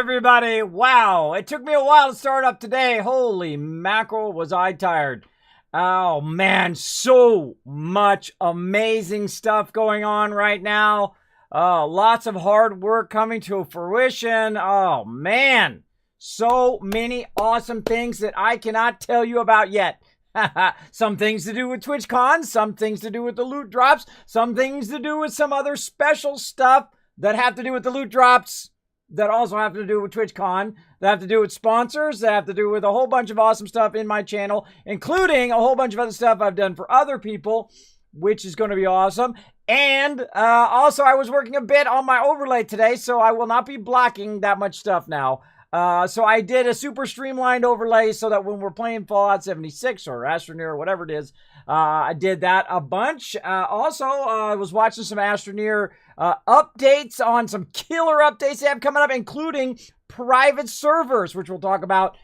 everybody? Wow, it took me a while to start up today. Holy mackerel, was I tired. Oh man, so much amazing stuff going on right now. Lots of hard work coming to fruition. Oh man, so many awesome things that I cannot tell you about yet. Some things to do with TwitchCon, some things to do with the loot drops, some things to do with some other special stuff that have to do with the loot drops, that also have to do with TwitchCon, that have to do with sponsors, that have to do with a whole bunch of awesome stuff in my channel, including a whole bunch of other stuff I've done for other people, which is going to be awesome. And also, I was working a bit on my overlay today, so I will not be blocking that much stuff now. So I did a super streamlined overlay so that when we're playing Fallout 76 or Astroneer or whatever it is, I did that a bunch. Also, I was watching some Astroneer updates on some killer updates they have coming up, including private servers, which we'll talk about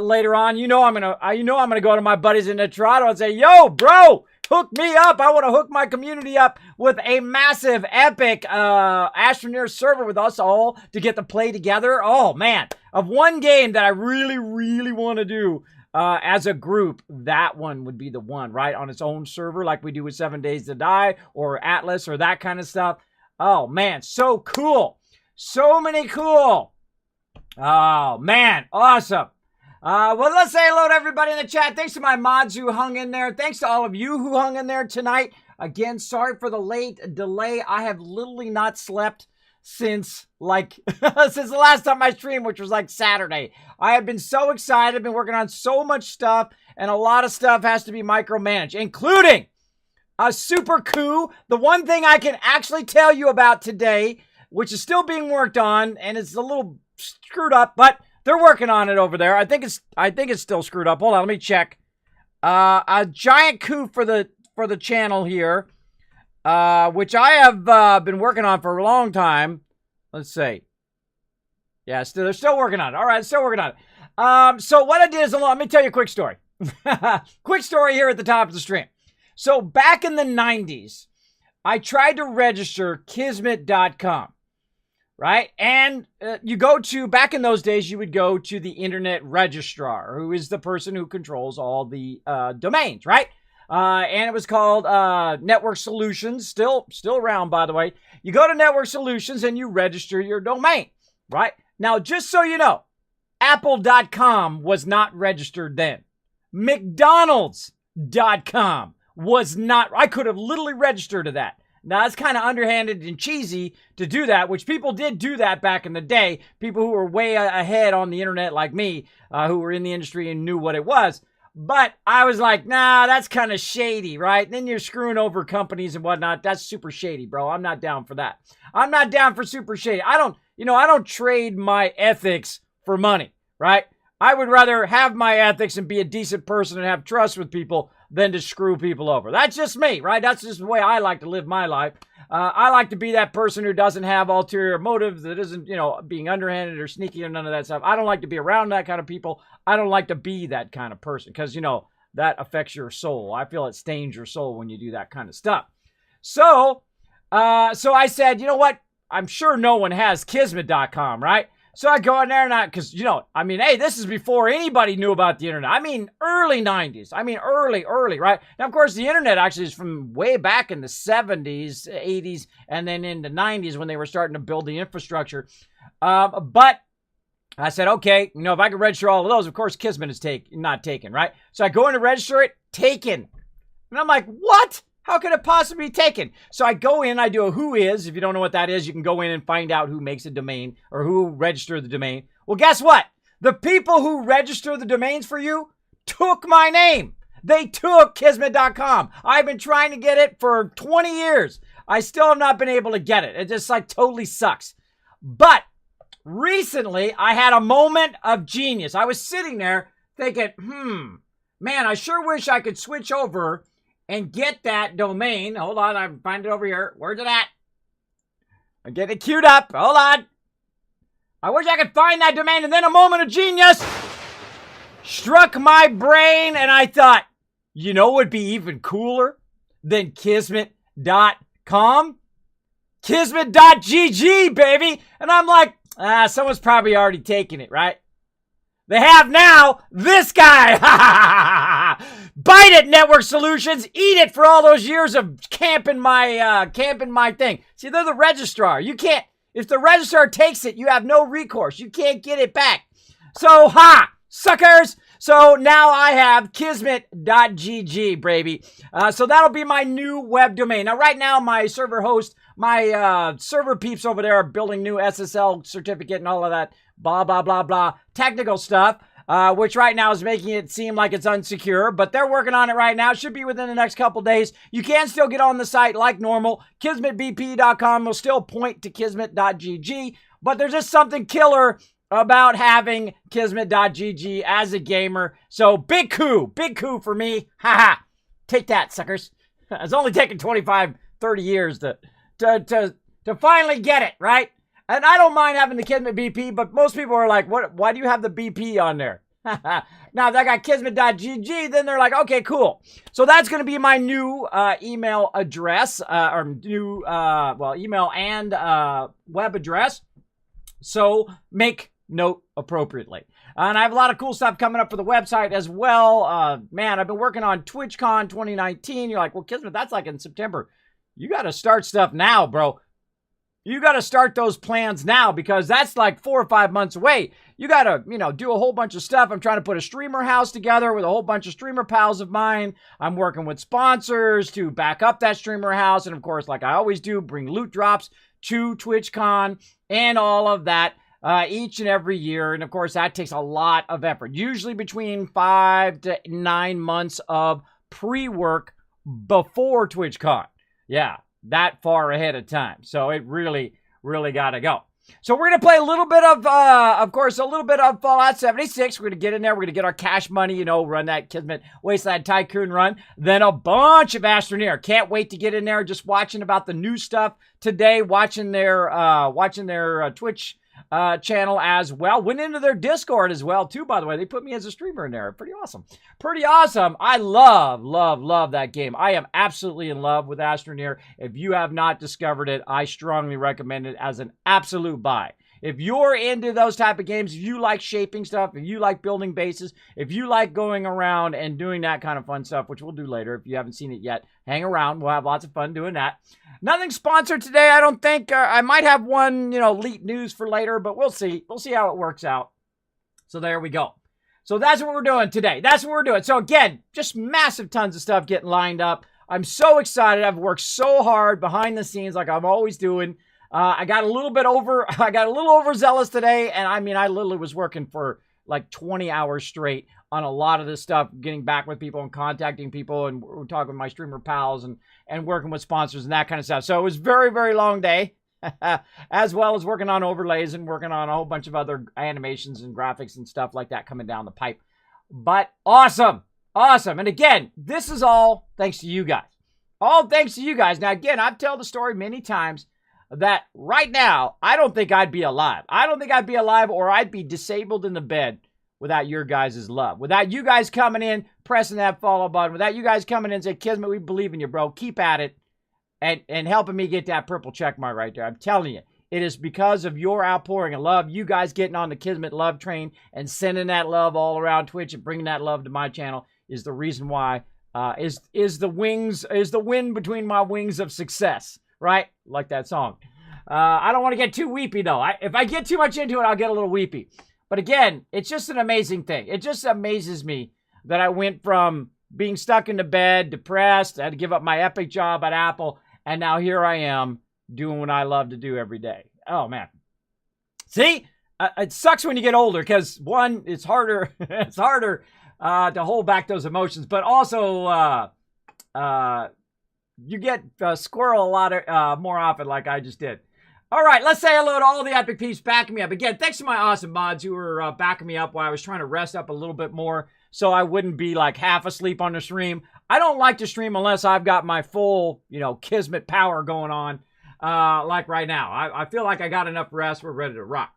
later on. You know I'm gonna go to my buddies in Toronto and say, "Yo, bro, hook me up. I want to hook my community up with a massive, epic Astroneer server with us all to get to play together." Oh man, of one game that I really, really want to do as a group, that one would be the one, right? On its own server, like we do with 7 Days to Die or Atlas or that kind of stuff. Oh man, so cool. So many cool. Oh man, awesome. Well, let's say hello to everybody in the chat. Thanks to my mods who hung in there. Thanks to all of you who hung in there tonight. Again, sorry for the late delay. I have literally not slept since since the last time I streamed, which was like Saturday. I have been so excited. I've been working on so much stuff, and a lot of stuff has to be micromanaged, including a super coup. The one thing I can actually tell you about today, which is still being worked on, and it's a little screwed up, but they're working on it over there. I think it's still screwed up. Hold on, let me check. A giant coup for the channel here, which I have been working on for a long time. Let's see. Yeah, they're still working on it. All right, still working on it. So what I did is, let me tell you a quick story. Quick story here at the top of the stream. So back in the 90s, I tried to register Kismet.com. Right? And you go to, back in those days, you would go to the internet registrar, who is the person who controls all the domains, right? And it was called Network Solutions, still around, by the way. You go to Network Solutions and you register your domain, right? Now, just so you know, Apple.com was not registered then. McDonald's.com was not. I could have literally registered to that. Now, it's kind of underhanded and cheesy to do that, which people did do that back in the day. People who were way ahead on the internet like me, who were in the industry and knew what it was. But I was like, nah, that's kind of shady, right? And then you're screwing over companies and whatnot. That's super shady, bro. I'm not down for that. I'm not down for super shady. I don't trade my ethics for money, right? I would rather have my ethics and be a decent person and have trust with people than to screw people over. That's just me, right? That's just the way I like to live my life. I like to be that person who doesn't have ulterior motives, that isn't, being underhanded or sneaky or none of that stuff. I don't like to be around that kind of people. I don't like to be that kind of person because, that affects your soul. I feel it stains your soul when you do that kind of stuff. So I said, you know what? I'm sure no one has Kismet.com, right? So I go in there and hey, this is before anybody knew about the internet. I mean, early 90s. I mean, early, right? Now, of course, the internet actually is from way back in the 70s, 80s, and then in the 90s when they were starting to build the infrastructure. But I said, okay, if I could register all of those, of course, Kismet is not taken, right? So I go in to register it, taken. And I'm like, what? How could it possibly be taken? So I go in, I do a who is. If you don't know what that is, you can go in and find out who makes a domain or who registered the domain. Well, guess what? The people who register the domains for you took my name. They took Kismet.com. I've been trying to get it for 20 years. I still have not been able to get it. It just totally sucks. But recently, I had a moment of genius. I was sitting there thinking, man, I sure wish I could switch over and get that domain. Hold on, I find it over here. Where's it at? I'm getting it queued up. Hold on. I wish I could find that domain, and then a moment of genius struck my brain, and I thought, what would be even cooler than Kismet.com? Kismet.gg, baby. And I'm like, Someone's probably already taken it, right? They have now. This guy. Bite it, Network Solutions. Eat it for all those years of camping my thing. See, they're the registrar. You can't. If the registrar takes it, you have no recourse. You can't get it back. So, suckers. So now I have Kismet.gg, baby. So that'll be my new web domain. Now, right now, my server host, my server peeps over there are building new SSL certificate and all of that blah, blah, blah, blah, technical stuff, which right now is making it seem like it's unsecure, but they're working on it right now. It should be within the next couple days. You can still get on the site like normal. KismetBP.com will still point to Kismet.gg, but there's just something killer about having Kismet.gg as a gamer. So big coup for me. Haha. Take that, suckers. It's only taken 25, 30 years to finally get it, right? And I don't mind having the Kismet BP, but most people are like, "What? Why do you have the BP on there?" Now, if I got Kismet.gg, then they're like, okay, cool. So that's going to be my new email address, or new, email and web address. So make note appropriately. And I have a lot of cool stuff coming up for the website as well. Man, I've been working on TwitchCon 2019. You're like, well, Kismet, that's like in September. You got to start stuff now, bro. You got to start those plans now because that's like 4 or 5 months away. You got to, do a whole bunch of stuff. I'm trying to put a streamer house together with a whole bunch of streamer pals of mine. I'm working with sponsors to back up that streamer house. And of course, like I always do, bring loot drops to TwitchCon and all of that each and every year. And of course, that takes a lot of effort, usually between 5 to 9 months of pre-work before TwitchCon. Yeah. That far ahead of time. So it really, really got to go. So we're going to play a little bit of course, a little bit of Fallout 76. We're going to get in there. We're going to get our cash money, run that Kismet Wasteland Tycoon run. Then a bunch of Astroneer. Can't wait to get in there. Just watching about the new stuff today. Watching their Twitch channel as well. Went into their Discord as well, too, by the way. They put me as a streamer in there. Pretty awesome. Pretty awesome. I love that game. I am absolutely in love with Astroneer. If you have not discovered it, I strongly recommend it as an absolute buy. If you're into those type of games, if you like shaping stuff, if you like building bases, if you like going around and doing that kind of fun stuff, which we'll do later if you haven't seen it yet, hang around. We'll have lots of fun doing that. Nothing sponsored today, I don't think. I might have one, leak news for later, but we'll see. We'll see how it works out. So there we go. So that's what we're doing today. That's what we're doing. So again, just massive tons of stuff getting lined up. I'm so excited. I've worked so hard behind the scenes like I'm always doing. I got a little overzealous today, and I literally was working for like 20 hours straight on a lot of this stuff, getting back with people and contacting people, and we're talking with my streamer pals and working with sponsors and that kind of stuff. So it was a very, very long day, as well as working on overlays and working on a whole bunch of other animations and graphics and stuff like that coming down the pipe. But awesome. And again, this is all thanks to you guys. All thanks to you guys. Now, again, I've told the story many times that right now, I don't think I'd be alive. I don't think I'd be alive, or I'd be disabled in the bed without your guys' love. Without you guys coming in, pressing that follow button. Without you guys coming in and saying, Kismet, we believe in you, bro. Keep at it. And helping me get that purple check mark right there. I'm telling you, it is because of your outpouring of love, you guys getting on the Kismet love train and sending that love all around Twitch and bringing that love to my channel is the reason why, is the wind between my wings of success. Right? Like that song. I don't want to get too weepy, though. If I get too much into it, I'll get a little weepy. But again, it's just an amazing thing. It just amazes me that I went from being stuck in the bed, depressed, I had to give up my epic job at Apple, and now here I am doing what I love to do every day. Oh, man. See? It sucks when you get older because, one, it's harder to hold back those emotions, but also you get squirrel a lot more often like I just did. All right, let's say hello to all the epic peeps backing me up. Again, thanks to my awesome mods who were backing me up while I was trying to rest up a little bit more so I wouldn't be like half asleep on the stream. I don't like to stream unless I've got my full, Kismet power going on like right now. I feel like I got enough rest. We're ready to rock.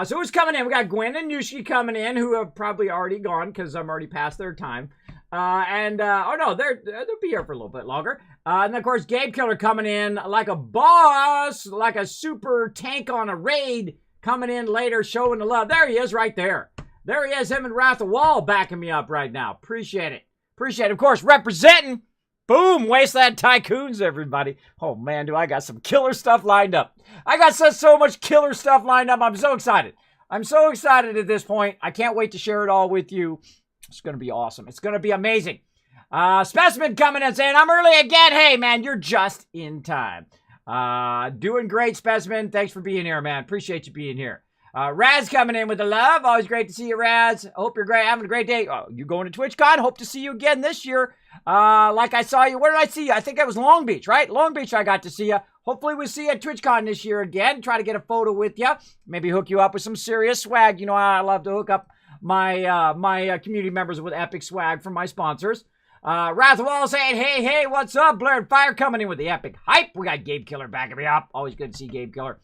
So who's coming in? We got Gwen and Yushki coming in who have probably already gone because I'm already past their time. Oh no, they'll be here for a little bit longer. And of course, Gabe Killer coming in like a boss, like a super tank on a raid coming in later, showing the love. There he is right there. There he is, him and Wrath of Wall backing me up right now. Appreciate it. Appreciate it. Of course, representing. Boom, Wasteland Tycoons, everybody. Oh, man, do I got some killer stuff lined up. I got so much killer stuff lined up. I'm so excited. I'm so excited at this point. I can't wait to share it all with you. It's going to be awesome. It's going to be amazing. Specimen coming in saying, I'm early again. Hey, man, you're just in time. Doing great, Specimen. Thanks for being here, man. Appreciate you being here. Raz coming in with the love. Always great to see you, Raz. Hope you're great, having a great day. Oh, you going to TwitchCon? Hope to see you again this year. Like I saw you. Where did I see you? I think that was Long Beach, right? Long Beach, I got to see you. Hopefully we see you at TwitchCon this year again. Try to get a photo with you. Maybe hook you up with some serious swag. You know I love to hook up my community members with epic swag from my sponsors. Wrath of Wall saying, hey, what's up? Blair and Fire coming in with the epic hype. We got Gabe Killer backing me up. Always good to see Gabe Killer.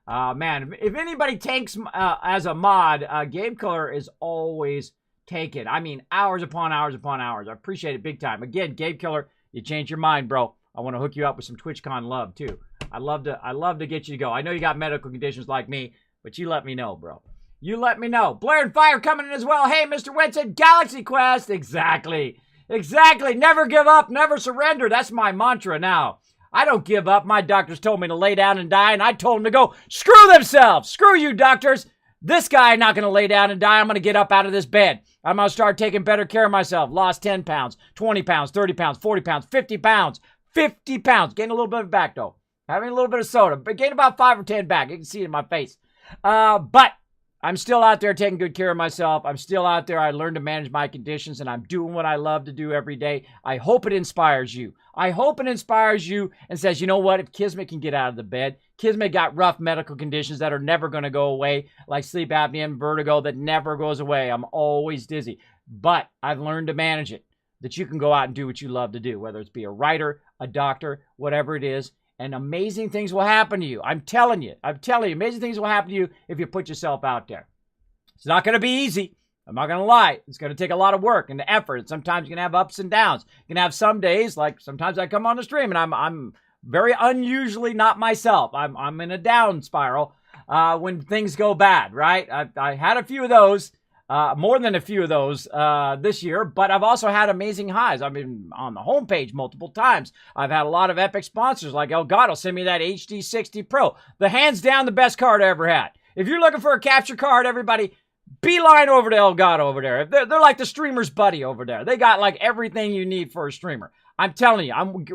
Man, if anybody tanks as a mod, Gabe Killer is always taken. I mean, hours upon hours upon hours. I appreciate it big time. Again, Gabe Killer, you changed your mind, bro. I want to hook you up with some TwitchCon love, too. I love to get you to go. I know you got medical conditions like me, but you let me know, bro. You let me know. Blair and Fire coming in as well. Hey, Mr. Winston, Galaxy Quest. Exactly. Never give up, never surrender. That's my mantra now. I don't give up. My doctors told me to lay down and die, and I told them to go screw themselves. Screw you, doctors. This guy not going to lay down and die. I'm going to get up out of this bed. I'm going to start taking better care of myself. Lost 10 pounds, 20 pounds, 30 pounds, 40 pounds, 50 pounds. 50 pounds. Gained a little bit back, though. Having a little bit of soda, but gained about 5 or 10 back. You can see it in my face. But I'm still out there taking good care of myself. I'm still out there. I learned to manage my conditions, and I'm doing what I love to do every day. I hope it inspires you. I hope it inspires you and says, you know what? If Kismet can get out of the bed, Kismet got rough medical conditions that are never going to go away, like sleep apnea and vertigo that never goes away. I'm always dizzy. But I've learned to manage it, that you can go out and do what you love to do, whether it's be a writer, a doctor, whatever it is. And amazing things will happen to you. I'm telling you, amazing things will happen to you if you put yourself out there. It's not going to be easy. I'm not going to lie. It's going to take a lot of work and effort. And sometimes you can have ups and downs. You can have some days, like sometimes I come on the stream and I'm very unusually not myself. I'm in a down spiral when things go bad, right? I had a few of those, more than a few of those this year, but I've also had amazing highs. I've been on the homepage multiple times. I've had a lot of epic sponsors like Elgato send me that HD60 Pro. The hands down the best card I ever had. If you're looking for a capture card, everybody, beeline over to Elgato over there. They're like the streamer's buddy over there. They got like everything you need for a streamer. I'm telling you, I'm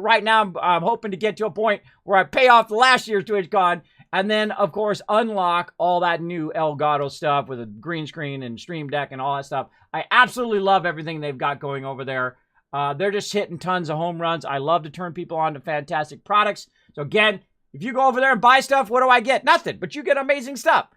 hoping to get to a point where I pay off the last year's TwitchCon and then, of course, unlock all that new Elgato stuff with a green screen and Stream Deck and all that stuff. I absolutely love everything they've got going over there. They're just hitting tons of home runs. I love to turn people on to fantastic products. So again, if you go over there and buy stuff, what do I get? Nothing, but you get amazing stuff.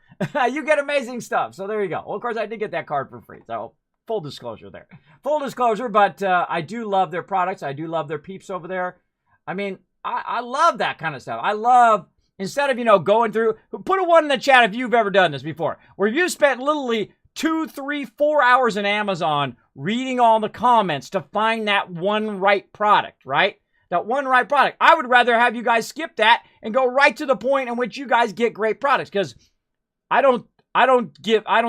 You get amazing stuff. So there you go. Well, of course, I did get that card for free. So full disclosure there. Full disclosure, but I do love their products. I do love their peeps over there. I mean, I love that kind of stuff. I love, instead of, going through, put a 1 in the chat if you've ever done this before, where you spent literally 2, 3, 4 hours in Amazon reading all the comments to find that one right product, right? That one right product. I would rather have you guys skip that and go right to the point in which you guys get great products, because I don't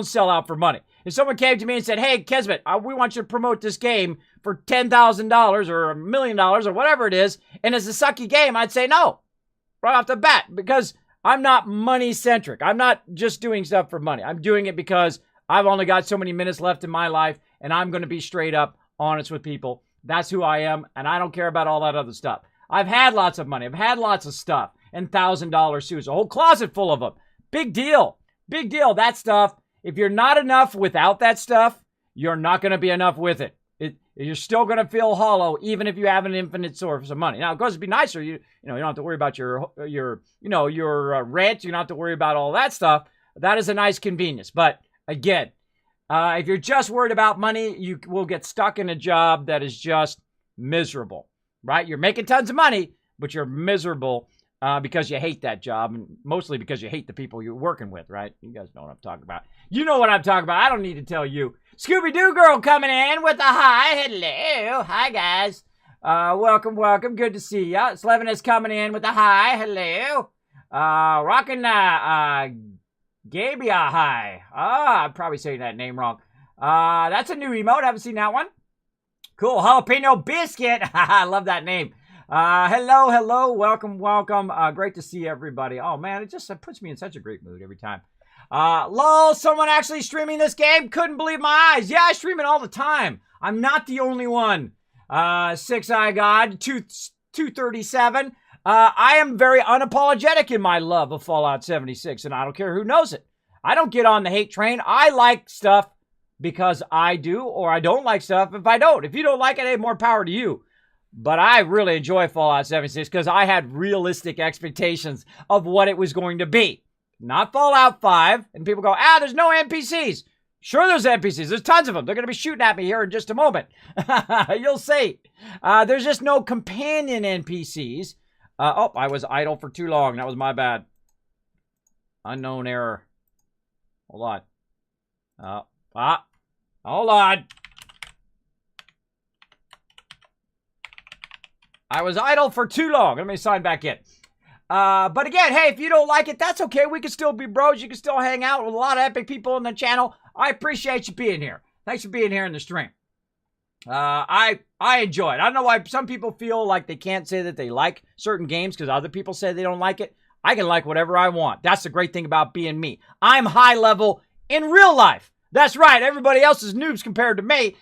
sell out for money. If someone came to me and said, hey, Kismet, we want you to promote this game for $10,000 or $1 million or whatever it is, and it's a sucky game, I'd say no, right off the bat, because I'm not money-centric. I'm not just doing stuff for money. I'm doing it because I've only got so many minutes left in my life, and I'm going to be straight up honest with people. That's who I am, and I don't care about all that other stuff. I've had lots of money. I've had lots of stuff and $1,000 suits, a whole closet full of them. Big deal. Big deal. That stuff, if you're not enough without that stuff, you're not going to be enough with it. You're still going to feel hollow, even if you have an infinite source of money. Now, of course, it'd be nicer. You don't have to worry about your rent. You don't have to worry about all that stuff. That is a nice convenience. But again, if you're just worried about money, you will get stuck in a job that is just miserable, right? You're making tons of money, but you're miserable because you hate that job, and mostly because you hate the people you're working with, right? You guys know what I'm talking about. You know what I'm talking about. I don't need to tell you. Scooby-Doo Girl coming in with a hi. Hello. Hi, guys. Welcome. Good to see ya. Slevin is coming in with a hi. Hello. Rockin' Gabia High. I'm probably saying that name wrong. That's a new emote. Haven't seen that one. Cool. Jalapeno Biscuit. I love that name. Hello. Welcome. Great to see everybody. Oh, man, it puts me in such a great mood every time. Lol, someone actually streaming this game? Couldn't believe my eyes. Yeah, I stream it all the time. I'm not the only one. S.p.e.c.i.a.l God, 237. I am very unapologetic in my love of Fallout 76, and I don't care who knows it. I don't get on the hate train. I like stuff because I do, or I don't like stuff if I don't. If you don't like it, hey, more power to you. But I really enjoy Fallout 76 because I had realistic expectations of what it was going to be. Not Fallout 5. And people go, there's no NPCs. Sure, there's NPCs. There's tons of them. They're going to be shooting at me here in just a moment. You'll see. There's just no companion NPCs. I was idle for too long. That was my bad. Unknown error. Hold on. Hold on. I was idle for too long. Let me sign back in. But again, hey, if you don't like it, that's okay. We can still be bros. You can still hang out with a lot of epic people on the channel. I appreciate you being here. Thanks for being here in the stream. I enjoy it. I don't know why some people feel like they can't say that they like certain games because other people say they don't like it. I can like whatever I want. That's the great thing about being me. I'm high level in real life. That's right. Everybody else is noobs compared to me.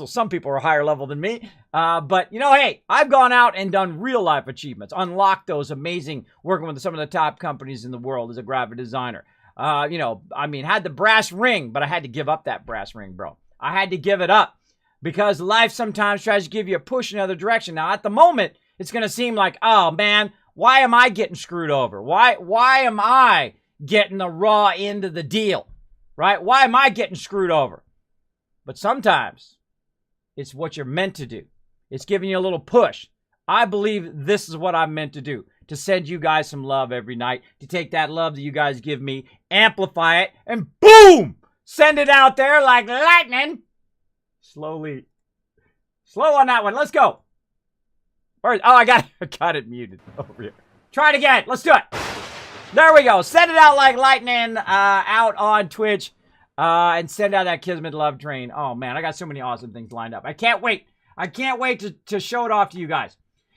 Some people are higher level than me. But, hey, I've gone out and done real life achievements, unlocked those amazing, working with some of the top companies in the world as a graphic designer. Had the brass ring, but I had to give up that brass ring, bro. I had to give it up because life sometimes tries to give you a push in another direction. Now, at the moment, it's going to seem like, oh, man, why am I getting screwed over? Why am I getting the raw end of the deal? Right? Why am I getting screwed over? But sometimes it's what you're meant to do. It's giving you a little push. I believe this is what I'm meant to do, to send you guys some love every night, to take that love that you guys give me, amplify it, and boom! Send it out there like lightning. Slowly. Slow on that one. Let's go. I got it muted over here. Try it again. Let's do it. There we go. Send it out like lightning out on Twitch. And send out that Kismet love train. Oh, man, I got so many awesome things lined up. I can't wait. I can't wait to show it off to you guys.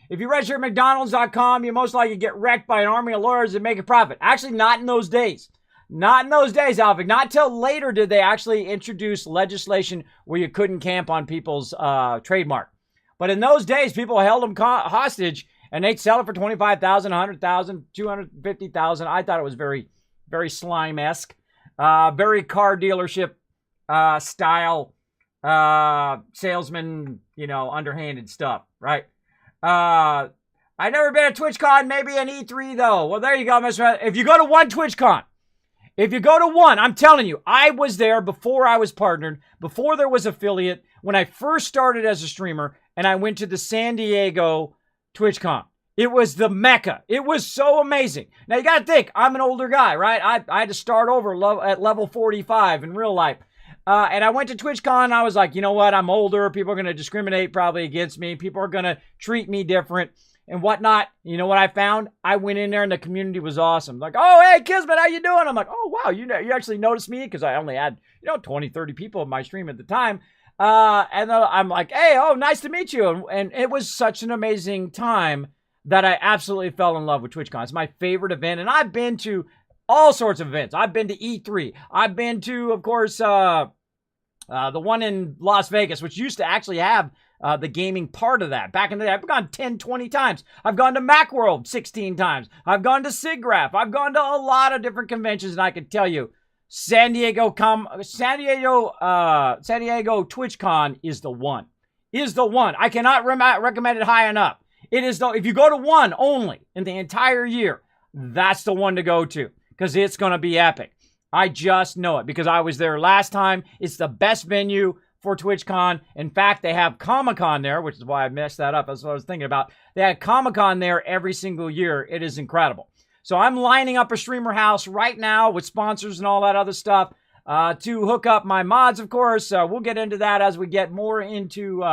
If you register at McDonald's.com, you most likely get wrecked by an army of lawyers and make a profit. Actually, not in those days. Not in those days, Alvin. Not till later did they actually introduce legislation where you couldn't camp on people's trademark. But in those days, people held them hostage, and they'd sell it for $25,000, $100,000, $250,000. I thought it was very, very slime-esque. Very car dealership style salesman, underhanded stuff, right? I never been at TwitchCon, maybe an E3 though. Well, there you go, Mr. If you go to one TwitchCon, I'm telling you, I was there before I was partnered, before there was affiliate, when I first started as a streamer, and I went to the San Diego TwitchCon. It was the Mecca. It was so amazing. Now, you got to think, I'm an older guy, right? I had to start over at level 45 in real life. And I went to TwitchCon, and I was like, you know what? I'm older. People are going to discriminate probably against me. People are going to treat me different and whatnot. You know what I found? I went in there, and the community was awesome. Like, oh, hey, Kismet, how you doing? I'm like, oh, wow, you actually noticed me? Because I only had, 20, 30 people in my stream at the time. And I'm like, hey, oh, nice to meet you. And it was such an amazing time that I absolutely fell in love with TwitchCon. It's my favorite event, and I've been to all sorts of events. I've been to E3. I've been to, of course, the one in Las Vegas, which used to actually have the gaming part of that. Back in the day, I've gone 10, 20 times. I've gone to Macworld 16 times. I've gone to SIGGRAPH. I've gone to a lot of different conventions, and I can tell you, San Diego TwitchCon is the one. I cannot recommend it high enough. It is if you go to one only in the entire year, that's the one to go to because it's going to be epic. I just know it because I was there last time. It's the best venue for TwitchCon. In fact, they have Comic-Con there, which is why I messed that up. That's what I was thinking about. They had Comic-Con there every single year. It is incredible. So I'm lining up a streamer house right now with sponsors and all that other stuff to hook up my mods, of course. We'll get into that as we get more into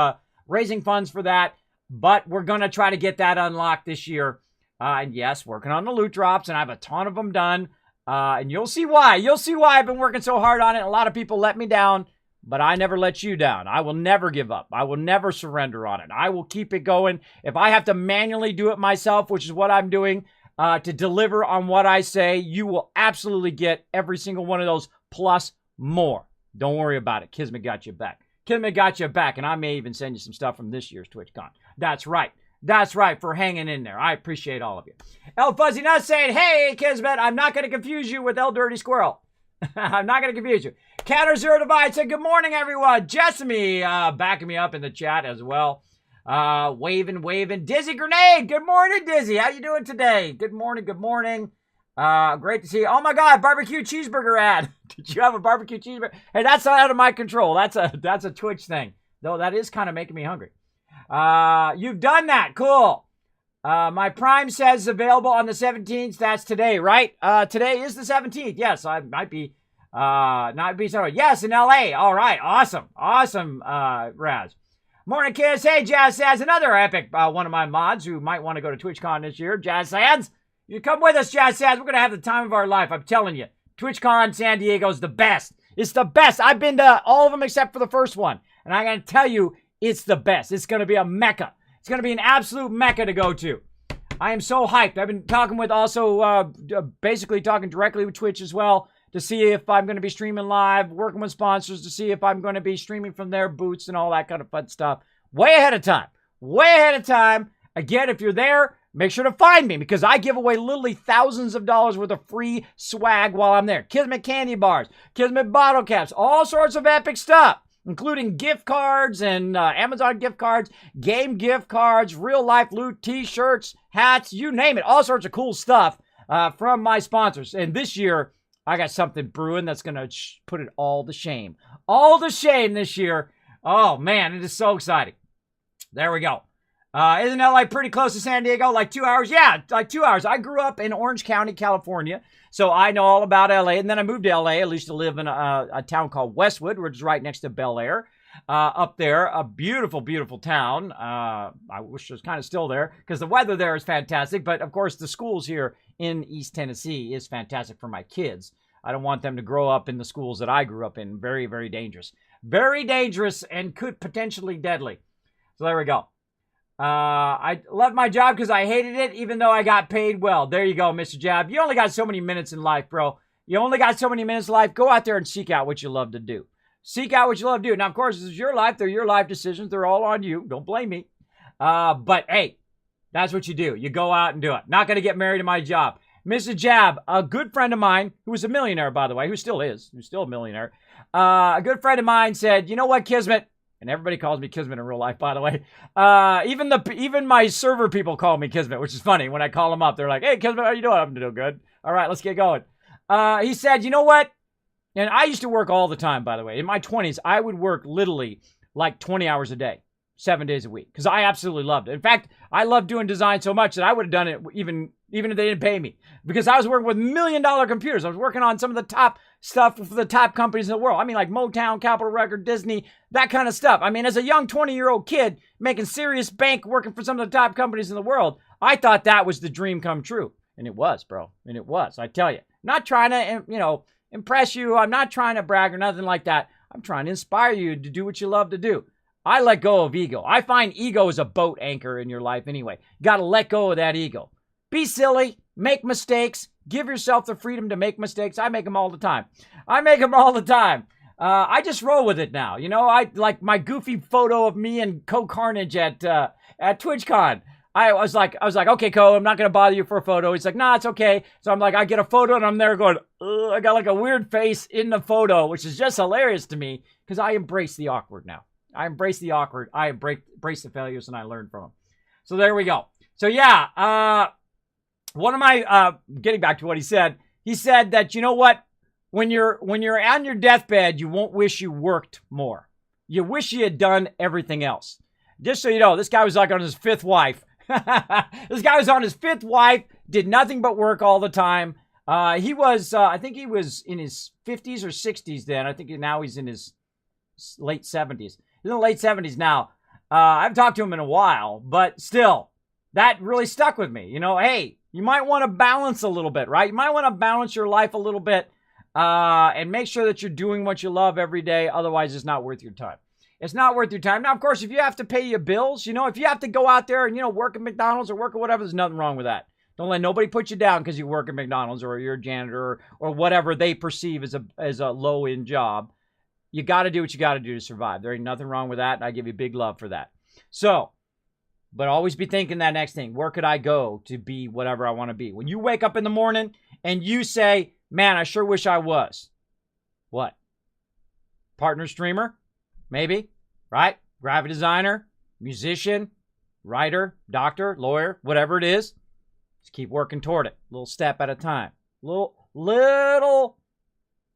raising funds for that. But we're going to try to get that unlocked this year. And yes, working on the loot drops, and I have a ton of them done. And you'll see why. You'll see why I've been working so hard on it. A lot of people let me down, but I never let you down. I will never give up. I will never surrender on it. I will keep it going. If I have to manually do it myself, which is what I'm doing, to deliver on what I say, you will absolutely get every single one of those plus more. Don't worry about it. Kismet got you back. Kismet got you back, and I may even send you some stuff from this year's TwitchCon. That's right. That's right, for hanging in there. I appreciate all of you. El Fuzzy Nut saying, hey, Kismet, I'm not going to confuse you with El Dirty Squirrel. I'm not going to confuse you. Counter Zero Divide said, good morning, everyone. Jessamy backing me up in the chat as well. Waving. Dizzy Grenade, good morning, Dizzy. How you doing today? Good morning. Great to see you. Oh, my God, barbecue cheeseburger ad. Did you have a barbecue cheeseburger? Hey, that's not out of my control. That's a Twitch thing. Though that is kind of making me hungry. You've done that. Cool. My Prime says available on the 17th. That's today, right? Today is the 17th. Yes, I might be, not be sorry. Yes, in LA. All right. Awesome, Raz. Morning, kids. Hey, Jazz Sands, another epic, one of my mods who might want to go to TwitchCon this year. Jazz Sands, you come with us, Jazz Sands. We're going to have the time of our life. I'm telling you. TwitchCon San Diego is the best. It's the best. I've been to all of them except for the first one. And I'm going to tell you, it's the best. It's going to be a mecca. It's going to be an absolute mecca to go to. I am so hyped. I've been talking with also, basically talking directly with Twitch as well to see if I'm going to be streaming live, working with sponsors to see if I'm going to be streaming from their booths and all that kind of fun stuff. Way ahead of time. Again, if you're there, make sure to find me because I give away literally thousands of dollars worth of free swag while I'm there. Kismet candy bars, Kismet bottle caps, all sorts of epic stuff, including gift cards and Amazon gift cards, game gift cards, real life loot, t-shirts, hats, you name it. All sorts of cool stuff from my sponsors. And this year, I got something brewing that's going to put it all to shame. All to shame this year. Oh, man, it is so exciting. There we go. Isn't LA pretty close to San Diego? Like 2 hours? Yeah, like 2 hours. I grew up in Orange County, California, so I know all about LA. And then I moved to LA, at least to live in a town called Westwood, which is right next to Bel Air. Up there, a beautiful, beautiful town. I wish it was kind of still there because the weather there is fantastic. But, of course, the schools here in East Tennessee is fantastic for my kids. I don't want them to grow up in the schools that I grew up in. Very, very dangerous. Very dangerous and could potentially deadly. So there we go. I left my job because I hated it, even though I got paid well. There you go, Mr. Jab. You only got so many minutes in life, bro. You only got so many minutes in life. Go out there and seek out what you love to do. Seek out what you love to do. Now, of course, this is your life. They're your life decisions. They're all on you. Don't blame me. But, hey, that's what you do. You go out and do it. Not going to get married to my job. Mr. Jab, a good friend of mine, who was a millionaire, by the way, who's still a millionaire. A good friend of mine said, you know what, Kismet? And everybody calls me Kismet in real life, by the way. Even my server people call me Kismet, which is funny. When I call them up, they're like, hey, Kismet, how you doing? I'm doing good. All right, let's get going. He said, you know what? And I used to work all the time, by the way. In my 20s, I would work literally like 20 hours a day, 7 days a week, because I absolutely loved it. In fact, I loved doing design so much that I would have done it even if they didn't pay me, because I was working with $1 million computers. I was working on some of the top stuff for the top companies in the world. I mean, like Motown, Capitol Record, Disney, that kind of stuff. I mean, as a young 20-year-old kid making serious bank working for some of the top companies in the world, I thought that was the dream come true. And it was, bro. And it was, I tell you. Not trying to, impress you. I'm not trying to brag or nothing like that. I'm trying to inspire you to do what you love to do. I let go of ego. I find ego is a boat anchor in your life anyway. You got to let go of that ego. Be silly. Make mistakes. Give yourself the freedom to make mistakes. I make them all the time. I just roll with it now. I like my goofy photo of me and Co Carnage at TwitchCon. I was like, okay, Co, I'm not going to bother you for a photo. He's like, nah, it's okay. So I'm like, I get a photo and I'm there going, I got like a weird face in the photo, which is just hilarious to me because I embrace the awkward now. I embrace the awkward. I embrace the failures and I learn from them. So there we go. So yeah, one of my, getting back to what he said that, you know what? When you're on your deathbed, you won't wish you worked more. You wish you had done everything else. Just so you know, this guy was like on his fifth wife. This guy was on his fifth wife, did nothing but work all the time. He was, I think he was in his 50s or 60s then. I think now he's in his late 70s. He's in the late 70s now. I haven't talked to him in a while, but still, that really stuck with me. Hey, You might want to balance a little bit, right? You might want to balance your life a little bit and make sure that you're doing what you love every day. Otherwise, it's not worth your time. It's not worth your time. Now, of course, if you have to pay your bills, if you have to go out there and, work at McDonald's or work at whatever, there's nothing wrong with that. Don't let nobody put you down because you work at McDonald's or you're a janitor or whatever they perceive as a low-end job. You got to do what you got to do to survive. There ain't nothing wrong with that, and I give you big love for that. So, but always be thinking that next thing. Where could I go to be whatever I want to be? When you wake up in the morning and you say, man, I sure wish I was. What? Partner streamer? Maybe, right? Graphic designer, musician, writer, doctor, lawyer, whatever it is. Just keep working toward it. Little step at a time. Little,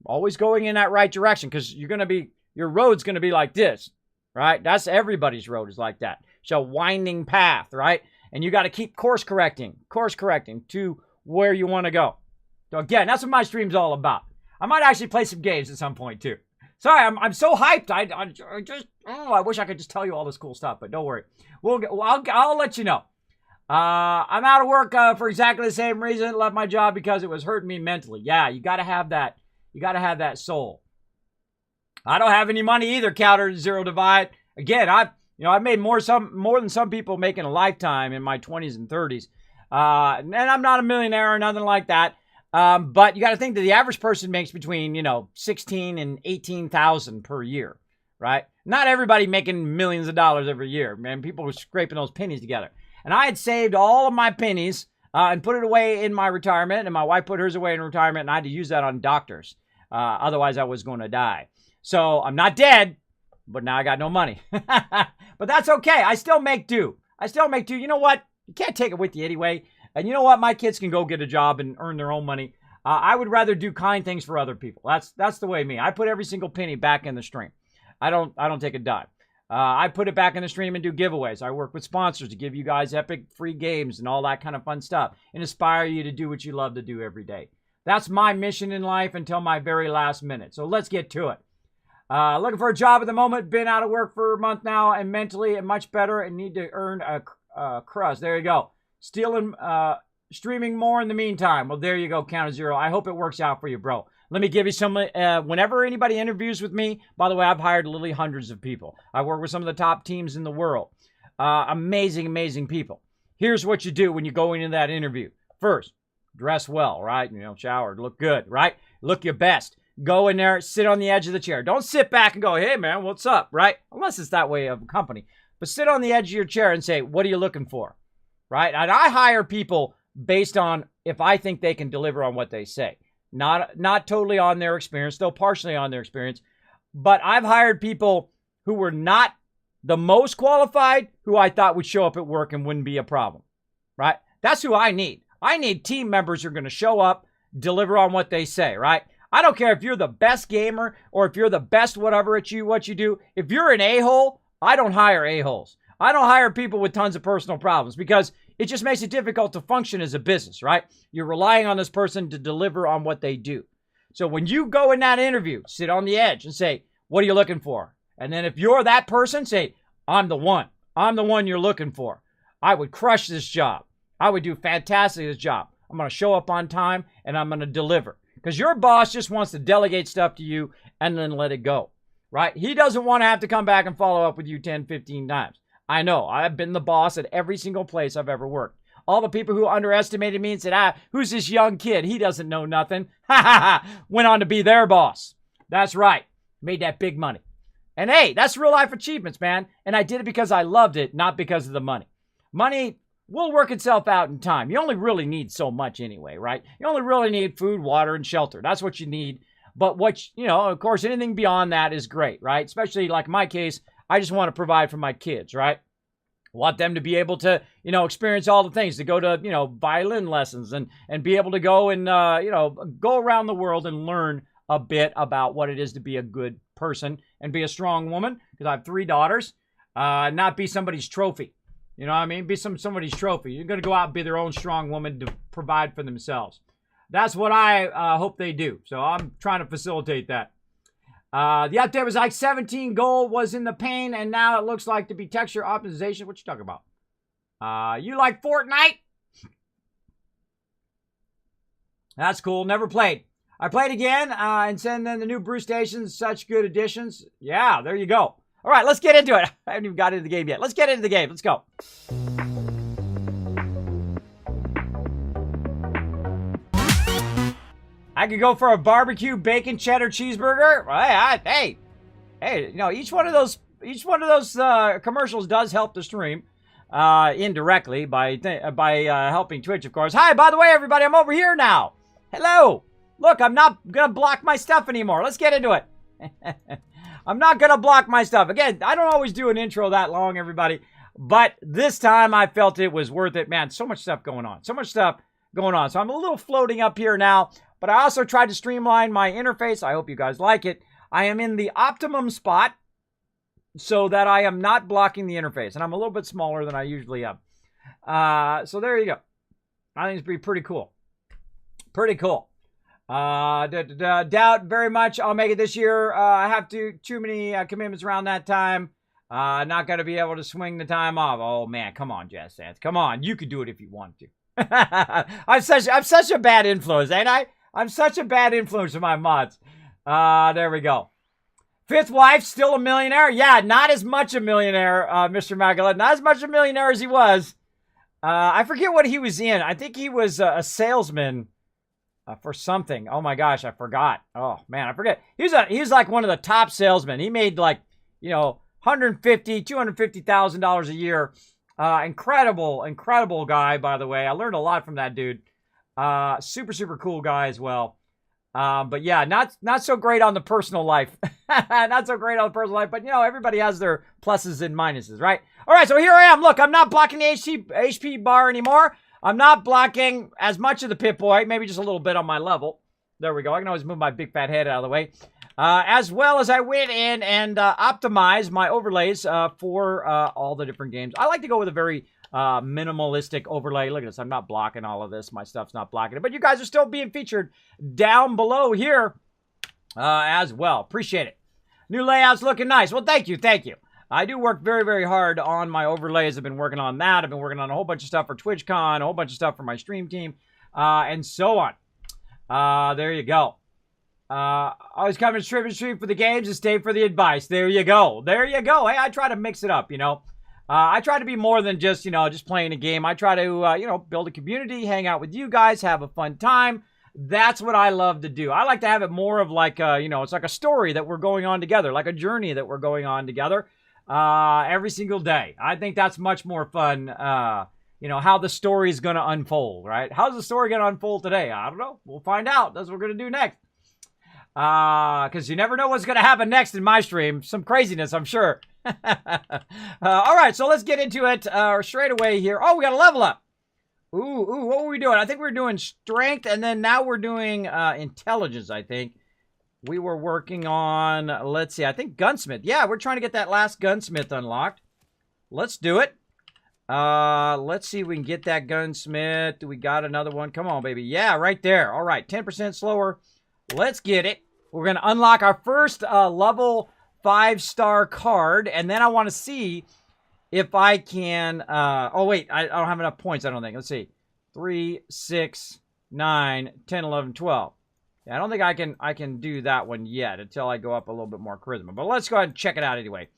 always going in that right direction because your road's going to be like this, right? That's everybody's road is like that. It's a winding path, right? And you got to keep course correcting to where you want to go. So again, that's what my stream's all about. I might actually play some games at some point too. Sorry, I'm so hyped. I wish I could just tell you all this cool stuff, but don't worry. I'll let you know. I'm out of work for exactly the same reason. Left my job because it was hurting me mentally. Yeah, you got to have that. You got to have that soul. I don't have any money either. Counter Zero Divide. Again, I've made more than some people make in a lifetime in my 20s and 30s. And I'm not a millionaire or nothing like that. But you got to think that the average person makes between, 16 and 18,000 per year, right? Not everybody making millions of dollars every year, man. People were scraping those pennies together. And I had saved all of my pennies and put it away in my retirement. And my wife put hers away in retirement. And I had to use that on doctors. Otherwise, I was going to die. So I'm not dead, but now I got no money. But that's okay. I still make do. You know what? You can't take it with you anyway. And you know what? My kids can go get a job and earn their own money. I would rather do kind things for other people. That's the way me. I put every single penny back in the stream. I don't take a dime. I put it back in the stream and do giveaways. I work with sponsors to give you guys epic free games and all that kind of fun stuff and inspire you to do what you love to do every day. That's my mission in life until my very last minute. So let's get to it. Looking for a job at the moment. Been out of work for a month now and mentally and much better and need to earn a crust. There you go. Streaming more in the meantime. Well, there you go, Counter Zero. I hope it works out for you, bro. Let me give you some, whenever anybody interviews with me, by the way, I've hired literally hundreds of people. I work with some of the top teams in the world. Amazing people. Here's what you do when you go into that interview. First, dress well, right? Shower, look good, right? Look your best. Go in there, sit on the edge of the chair. Don't sit back and go, hey, man, what's up, right? Unless it's that way of a company. But sit on the edge of your chair and say, what are you looking for, right? And I hire people based on if I think they can deliver on what they say. Not totally on their experience, still partially on their experience. But I've hired people who were not the most qualified, who I thought would show up at work and wouldn't be a problem, right? That's who I need. I need team members who are going to show up, deliver on what they say, right? I don't care if you're the best gamer or if you're the best whatever at what you do. If you're an a-hole, I don't hire a-holes. I don't hire people with tons of personal problems because it just makes it difficult to function as a business, right? You're relying on this person to deliver on what they do. So when you go in that interview, sit on the edge and say, what are you looking for? And then if you're that person, say, I'm the one. I'm the one you're looking for. I would crush this job. I would do fantastic at this job. I'm going to show up on time and I'm going to deliver. Because your boss just wants to delegate stuff to you and then let it go, right? He doesn't want to have to come back and follow up with you 10, 15 times. I know. I've been the boss at every single place I've ever worked. All the people who underestimated me and said, who's this young kid? He doesn't know nothing. Went on to be their boss. That's right. Made that big money. And hey, that's real life achievements, man. And I did it because I loved it, not because of the money. Money will work itself out in time. You only really need so much anyway, right? You only really need food, water, and shelter. That's what you need. But of course, anything beyond that is great, right? Especially like in my case, I just want to provide for my kids, right? I want them to be able to, experience all the things, to go to, violin lessons and be able to go and, go around the world and learn a bit about what it is to be a good person and be a strong woman, because I have 3 daughters, not be somebody's trophy. You know what I mean? Be somebody's trophy. You're going to go out and be their own strong woman to provide for themselves. That's what I hope they do. So I'm trying to facilitate that. The update was like 17 gold was in the pane, and now it looks like to be texture optimization. What you talking about? You like Fortnite? That's cool. Never played. I played again and send in the new brew stations. Such good additions. Yeah, there you go. All right, let's get into it. I haven't even got into the game yet. Let's get into the game. Let's go. I could go for a barbecue bacon cheddar cheeseburger. Hey, you know, each one of those commercials does help the stream indirectly by helping Twitch, of course. Hi, by the way, everybody, I'm over here now. Hello. Look, I'm not gonna block my stuff anymore. Let's get into it. I'm not gonna block my stuff. Again, I don't always do an intro that long, everybody, but this time I felt it was worth it. Man, so much stuff going on. So I'm a little floating up here now, but I also tried to streamline my interface. I hope you guys like it. I am in the optimum spot so that I am not blocking the interface, and I'm a little bit smaller than I usually am. So there you go. I think it's pretty cool. Pretty cool. Doubt very much I'll make it this year. I have too many commitments around that time. Not going to be able to swing the time off. Oh, man, come on, Jazz Sands. Come on. You could do it if you want to. I'm such a bad influence, ain't I? I'm such a bad influence to my mods. There we go. Fifth wife, still a millionaire? Yeah, not as much a millionaire, Mr. Magala. Not as much a millionaire as he was. I forget what he was in. I think he was a salesman for something. Oh my gosh, I forgot. Oh man, I forget. He's like one of the top salesmen. He made like, you know, $250,000 a year. Incredible guy, by the way. I learned a lot from that dude. Super cool guy as well. But yeah, not so great on the personal life. Not so great on the personal life, but you know, everybody has their pluses and minuses, right? All right, so here I am. Look, I'm not blocking the HP bar anymore. I'm not blocking as much of the Pip-Boy, maybe just a little bit on my level. There we go. I can always move my big fat head out of the way. As well as I went in and optimized my overlays for all the different games. I like to go with a very minimalistic overlay. Look at this. I'm not blocking all of this. My stuff's not blocking it. But you guys are still being featured down below here as well. Appreciate it. New layout's looking nice. Well, thank you. I do work very hard on my overlays. I've been working on that. I've been working on a whole bunch of stuff for TwitchCon, a whole bunch of stuff for my stream team, and so on. There you go. Always come to stream for the games and stay for the advice. There you go. Hey, I try to mix it up, you know. I try to be more than just, you know, just playing a game. I try to, you know, build a community, hang out with you guys, have a fun time. That's what I love to do. I like to have it more of like, you know, it's like a story that we're going on together, like a journey that we're going on together every single day. I think that's much more fun, you know, how the story is going to unfold, right? How's the story going to unfold today? I don't know. We'll find out. That's what we're going to do next. Because you never know what's going to happen next in my stream. Some craziness, I'm sure. All right, so let's get into it straight away here. Oh, we got a level up. Ooh, what were we doing? I think we were doing strength, and then now we're doing intelligence, I think. We were working on, let's see, I think gunsmith. Yeah, we're trying to get that last gunsmith unlocked. Let's do it. Let's see if we can get that gunsmith. Do we got another one? Come on, baby. Yeah, right there. All right, 10% slower. Let's get it. We're going to unlock our first level 5-star card, and then I want to see if I can... oh, wait, I don't have enough points, I don't think. Let's see. 3, 6, 9, 10, 11, 12. Yeah, I don't think I can do that one yet until I go up a little bit more charisma. But let's go ahead and check it out anyway.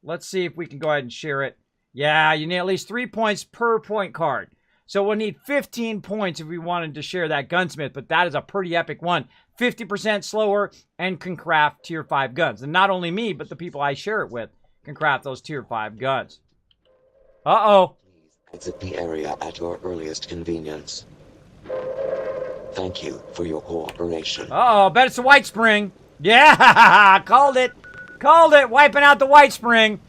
Let's see if we can go ahead and share it. Yeah, you need at least 3 points per point card. So we'll need 15 points if we wanted to share that gunsmith, but that is a pretty epic one. 50% slower and can craft tier 5 guns. And not only me, but the people I share it with can craft those tier 5 guns. Uh-oh. Please exit the area at your earliest convenience. Thank you for your cooperation. Uh-oh, bet it's the White Spring. Yeah, called it. Called it, wiping out the White Spring.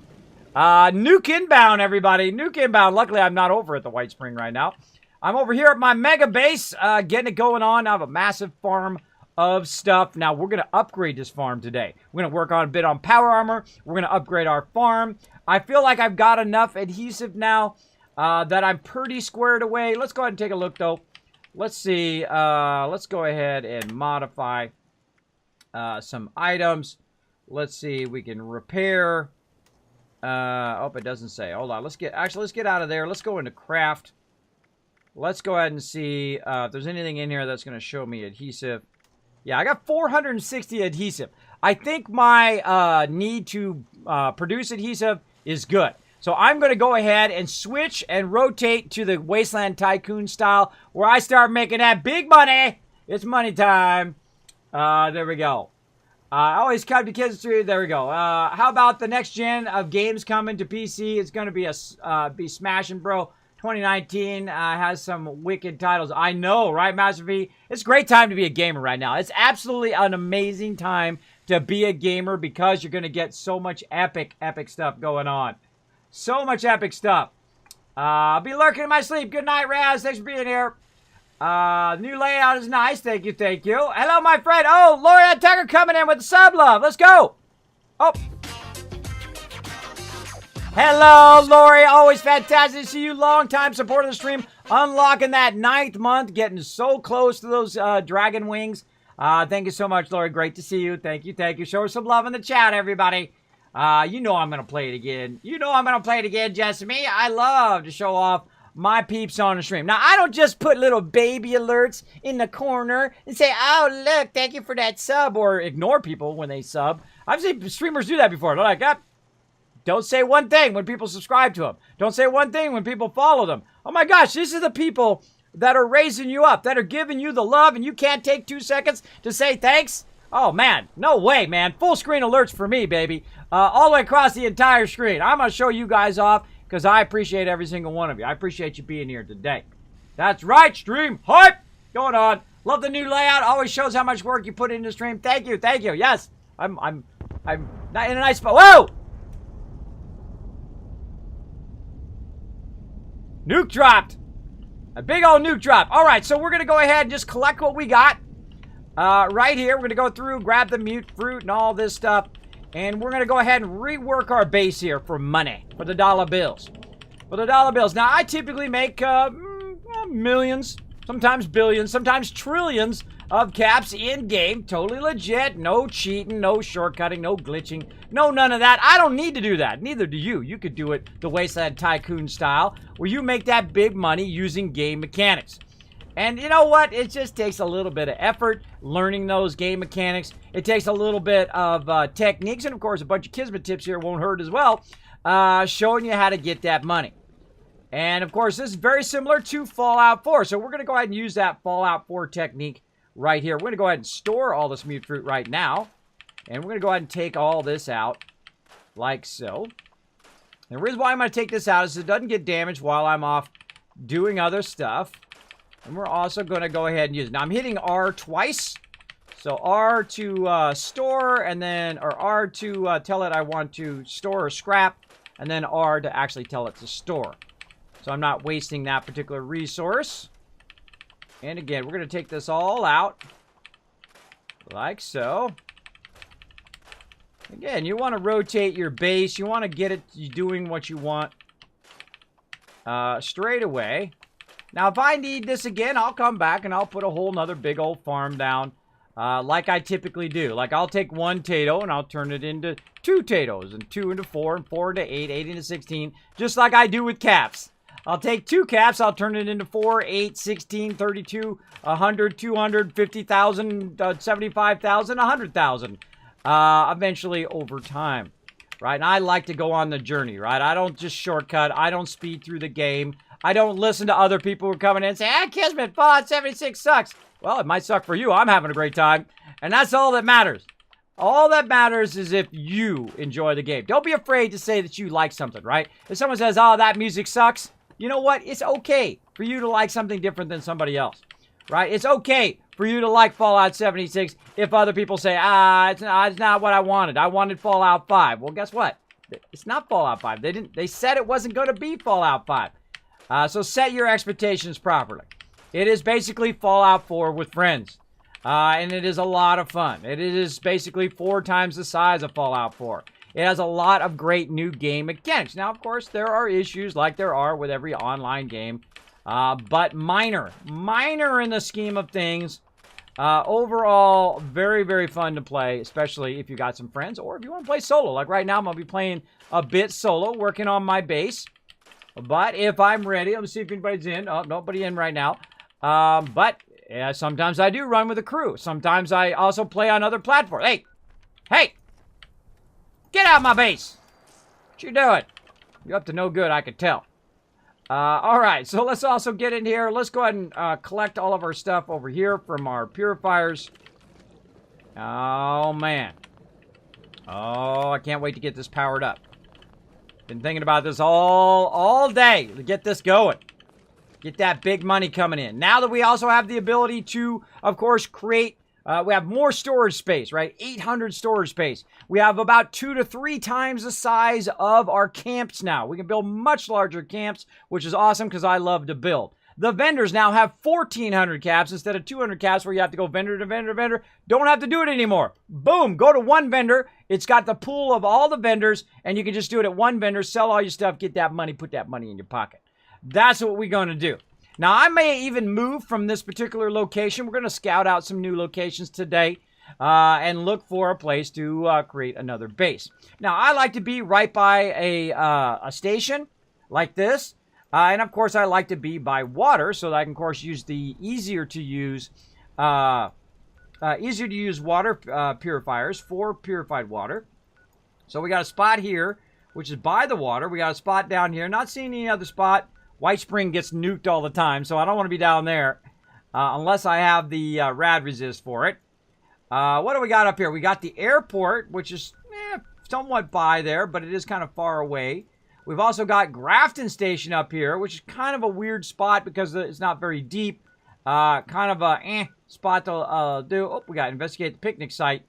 Nuke inbound, everybody. Nuke inbound. Luckily, I'm not over at the White Spring right now. I'm over here at my mega base, getting it going on. I have a massive farm of stuff. Now, we're going to upgrade this farm today. We're going to work on a bit on power armor. We're going to upgrade our farm. I feel like I've got enough adhesive now that I'm pretty squared away. Let's go ahead and take a look, though. Let's see. Let's go ahead and modify some items. Let's see. We can repair. Oh, it doesn't say. Hold on. Let's get out of there. Let's go into craft. let's go ahead and see if there's anything in here that's going to show me adhesive. Yeah, I got 460 adhesive. I think my need to produce adhesive is good. So I'm going to go ahead and switch and rotate to the Wasteland Tycoon style where I start making that big money. It's money time. There we go. Always come to kids through. There we go. How about the next gen of games coming to PC? It's going to be Smashing Bro 2019. Has some wicked titles. I know, right, Master V? It's a great time to be a gamer right now. It's absolutely an amazing time to be a gamer because you're going to get so much epic stuff going on. So much epic stuff. I'll be lurking in my sleep. Good night, Raz. Thanks for being here. New layout is nice. Thank you, thank you. Hello, my friend. Oh, Lori Tucker coming in with the sub love. Let's go. Oh. Hello, Lori. Always fantastic to see you. Long time supporter of the stream. Unlocking that 9th month. Getting so close to those dragon wings. Thank you so much, Lori. Great to see you. Thank you, thank you. Show her some love in the chat, everybody. You know I'm going to play it again. You know I'm going to play it again, just me. I love to show off my peeps on the stream. Now, I don't just put little baby alerts in the corner and say, oh, look, thank you for that sub, or ignore people when they sub. I've seen streamers do that before. They're like, don't say one thing when people subscribe to them. Don't say one thing when people follow them. Oh my gosh, these are the people that are raising you up, that are giving you the love, and you can't take 2 seconds to say thanks? Oh man, no way, man. Full screen alerts for me, baby. All the way across the entire screen. I'm going to show you guys off because I appreciate every single one of you. I appreciate you being here today. That's right, stream hype going on. Love the new layout. Always shows how much work you put into the stream. Thank you, thank you. Yes, I'm not in a nice spot. Whoa! Nuke dropped. A big old nuke drop. All right, so we're going to go ahead and just collect what we got. Right here, we're going to go through, grab the mute fruit and all this stuff. And we're going to go ahead and rework our base here for money, for the dollar bills. For the dollar bills. Now, I typically make millions, sometimes billions, sometimes trillions of caps in-game. Totally legit. No cheating, no shortcutting, no glitching. No, none of that. I don't need to do that. Neither do you. You could do it the Wasteland Tycoon style, where you make that big money using game mechanics. And you know what? It just takes a little bit of effort learning those game mechanics. It takes a little bit of techniques. And, of course, a bunch of Kismet tips here won't hurt as well, showing you how to get that money. And, of course, this is very similar to Fallout 4. So we're going to go ahead and use that Fallout 4 technique right here. We're going to go ahead and store all this mute fruit right now. And we're going to go ahead and take all this out like so. And the reason why I'm going to take this out is it doesn't get damaged while I'm off doing other stuff. And we're also going to go ahead and use it. Now, I'm hitting R twice. So R to store, and then, or R to tell it I want to store or scrap, and then R to actually tell it to store. So I'm not wasting that particular resource. And again, we're going to take this all out, like so. Again, you want to rotate your base. You want to get it doing what you want straight away. Now, if I need this again, I'll come back and I'll put a whole nother big old farm down like I typically do. Like, I'll take 1 tato and I'll turn it into 2 tatos, and 2 into 4, and 4 into 8, 8 into 16, just like I do with caps. I'll take 2 caps, I'll turn it into 4, 8, 16, 32, 100, 200, 50,000, 75,000, 100,000, eventually over time, right? And I like to go on the journey, right? I don't just shortcut. I don't speed through the game. I don't listen to other people who are coming in and say, Kismet, Fallout 76 sucks. Well, it might suck for you. I'm having a great time. And that's all that matters. All that matters is if you enjoy the game. Don't be afraid to say that you like something, right? If someone says, oh, that music sucks, you know what? It's okay for you to like something different than somebody else, right? It's okay for you to like Fallout 76 if other people say, it's not what I wanted. I wanted Fallout 5. Well, guess what? It's not Fallout 5. They said it wasn't going to be Fallout 5. So set your expectations properly. It is basically Fallout 4 with friends. And it is a lot of fun. It is basically 4 times the size of Fallout 4. It has a lot of great new game mechanics. Now, of course, there are issues like there are with every online game. But minor in the scheme of things. Overall, very, very fun to play, especially if you got some friends or if you want to play solo. Like right now, I'm going to be playing a bit solo, working on my base. But if I'm ready, let me see if anybody's in. Oh, nobody in right now. But yeah, sometimes I do run with a crew. Sometimes I also play on other platforms. Hey! Hey! Get out of my base! What you doing? You're up to no good, I could tell. Alright, so let's also get in here. Let's go ahead and collect all of our stuff over here from our purifiers. Oh, man. Oh, I can't wait to get this powered up. Been thinking about this all day to get this going. Get that big money coming in. Now that we also have the ability to, of course, create, we have more storage space, right? 800 storage space. We have about 2 to 3 times the size of our camps now. We can build much larger camps, which is awesome because I love to build. The vendors now have 1,400 caps instead of 200 caps where you have to go vendor to vendor to vendor. Don't have to do it anymore. Boom, go to one vendor. It's got the pool of all the vendors, and you can just do it at one vendor, sell all your stuff, get that money, put that money in your pocket. That's what we're going to do. Now, I may even move from this particular location. We're going to scout out some new locations today and look for a place to create another base. Now, I like to be right by a station like this. And, of course, I like to be by water so that I can, of course, use the easier to use water purifiers for purified water. So we got a spot here, which is by the water. We got a spot down here. Not seeing any other spot. White Spring gets nuked all the time, so I don't want to be down there unless I have the rad resist for it. What do we got up here? We got the airport, which is somewhat by there, but it is kind of far away. We've also got Grafton Station up here, which is kind of a weird spot because it's not very deep. Kind of a spot to do. Oh, we got Investigate the Picnic Site.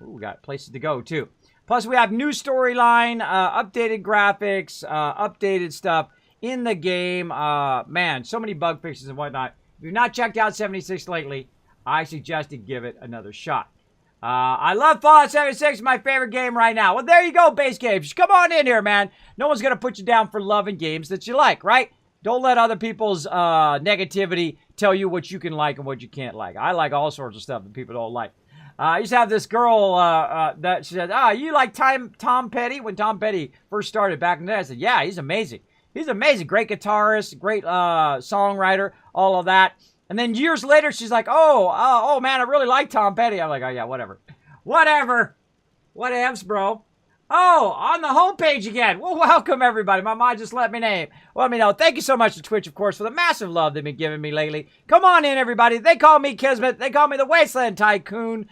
Ooh, we got places to go, too. Plus, we have new storyline, updated graphics, updated stuff in the game. Man, so many bug fixes and whatnot. If you've not checked out 76 lately, I suggest you give it another shot. I love Fallout 76, my favorite game right now. Well, there you go, base games. Come on in here, man. No one's going to put you down for loving games that you like, right? Don't let other people's negativity tell you what you can like and what you can't like. I like all sorts of stuff that people don't like. I used to have this girl that she said, you like Tom Petty? When Tom Petty first started back in the day, I said, yeah, he's amazing. He's amazing. Great guitarist, great songwriter, all of that. And then years later, she's like, oh, man, I really like Tom Petty. I'm like, oh, yeah, whatever. Whatever. Whatevs, bro. Oh, on the homepage again. Well, welcome, everybody. My mom just let me know. Thank you so much to Twitch, of course, for the massive love they've been giving me lately. Come on in, everybody. They call me Kismet. They call me the Wasteland Tycoon.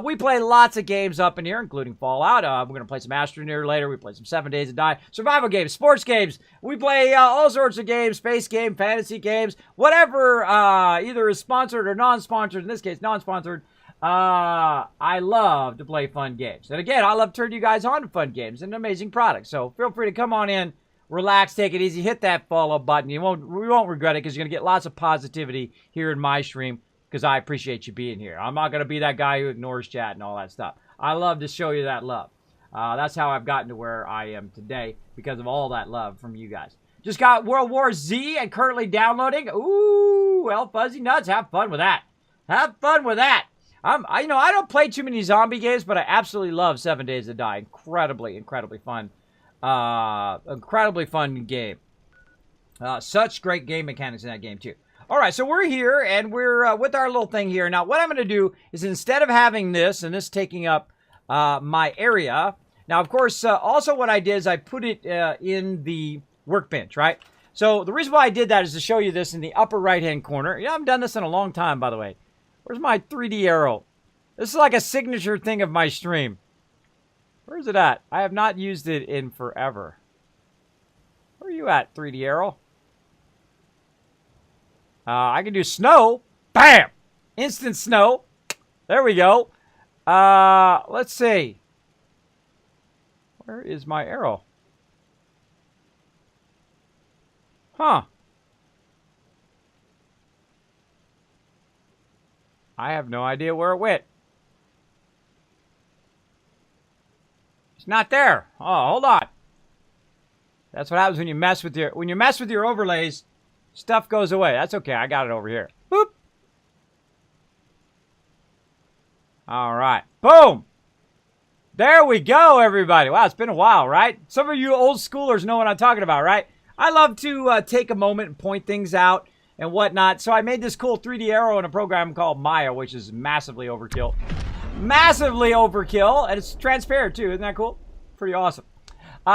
We play lots of games up in here, including Fallout. We're going to play some Astroneer later. We play some 7 Days to Die. Survival games, sports games. We play all sorts of games, space game, fantasy games, whatever either is sponsored or non-sponsored. In this case, non-sponsored. I love to play fun games. And again, I love to turn you guys on to fun games and amazing products. So feel free to come on in, relax, take it easy, hit that follow button. We won't regret it because you're going to get lots of positivity here in my stream because I appreciate you being here. I'm not going to be that guy who ignores chat and all that stuff. I love to show you that love. That's how I've gotten to where I am today because of all that love from you guys. Just got World War Z and currently downloading. Ooh, well, Fuzzy Nuts, have fun with that. Have fun with that. I don't play too many zombie games, but I absolutely love 7 Days to Die. Incredibly fun. Incredibly fun game. Such great game mechanics in that game, too. All right, so we're here, and we're with our little thing here. Now, what I'm going to do is instead of having this, and this taking up my area, now, of course, also what I did is I put it in the workbench, right? So the reason why I did that is to show you this in the upper right-hand corner. I haven't done this in a long time, by the way. Where's my 3D arrow? This is like a signature thing of my stream. Where's it at? I have not used it in forever. Where are you at, 3D arrow? I can do snow. Bam! Instant snow. There we go. Let's see. Where is my arrow? Huh. I have no idea where it went. It's not there. Oh, hold on. That's what happens when you mess with your overlays. Stuff goes away. That's okay. I got it over here. Boop. All right. Boom. There we go, everybody. Wow, it's been a while, right? Some of you old schoolers know what I'm talking about, right? I love to take a moment and point things out and whatnot. So I made this cool 3D arrow in a program called Maya, which is massively overkill. Massively overkill, and it's transparent too. Isn't that cool? Pretty awesome.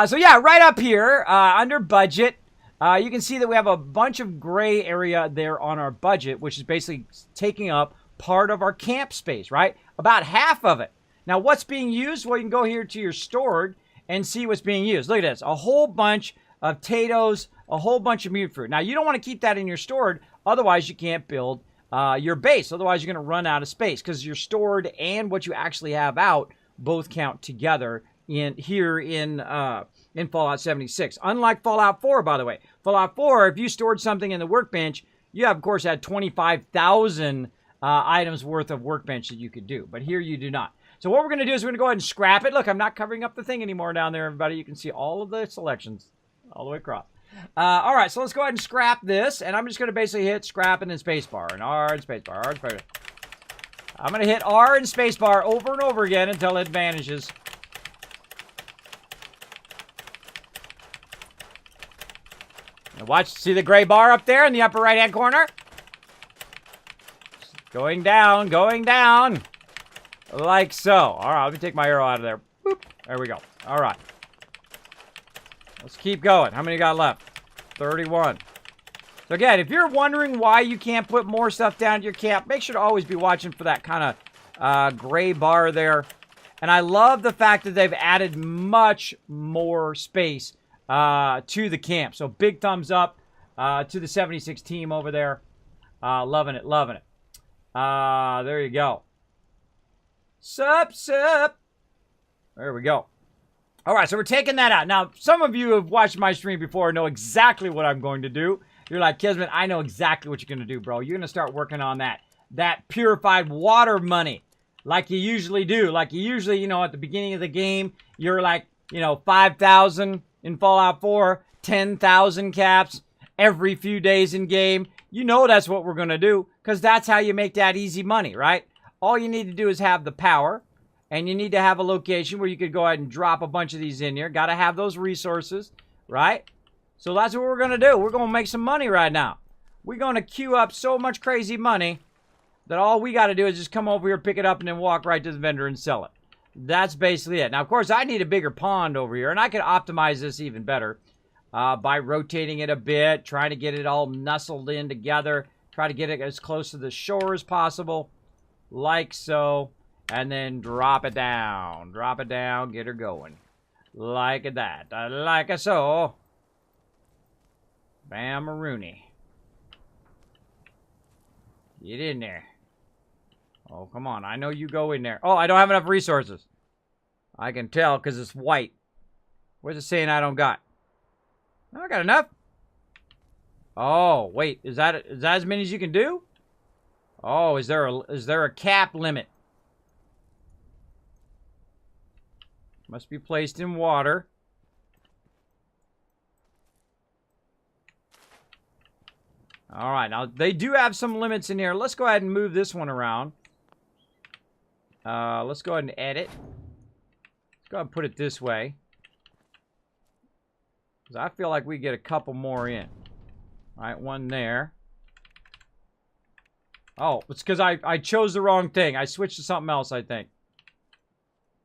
So yeah, right up here, under budget, you can see that we have a bunch of gray area there on our budget, which is basically taking up part of our camp space, right? About half of it. Now, what's being used? Well, you can go here to your stored and see what's being used. Look at this. A whole bunch of potatoes, a whole bunch of mute fruit. Now, you don't want to keep that in your stored. Otherwise, you can't build your base. Otherwise, you're going to run out of space because your stored and what you actually have out both count together in Fallout 76. Unlike Fallout 4, by the way. Fallout 4, if you stored something in the workbench, you have, of course, had 25,000 items worth of workbench that you could do. But here you do not. So what we're going to do is we're going to go ahead and scrap it. Look, I'm not covering up the thing anymore down there, everybody. You can see all of the selections all the way across. All right, so let's go ahead and scrap this. And I'm just going to basically hit scrap and then spacebar. And R and spacebar, R and spacebar. I'm going to hit R and spacebar over and over again until it vanishes. And watch, see the gray bar up there in the upper right-hand corner? Going down, going down. Like so. All right, let me take my arrow out of there. Boop. There we go. All right. Let's keep going. How many got left? 31. So again, if you're wondering why you can't put more stuff down at your camp, make sure to always be watching for that kind of gray bar there. And I love the fact that they've added much more space to the camp. So big thumbs up to the 76 team over there. Loving it, loving it. There you go. Sup. There we go. All right, so we're taking that out. Now, some of you have watched my stream before and know exactly what I'm going to do. You're like, Kismet, I know exactly what you're going to do, bro. You're going to start working on that purified water money like you usually do. Like you usually, you know, at the beginning of the game, you're like, you know, 5,000 in Fallout 4, 10,000 caps every few days in game. You know that's what we're going to do because that's how you make that easy money, right? All you need to do is have the power, and you need to have a location where you could go ahead and drop a bunch of these in here. Got to have those resources, right? So that's what we're going to do. We're going to make some money right now. We're going to queue up so much crazy money that all we got to do is just come over here, pick it up, and then walk right to the vendor and sell it. That's basically it. Now, of course, I need a bigger pond over here, and I can optimize this even better by rotating it a bit, trying to get it all nestled in together, try to get it as close to the shore as possible. Like so, and then drop it down, get her going, like that, like so, bam-a-rooney, get in there, oh, come on, I know you go in there, oh, I don't have enough resources, I can tell, because it's white, where's it saying I don't got, I got enough, oh, wait, is that as many as you can do? Oh, is there a cap limit? Must be placed in water. All right, now they do have some limits in here. Let's go ahead and move this one around. Let's go ahead and edit. Let's go ahead and put it this way. Because I feel like we get a couple more in. All right, one there. Oh, it's because I chose the wrong thing. I switched to something else, I think.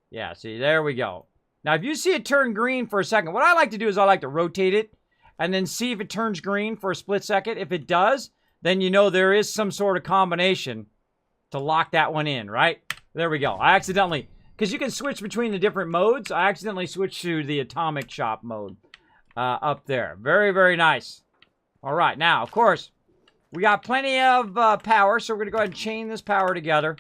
Yeah, see, there we go. Now, if you see it turn green for a second, what I like to do is I like to rotate it and then see if it turns green for a split second. If it does, then you know there is some sort of combination to lock that one in, right? There we go. I accidentally, because you can switch between the different modes, I accidentally switched to the atomic shop mode up there. Very, very nice. All right, now, of course, we got plenty of power, so we're going to go ahead and chain this power together,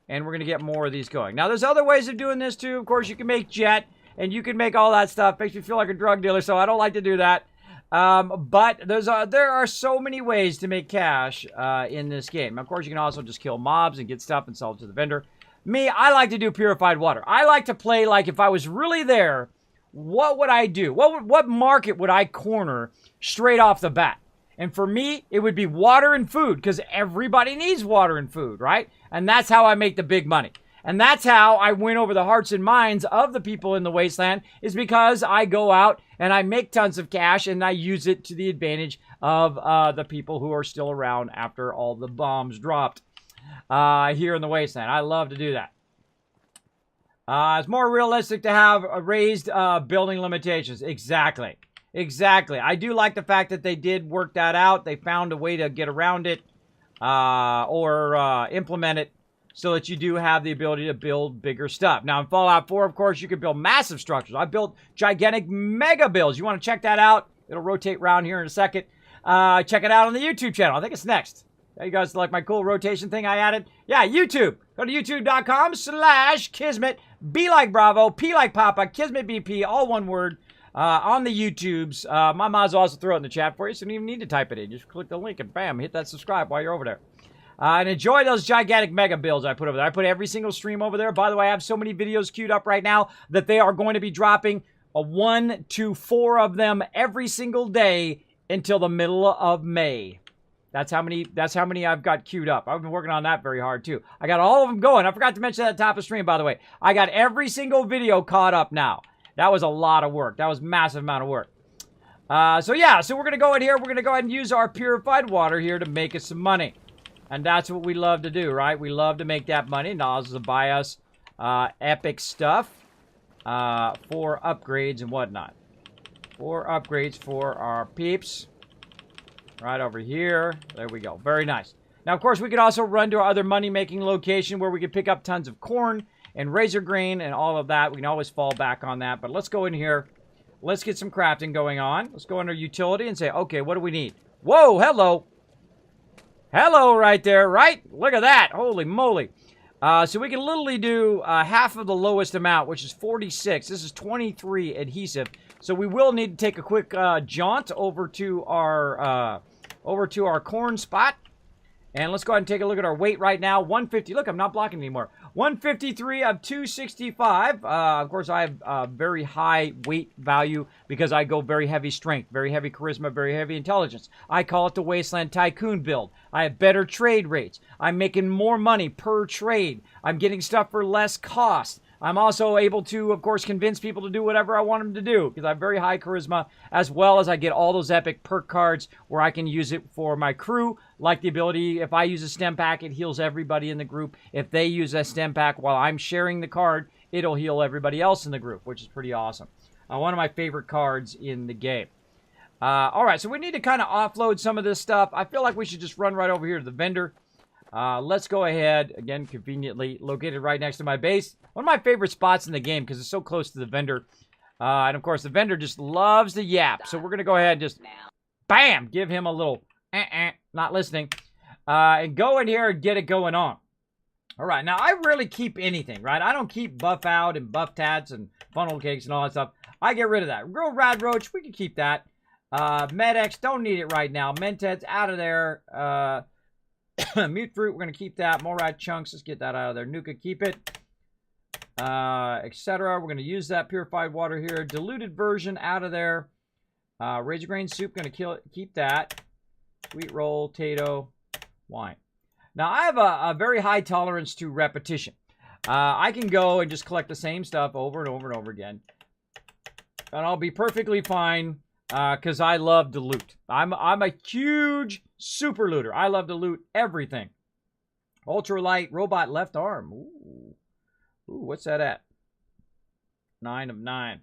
and we're going to get more of these going. Now, there's other ways of doing this, too. Of course, you can make jet, and you can make all that stuff. Makes me feel like a drug dealer, so I don't like to do that. But there are so many ways to make cash in this game. Of course, you can also just kill mobs and get stuff and sell it to the vendor. Me, I like to do purified water. I like to play like if I was really there, what would I do? What market would I corner straight off the bat? And for me, it would be water and food, because everybody needs water and food, right? And that's how I make the big money. And that's how I win over the hearts and minds of the people in the wasteland, is because I go out and I make tons of cash, and I use it to the advantage of the people who are still around after all the bombs dropped here in the wasteland. I love to do that. It's more realistic to have raised building limitations. Exactly. Exactly. I do like the fact that they did work that out. They found a way to get around it or implement it so that you do have the ability to build bigger stuff. Now, in Fallout 4, of course, you can build massive structures. I built gigantic mega builds. You want to check that out? It'll rotate around here in a second. Check it out on the YouTube channel. I think it's next. You guys like my cool rotation thing I added? Yeah, YouTube. Go to youtube.com/Kismet. B like Bravo, P like Papa, Kismet BP, all one word, on the YouTubes. My mods will also throw it in the chat for you, so you don't even need to type it in. Just click the link and bam, hit that subscribe while you're over there. And enjoy those gigantic mega builds I put over there. I put every single stream over there. By the way, I have so many videos queued up right now that they are going to be dropping 1 to 4 of them every single day until the middle of May. That's how many I've got queued up. I've been working on that very hard too. I got all of them going. I forgot to mention that at the top of the stream, by the way. I got every single video caught up now. That was a lot of work. That was a massive amount of work. So we're going to go in here. We're going to go ahead and use our purified water here to make us some money. And that's what we love to do, right? We love to make that money. Now this will buy us epic stuff for upgrades and whatnot. For upgrades for our peeps. Right over here. There we go. Very nice. Now, of course, we could also run to our other money-making location where we could pick up tons of corn and razor grain and all of that. We can always fall back on that. But let's go in here. Let's get some crafting going on. Let's go under utility and say, okay, what do we need? Whoa, hello. Hello right there, right? Look at that. Holy moly. So we can literally do half of the lowest amount, which is 46. This is 23 adhesive. So we will need to take a quick jaunt over to our corn spot. And let's go ahead and take a look at our weight right now. 150. Look, I'm not blocking anymore. 153 of 265. Of course, I have a very high weight value because I go very heavy strength, very heavy charisma, very heavy intelligence. I call it the Wasteland Tycoon build. I have better trade rates. I'm making more money per trade. I'm getting stuff for less cost. I'm also able to, of course, convince people to do whatever I want them to do because I have very high charisma, as well as I get all those epic perk cards where I can use it for my crew, like the ability, if I use a stem pack, it heals everybody in the group. If they use a stem pack while I'm sharing the card, it'll heal everybody else in the group, which is pretty awesome. One of my favorite cards in the game. All right, so we need to kind of offload some of this stuff. I feel like we should just run right over here to the vendor. Let's go ahead, again, conveniently located right next to my base. One of my favorite spots in the game because it's so close to the vendor. And, of course, the vendor just loves to yap. So we're going to go ahead and just, bam, give him a little, not listening. And go in here and get it going on. All right, now, I rarely keep anything, right? I don't keep buff out and buff tats and funnel cakes and all that stuff. I get rid of that. Girl Rad Roach, we can keep that. Med-X, don't need it right now. Menteds, out of there. Mute Fruit, we're going to keep that. Morad Chunks, let's get that out of there. Nuka, keep it. Etc. We're going to use that purified water here. Diluted version out of there. Razor Grain Soup, going to keep that. Wheat Roll, Tato, Wine. Now, I have a very high tolerance to repetition. I can go and just collect the same stuff over and over and over again. And I'll be perfectly fine because I love to loot. I'm a huge super looter. I love to loot everything. Ultralight robot left arm. Ooh, what's that at? 9 of 9.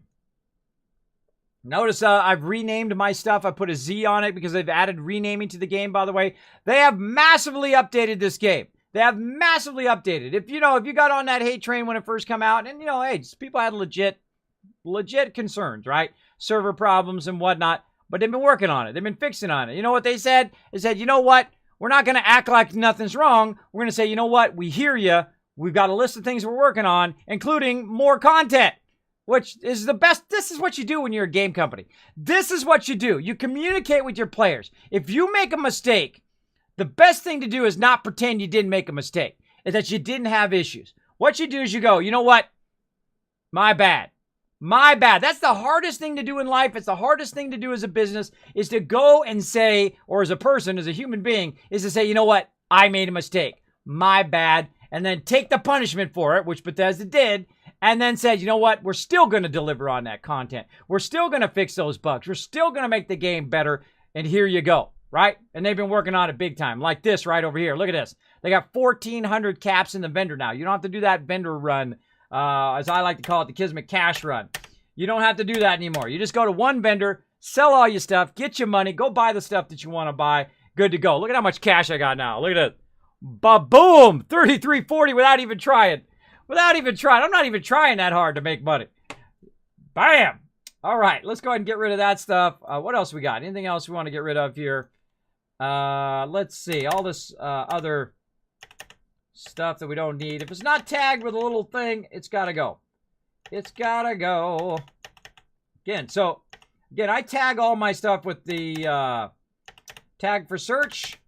Notice I've renamed my stuff. I put a Z on it because they've added renaming to the game, by the way. They have massively updated this game. They have massively updated. If you got on that hate train when it first came out, and hey, people had legit concerns, right? Server problems and whatnot. But they've been working on it. They've been fixing on it. You know what they said? They said, you know what? We're not going to act like nothing's wrong. We're going to say, you know what? We hear you. We've got a list of things we're working on, including more content, which is the best. This is what you do when you're a game company. This is what you do. You communicate with your players. If you make a mistake, the best thing to do is not pretend you didn't make a mistake, is that you didn't have issues. What you do is you go, you know what? My bad. My bad. That's the hardest thing to do in life. It's the hardest thing to do as a business is to go and say, or as a person, as a human being, is to say, you know what? I made a mistake. My bad. And then take the punishment for it, which Bethesda did, and then said, you know what? We're still going to deliver on that content. We're still going to fix those bugs. We're still going to make the game better. And here you go, right? And they've been working on it big time, like this right over here. Look at this. They got 1,400 caps in the vendor now. You don't have to do that vendor run, as I like to call it, the Kismet cash run. You don't have to do that anymore. You just go to one vendor, sell all your stuff, get your money, go buy the stuff that you want to buy. Good to go. Look at how much cash I got now. Look at it. Ba-boom! 33.40 without even trying. Without even trying. I'm not even trying that hard to make money. Bam! All right, let's go ahead and get rid of that stuff. What else we got? Anything else we want to get rid of here? Let's see. All this other stuff that we don't need. If it's not tagged with a little thing, it's got to go. It's got to go. Again, I tag all my stuff with the tag for search.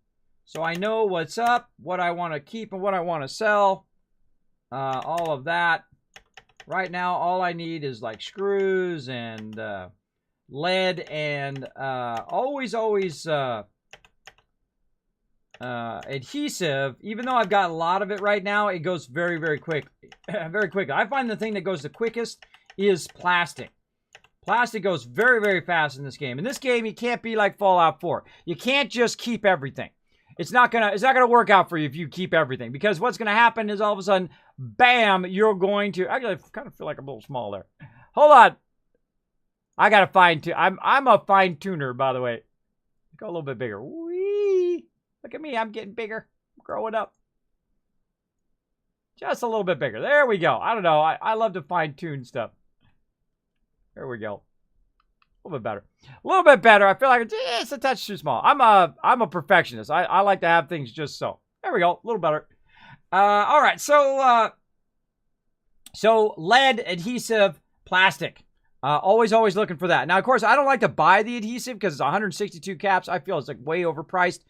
So I know what's up, what I want to keep, and what I want to sell. All of that. Right now, all I need is like screws and lead and always adhesive. Even though I've got a lot of it right now, it goes very, very quick. Very quickly. I find the thing that goes the quickest is plastic. Plastic goes very, very fast in this game. In this game, you can't be like Fallout 4. You can't just keep everything. It's not gonna work out for you if you keep everything, because what's gonna happen is all of a sudden, bam, you're going to. Actually, I kind of feel like I'm a little small there. Hold on, I gotta fine tune. I'm a fine tuner, by the way. Go a little bit bigger. Whee! Look at me, I'm getting bigger, I'm growing up. Just a little bit bigger. There we go. I don't know. I love to fine tune stuff. There we go. A little bit better. A little bit better. I feel like it's a touch too small. I'm a perfectionist. I like to have things just so. There we go. A little better. All right. So lead, adhesive, plastic. Always looking for that. Now, of course, I don't like to buy the adhesive because it's 162 caps. I feel it's like way overpriced.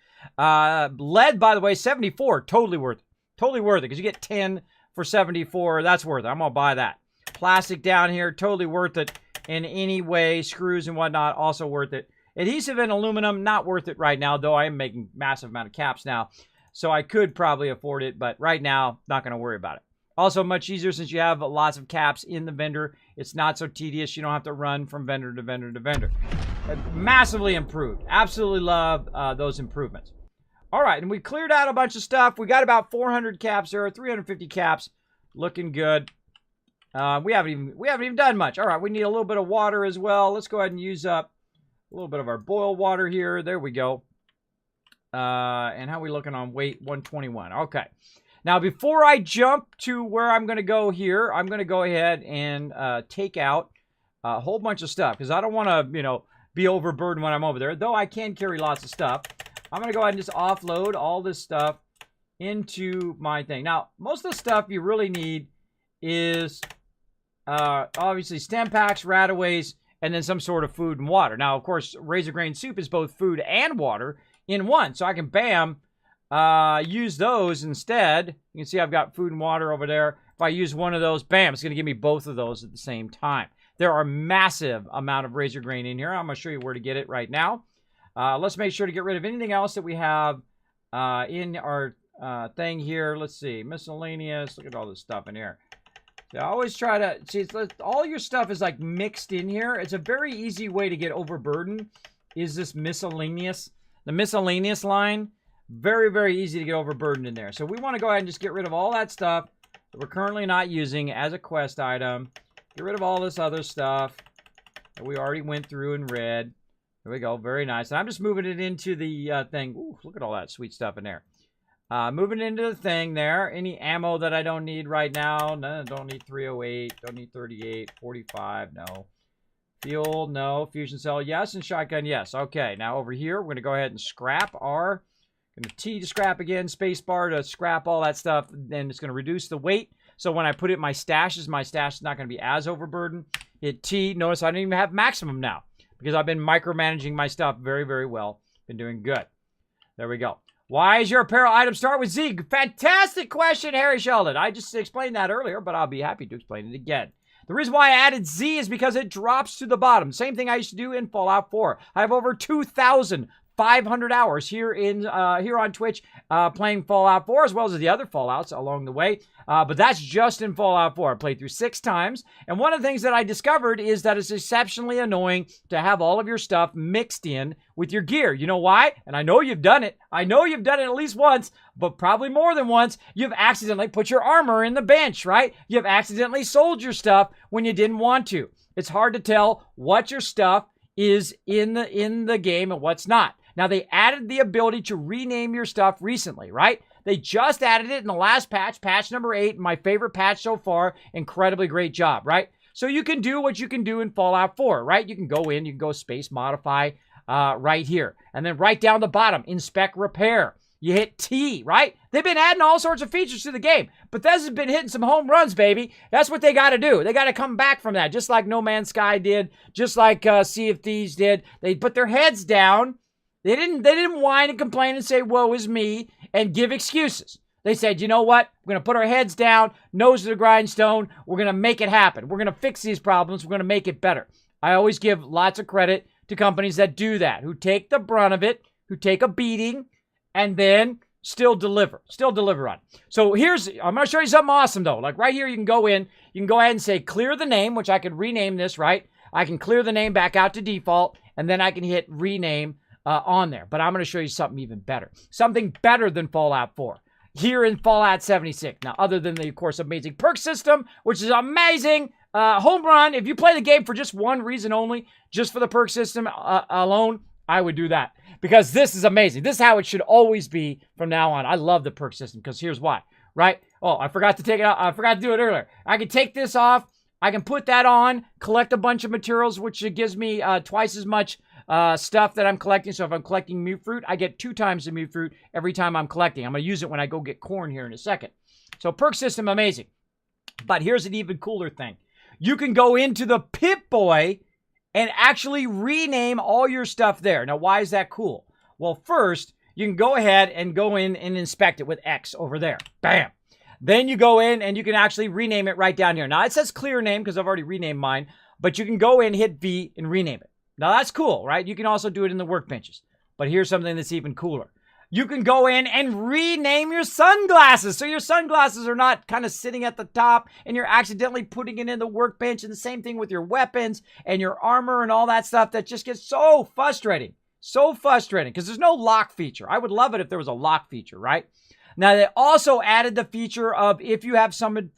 Lead, by the way, 74. Totally worth it. Totally worth it because you get 10 for 74. That's worth it. I'm going to buy that. Plastic down here. Totally worth it. In any way, screws and whatnot, also worth it. Adhesive and aluminum, not worth it right now, though I am making massive amount of caps now. So I could probably afford it, but right now, not going to worry about it. Also, much easier since you have lots of caps in the vendor. It's not so tedious. You don't have to run from vendor to vendor to vendor. Massively improved. Absolutely love those improvements. All right, and we cleared out a bunch of stuff. We got about 400 caps there, 350 caps. Looking good. We haven't even done much. All right, we need a little bit of water as well. Let's go ahead and use up a little bit of our boil water here. There we go. And how are we looking on weight? 121. Okay. Now, before I jump to where I'm going to go here, I'm going to go ahead and take out a whole bunch of stuff because I don't want to, be overburdened when I'm over there, though I can carry lots of stuff. I'm going to go ahead and just offload all this stuff into my thing. Now, most of the stuff you really need is obviously stem packs, rataways, and then some sort of food and water. Now, of course, razor grain soup is both food and water in one. So I can, bam, use those instead. You can see I've got food and water over there. If I use one of those, bam, it's going to give me both of those at the same time. There are massive amount of razor grain in here. I'm going to show you where to get it right now. Let's make sure to get rid of anything else that we have in our thing here. Let's see. Miscellaneous. Look at all this stuff in here. So I always try to see, all your stuff is like mixed in here. It's a very easy way to get overburdened is this miscellaneous. The miscellaneous line, very, very easy to get overburdened in there. So we want to go ahead and just get rid of all that stuff that we're currently not using as a quest item. Get rid of all this other stuff that we already went through and read. There we go. Very nice. And I'm just moving it into the thing. Ooh, look at all that sweet stuff in there. Moving into the thing there. Any ammo that I don't need right now? No, don't need 308. Don't need 38. 45. No. Fuel? No. Fusion cell? Yes. And shotgun? Yes. Okay. Now over here, we're going to go ahead and scrap our... Going to T to scrap again. Space bar to scrap all that stuff. Then it's going to reduce the weight. So when I put it in my stash is not going to be as overburdened. Hit T. Notice I don't even have maximum now. Because I've been micromanaging my stuff very, very well. Been doing good. There we go. Why is your apparel item start with Z? Fantastic question, Harry Sheldon. I just explained that earlier, but I'll be happy to explain it again. The reason why I added Z is because it drops to the bottom. Same thing I used to do in Fallout 4. I have over 2,000 500 hours here on Twitch playing Fallout 4, as well as the other Fallouts along the way. But that's just in Fallout 4. I played through 6 times. And one of the things that I discovered is that it's exceptionally annoying to have all of your stuff mixed in with your gear. You know why? And I know you've done it. I know you've done it at least once, but probably more than once. You've accidentally put your armor in the bench, right? You've accidentally sold your stuff when you didn't want to. It's hard to tell what your stuff is in the game and what's not. Now, they added the ability to rename your stuff recently, right? They just added it in the last patch, patch number 8, my favorite patch so far. Incredibly great job, right? So you can do what you can do in Fallout 4, right? You can go in, you can go space modify right here. And then right down the bottom, inspect repair. You hit T, right? They've been adding all sorts of features to the game. Bethesda's been hitting some home runs, baby. That's what they got to do. They got to come back from that, just like No Man's Sky did, just like Sea of Thieves did. They put their heads down. They didn't whine and complain and say, woe is me, and give excuses. They said, you know what? We're going to put our heads down, nose to the grindstone. We're going to make it happen. We're going to fix these problems. We're going to make it better. I always give lots of credit to companies that do that, who take the brunt of it, who take a beating, and then still deliver on it. So I'm going to show you something awesome though. Like right here, you can go ahead and say clear the name, which I could rename this, right? I can clear the name back out to default, and then I can hit rename on there. But I'm going to show you something even better. Something better than Fallout 4 here in Fallout 76. Now, other than the, of course, amazing perk system, which is amazing. Home run, if you play the game for just one reason only, just for the perk system alone, I would do that. Because this is amazing. This is how it should always be from now on. I love the perk system because here's why, right? Oh, I forgot to take it out. I forgot to do it earlier. I can take this off. I can put that on, collect a bunch of materials, which gives me twice as much stuff that I'm collecting. So if I'm collecting mute fruit, I get 2 times the mute fruit every time I'm collecting. I'm going to use it when I go get corn here in a second. So perk system, amazing. But here's an even cooler thing. You can go into the Pip-Boy and actually rename all your stuff there. Now, why is that cool? Well, first, you can go ahead and go in and inspect it with X over there. Bam. Then you go in and you can actually rename it right down here. Now, it says clear name because I've already renamed mine, but you can go in, hit V, and rename it. Now, that's cool, right? You can also do it in the workbenches. But here's something that's even cooler. You can go in and rename your sunglasses. So your sunglasses are not kind of sitting at the top and you're accidentally putting it in the workbench. And the same thing with your weapons and your armor and all that stuff that just gets so frustrating. So frustrating because there's no lock feature. I would love it if there was a lock feature, right? Now, they also added the feature of if you have something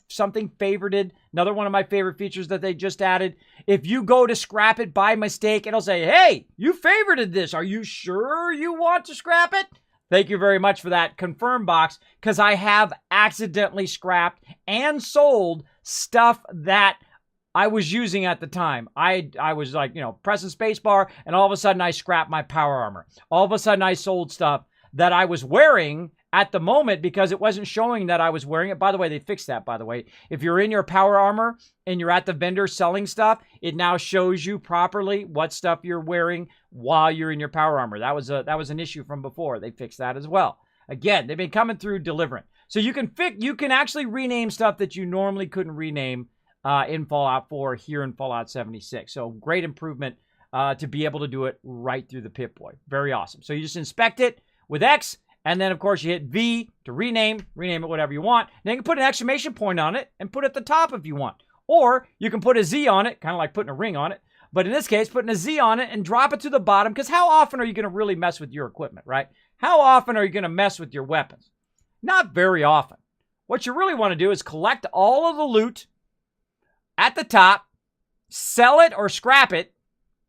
favorited, another one of my favorite features that they just added. If you go to scrap it by mistake, it'll say, hey, you favorited this. Are you sure you want to scrap it? Thank you very much for that confirm box, because I have accidentally scrapped and sold stuff that I was using at the time. I was like, pressing spacebar, and all of a sudden I scrapped my power armor. All of a sudden I sold stuff that I was wearing at the moment because it wasn't showing that I was wearing it. By the way, they fixed that, by the way. If you're in your power armor and you're at the vendor selling stuff, it now shows you properly what stuff you're wearing while you're in your power armor. That was an issue from before. They fixed that as well. Again, they've been coming through delivering. So you can actually rename stuff that you normally couldn't rename in Fallout 4 here in Fallout 76. So great improvement to be able to do it right through the Pip-Boy. Very awesome. So you just inspect it with X, and then, of course, you hit V to rename it whatever you want. Then you can put an exclamation point on it and put it at the top if you want. Or you can put a Z on it, kind of like putting a ring on it. But in this case, putting a Z on it and drop it to the bottom, because how often are you going to really mess with your equipment, right? How often are you going to mess with your weapons? Not very often. What you really want to do is collect all of the loot at the top, sell it or scrap it,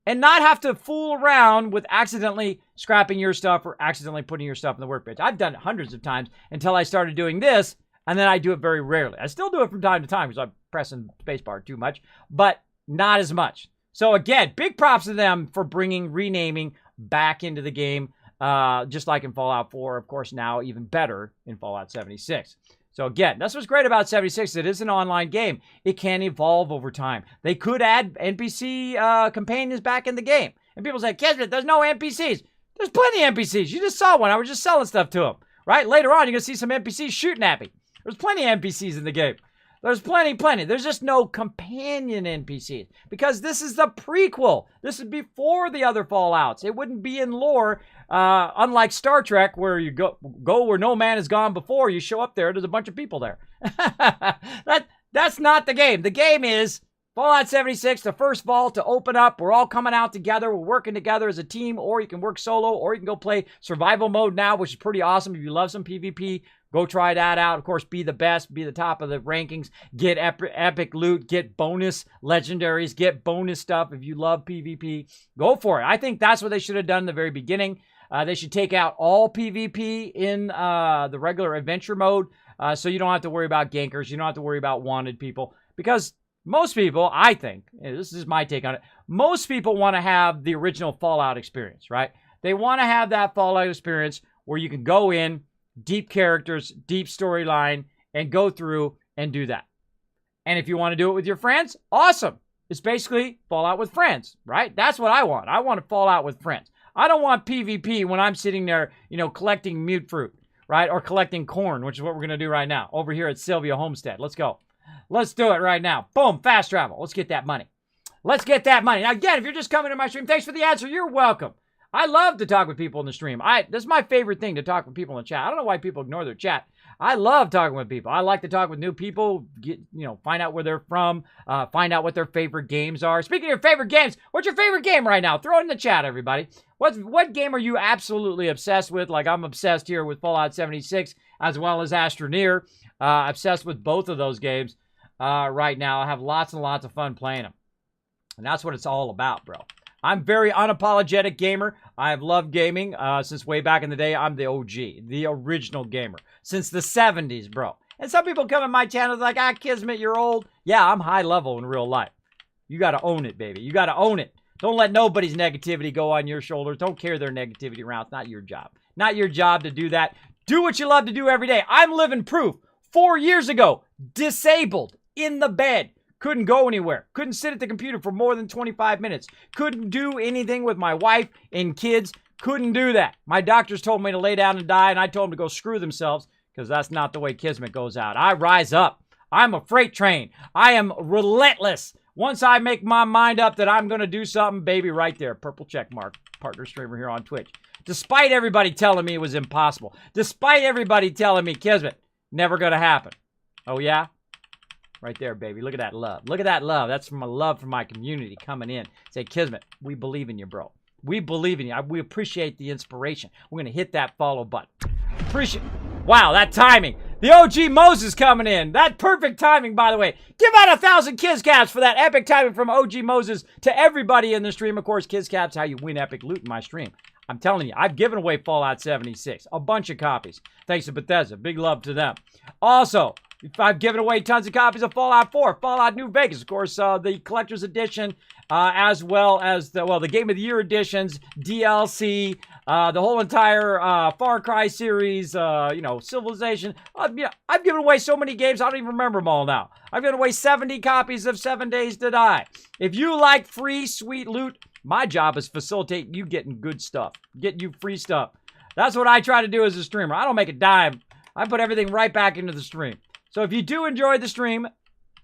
and not have to fool around with accidentally scrapping your stuff or accidentally putting your stuff in the workbench. I've done it hundreds of times until I started doing this, and then I do it very rarely. I still do it from time to time because I'm pressing spacebar too much, but not as much. So again, big props to them for bringing renaming back into the game, just like in Fallout 4, of course, now even better in Fallout 76. So again, that's what's great about 76. It is an online game. It can evolve over time. They could add NPC companions back in the game. And people say, Kismet, there's no NPCs. There's plenty of NPCs. You just saw one. I was just selling stuff to them. Right? Later on, you're going to see some NPCs shooting at me. There's plenty of NPCs in the game. There's plenty. There's just no companion NPCs because this is the prequel. This is before the other Fallouts. It wouldn't be in lore, unlike Star Trek, where you go where no man has gone before. You show up there's a bunch of people there. That's not the game. The game is Fallout 76, the first vault to open up. We're all coming out together. We're working together as a team, or you can work solo, or you can go play survival mode now, which is pretty awesome. If you love some PvP, go try that out. Of course, be the best, be the top of the rankings, get epic loot, get bonus legendaries, get bonus stuff. If you love PvP, go for it. I think that's what they should have done in the very beginning. They should take out all PvP in the regular adventure mode, so you don't have to worry about gankers. You don't have to worry about wanted people, because most people, I think, this is my take on it, most people want to have the original Fallout experience, right? They want to have that Fallout experience where you can go in, deep characters, deep storyline, and go through and do that. And if you want to do it with your friends, awesome. It's basically Fallout with friends, right? That's what I want. I want to Fallout with friends. I don't want PvP when I'm sitting there, collecting mute fruit, right? Or collecting corn, which is what we're going to do right now over here at Sylvia Homestead. Let's go. Let's do it right now. Boom, fast travel. Let's get that money. Let's get that money. Now, again, if you're just coming to my stream, thanks for the answer. You're welcome. I love to talk with people in the stream. This is my favorite thing, to talk with people in the chat. I don't know why people ignore their chat. I love talking with people. I like to talk with new people, find out where they're from, find out what their favorite games are. Speaking of your favorite games, what's your favorite game right now? Throw it in the chat, everybody. What game are you absolutely obsessed with? Like, I'm obsessed here with Fallout 76 as well as Astroneer. Obsessed with both of those games right now. I have lots and lots of fun playing them. And that's what it's all about, bro. I'm very unapologetic gamer. I have loved gaming since way back in the day. I'm the OG, the original gamer. Since the 70s, bro. And some people come in my channel like, Kismet, you're old. Yeah, I'm high level in real life. You got to own it, baby. You got to own it. Don't let nobody's negativity go on your shoulders. Don't carry their negativity around. It's not your job. Not your job to do that. Do what you love to do every day. I'm living proof. 4 years ago, disabled, in the bed. Couldn't go anywhere. Couldn't sit at the computer for more than 25 minutes. Couldn't do anything with my wife and kids. Couldn't do that. My doctors told me to lay down and die, and I told them to go screw themselves, because that's not the way Kismet goes out. I rise up. I'm a freight train. I am relentless. Once I make my mind up that I'm going to do something, baby, right there. Purple check mark. Partner streamer here on Twitch. Despite everybody telling me it was impossible. Despite everybody telling me, Kismet, never going to happen. Oh, yeah? Right there, baby. Look at that love. Look at that love. That's from my love for my community coming in. Say, Kismet, we believe in you, bro. We believe in you. We appreciate the inspiration. We're going to hit that follow button. Appreciate. Wow, that timing. The OG Moses coming in. That perfect timing, by the way. Give out 1,000 Kizcaps for that epic timing from OG Moses to everybody in the stream. Of course, Kizcaps, how you win epic loot in my stream. I'm telling you, I've given away Fallout 76. A bunch of copies. Thanks to Bethesda. Big love to them. Also, I've given away tons of copies of Fallout 4, Fallout New Vegas, of course, the Collector's Edition, as well as the Game of the Year editions, DLC, the whole entire Far Cry series, Civilization. I've given away so many games, I don't even remember them all now. I've given away 70 copies of 7 Days to Die. If you like free, sweet loot, my job is facilitate you getting good stuff, getting you free stuff. That's what I try to do as a streamer. I don't make a dime. I put everything right back into the stream. So if you do enjoy the stream,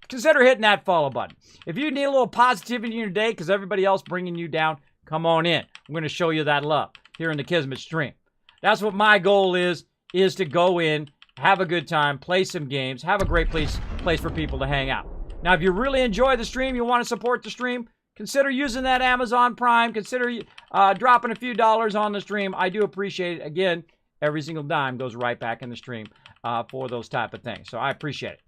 consider hitting that follow button. If you need a little positivity in your day because everybody else bringing you down, come on in. I'm going to show you that love here in the Kismet stream. That's what my goal is to go in, have a good time, play some games, have a great place for people to hang out. Now, if you really enjoy the stream, you want to support the stream, consider using that Amazon Prime. Consider dropping a few dollars on the stream. I do appreciate it. Again, every single dime goes right back in the stream for those type of things. So I appreciate it.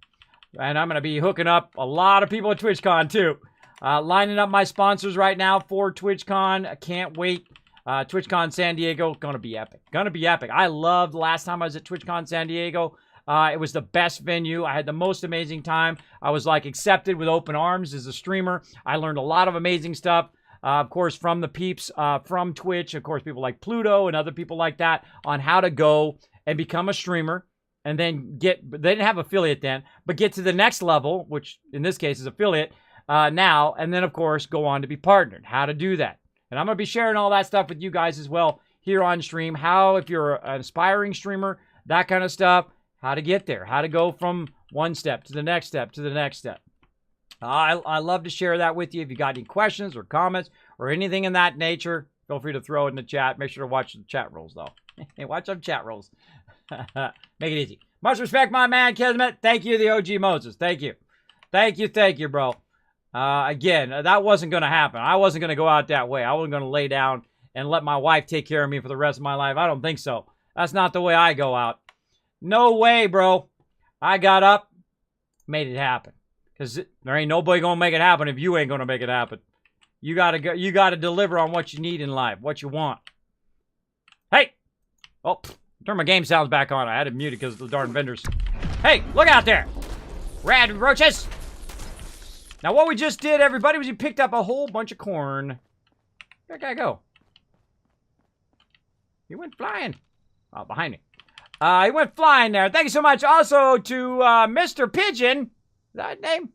And I'm going to be hooking up a lot of people at TwitchCon too. Lining up my sponsors right now for TwitchCon. I can't wait. TwitchCon San Diego, going to be epic. Going to be epic. I loved the last time I was at TwitchCon San Diego. It was the best venue. I had the most amazing time. I was accepted with open arms as a streamer. I learned a lot of amazing stuff. Of course, from the peeps from Twitch. Of course, people like Pluto and other people like that on how to go and become a streamer. And then they didn't have affiliate then, but get to the next level, which in this case is affiliate now. And then, of course, go on to be partnered. How to do that. And I'm going to be sharing all that stuff with you guys as well here on stream. How, if you're an aspiring streamer, that kind of stuff, how to get there. How to go from One step to the next step to the next step. I love to share that with you. If you got any questions or comments or anything in that nature, feel free to throw it in the chat. Make sure to watch the chat rolls, though. Hey, watch them chat rolls. Make it easy. Much respect, my man, Kismet. Thank you, the OG Moses. Thank you. Thank you, bro. Again, that wasn't going to happen. I wasn't going to go out that way. I wasn't going to lay down and let my wife take care of me for the rest of my life. I don't think so. That's not the way I go out. No way, bro. I got up, made it happen. Because there ain't nobody going to make it happen if you ain't going to make it happen. You got to deliver on what you need in life, what you want. Hey! Oh, turn my game sounds back on. I had it muted because of the darn vendors. Hey, look out there! Rad roaches! Now, what we just did, everybody, was you picked up a whole bunch of corn. Where'd that guy go? He went flying. Oh, behind me. He went flying there. Thank you so much also to Mr. Pigeon. Is that name?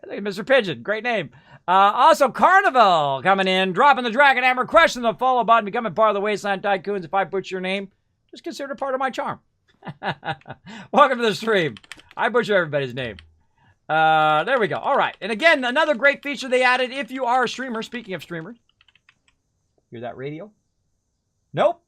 I think Mr. Pigeon. Great name. Also, Carnival coming in, dropping the Dragon Hammer, question the follow button, becoming part of the Wasteland Tycoons. If I butcher your name, just consider it part of my charm. Welcome to the stream. I butcher everybody's name. There we go. All right. And again, another great feature they added if you are a streamer. Speaking of streamers. Hear that radio? Nope.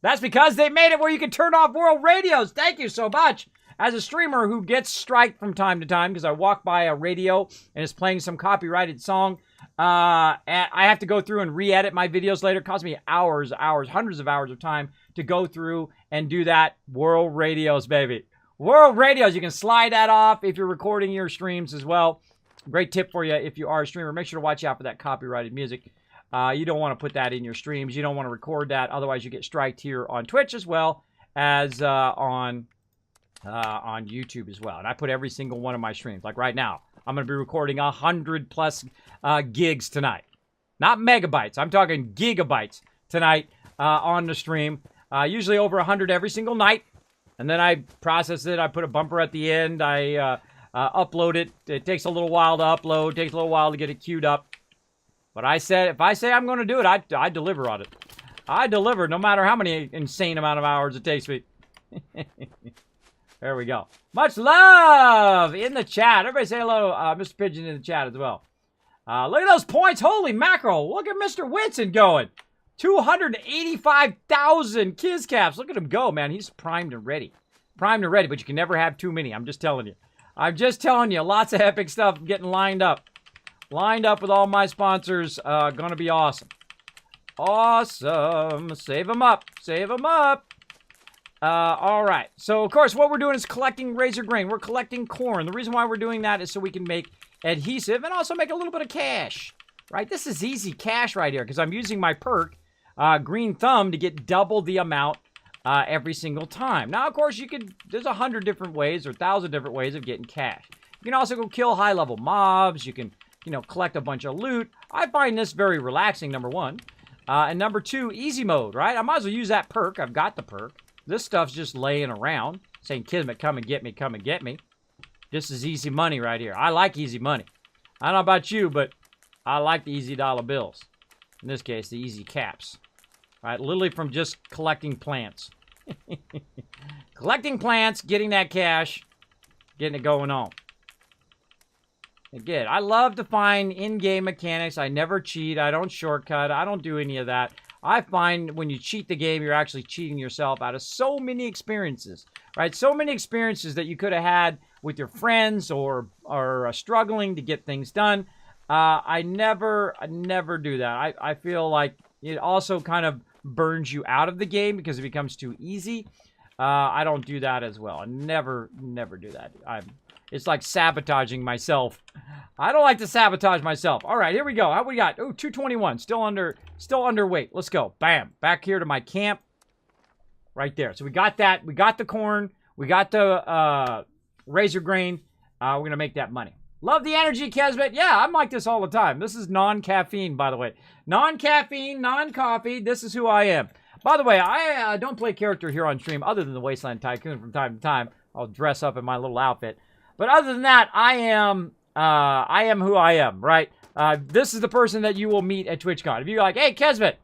That's because they made it where you can turn off world radios. Thank you so much. As a streamer who gets striked from time to time because I walk by a radio and it's playing some copyrighted song, and I have to go through and re-edit my videos later. It costs me hours, hundreds of hours of time to go through and do that. World radios, baby. World radios. You can slide that off if you're recording your streams as well. Great tip for you if you are a streamer. Make sure to watch out for that copyrighted music. You don't want to put that in your streams. You don't want to record that. Otherwise, you get striked here on Twitch as well as on YouTube as well. And I put every single one of my streams. Like right now, I'm going to be recording 100+ gigs tonight. Not megabytes. I'm talking gigabytes tonight on the stream. Usually over 100 every single night. And then I process it. I put a bumper at the end. I upload it. It takes a little while to upload. It takes a little while to get it queued up. But I said, if I say I'm going to do it, I deliver on it. I deliver no matter how many insane amount of hours it takes me. There we go. Much love in the chat. Everybody say hello, Mr. Pigeon in the chat as well. Look at those points. Holy mackerel. Look at Mr. Winston going. 285,000 Kiz caps. Look at him go, man. He's primed and ready. Primed and ready, but you can never have too many. I'm just telling you. I'm just telling you. Lots of epic stuff getting lined up. Lined up with all my sponsors. Gonna be awesome. Awesome. Save them up. Save them up. All right. So, of course, what we're doing is collecting razor grain. We're collecting corn. The reason why we're doing that is so we can make adhesive and also make a little bit of cash. Right? This is easy cash right here because I'm using my perk, Green Thumb, to get double the amount every single time. Now, of course, there's 100 different ways or 1,000 different ways of getting cash. You can also go kill high-level mobs. You can, collect a bunch of loot. I find this very relaxing, number one. And number two, easy mode, right? I might as well use that perk. I've got the perk. This stuff's just laying around saying, Kismet, come and get me, come and get me. This is easy money right here. I like easy money. I don't know about you, but I like the easy dollar bills. In this case, the easy caps. Right? Literally from just collecting plants. Collecting plants, getting that cash, getting it going on. Again, I love to find in-game mechanics. I never cheat. I don't shortcut. I don't do any of that. I find when you cheat the game, you're actually cheating yourself out of so many experiences, right? So many experiences that you could have had with your friends or struggling to get things done. I never do that. I feel like it also kind of burns you out of the game because it becomes too easy. I don't do that as well. I never do that. It's like sabotaging myself. I don't like to sabotage myself. All right, here we go. How we got? Oh, 221. Still underweight. Let's go. Bam. Back here to my camp. Right there. So we got that. We got the corn. We got the razor grain. We're going to make that money. Love the energy, Kismet. Yeah, I'm like this all the time. This is non-caffeine, by the way. Non-caffeine, non-coffee. This is who I am. By the way, I don't play character here on stream other than the Wasteland Tycoon from time to time. I'll dress up in my little outfit. But other than that, I am who I am, right? This is the person that you will meet at TwitchCon. If you're like, hey, Kismet,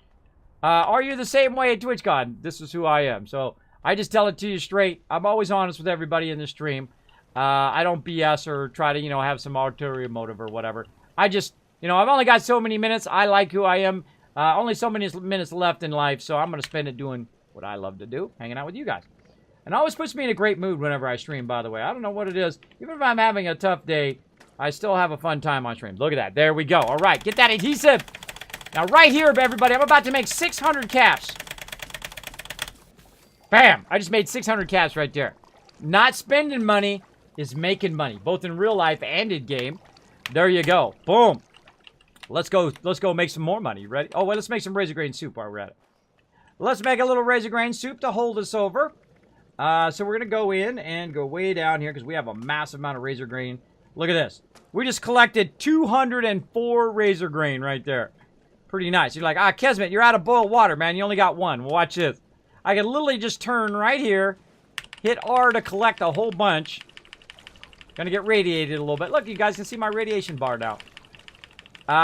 are you the same way at TwitchCon? This is who I am. So I just tell it to you straight. I'm always honest with everybody in the stream. I don't BS or try to, have some ulterior motive or whatever. I just, I've only got so many minutes. I like who I am. Only so many minutes left in life, so I'm going to spend it doing what I love to do, hanging out with you guys. And it always puts me in a great mood whenever I stream, by the way. I don't know what it is. Even if I'm having a tough day, I still have a fun time on stream. Look at that. There we go. All right, get that adhesive. Now, right here, everybody, I'm about to make 600 caps. Bam! I just made 600 caps right there. Not spending money is making money, both in real life and in game. There you go. Boom. Let's go make some more money. You ready? Oh, well, let's make some razor grain soup while we're at it. Let's make a little razor grain soup to hold us over. So we're going to go in and go way down here because we have a massive amount of razor grain. Look at this. We just collected 204 razor grain right there. Pretty nice. You're like, Kismet, you're out of boiled water, man. You only got one. Well, watch this. I can literally just turn right here, hit R to collect a whole bunch. Gonna get radiated a little bit. Look, you guys can see my radiation bar now.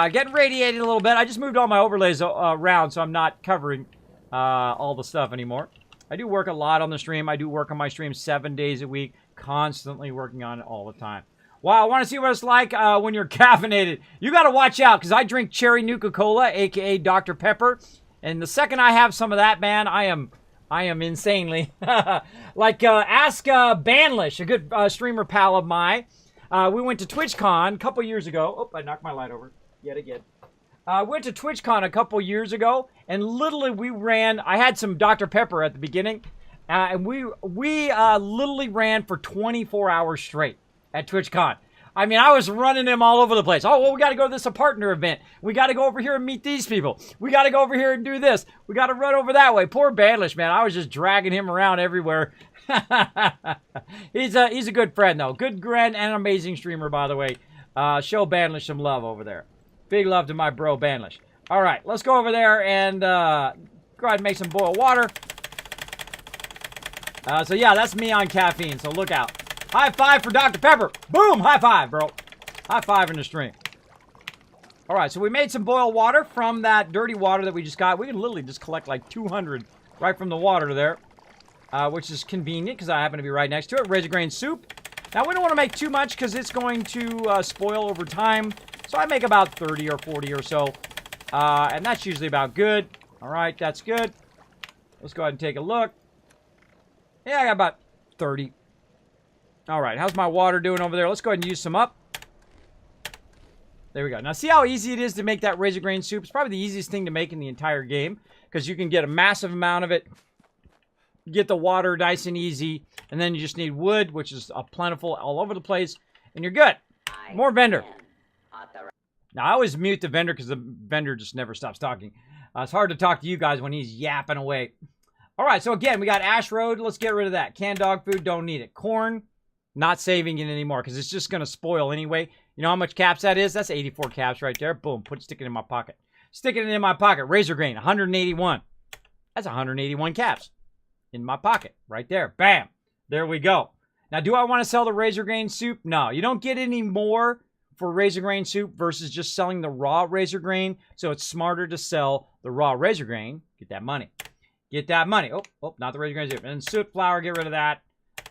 Getting radiated a little bit. I just moved all my overlays around, so I'm not covering all the stuff anymore. I do work a lot on the stream. I do work on my stream 7 days a week, constantly working on it all the time. Wow, I want to see what it's like when you're caffeinated. You got to watch out, because I drink cherry Nuka-Cola, a.k.a. Dr. Pepper. And the second I have some of that, man, I am insanely. Like, ask Banlish, a good streamer pal of mine. We went to TwitchCon a couple years ago. Oh, I knocked my light over yet again. Went to TwitchCon a couple years ago, and literally we ran. I had some Dr. Pepper at the beginning, and we literally ran for 24 hours straight at TwitchCon. I mean, I was running him all over the place. Oh, well, we got to go to this partner event. We got to go over here and meet these people. We got to go over here and do this. We got to run over that way. Poor Bandlish, man. I was just dragging him around everywhere. He's a good friend, though. Good friend and an amazing streamer, by the way. Show Bandlish some love over there. Big love to my bro, Bandlish. All right, let's go over there and go ahead and make some boiled water. So, yeah, that's me on caffeine, so look out. High five for Dr. Pepper. Boom, high five, bro. High five in the stream. All right, so we made some boiled water from that dirty water that we just got. We can literally just collect like 200 right from the water there, which is convenient because I happen to be right next to it. Razor grain soup. Now, we don't want to make too much because it's going to spoil over time. So I make about 30 or 40 or so, and that's usually about good. All right, that's good. Let's go ahead and take a look. Yeah, I got about 30. All right, how's my water doing over there? Let's go ahead and use some up. There we go. Now, see how easy it is to make that razor grain soup? It's probably the easiest thing to make in the entire game because you can get a massive amount of it, get the water nice and easy, and then you just need wood, which is plentiful all over the place, and you're good. More vendor. Now, I always mute the vendor because the vendor just never stops talking. It's hard to talk to you guys when he's yapping away. All right, so again, we got Ash Road. Let's get rid of that. Canned dog food, don't need it. Corn. Not saving it anymore because it's just going to spoil anyway. You know how much caps that is? That's 84 caps right there. Boom. Stick it in my pocket. Stick it in my pocket. Razor grain, 181. That's 181 caps in my pocket right there. Bam. There we go. Now, do I want to sell the razor grain soup? No. You don't get any more for razor grain soup versus just selling the raw razor grain. So it's smarter to sell the raw razor grain. Get that money. Get that money. Oh, not the razor grain soup. And soot flour, get rid of that.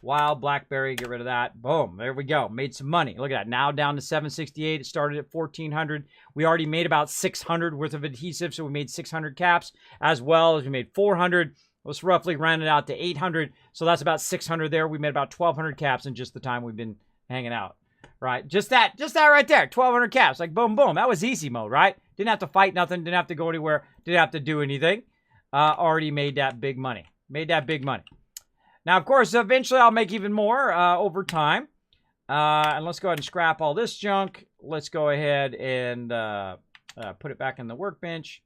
Wild blackberry, get rid of that. Boom, there we go. Made some money. Look at that. Now down to 768. It started at 1,400. We already made about 600 worth of adhesive, so we made 600 caps as well as we made 400. Let's roughly round it out to 800. So that's about 600 there. We made about 1,200 caps in just the time we've been hanging out, right? Just that right there. 1,200 caps. Like boom, boom. That was easy mode, right? Didn't have to fight nothing. Didn't have to go anywhere. Didn't have to do anything. Already made that big money. Made that big money. Now, of course, eventually I'll make even more over time. And let's go ahead and scrap all this junk. Let's go ahead and put it back in the workbench.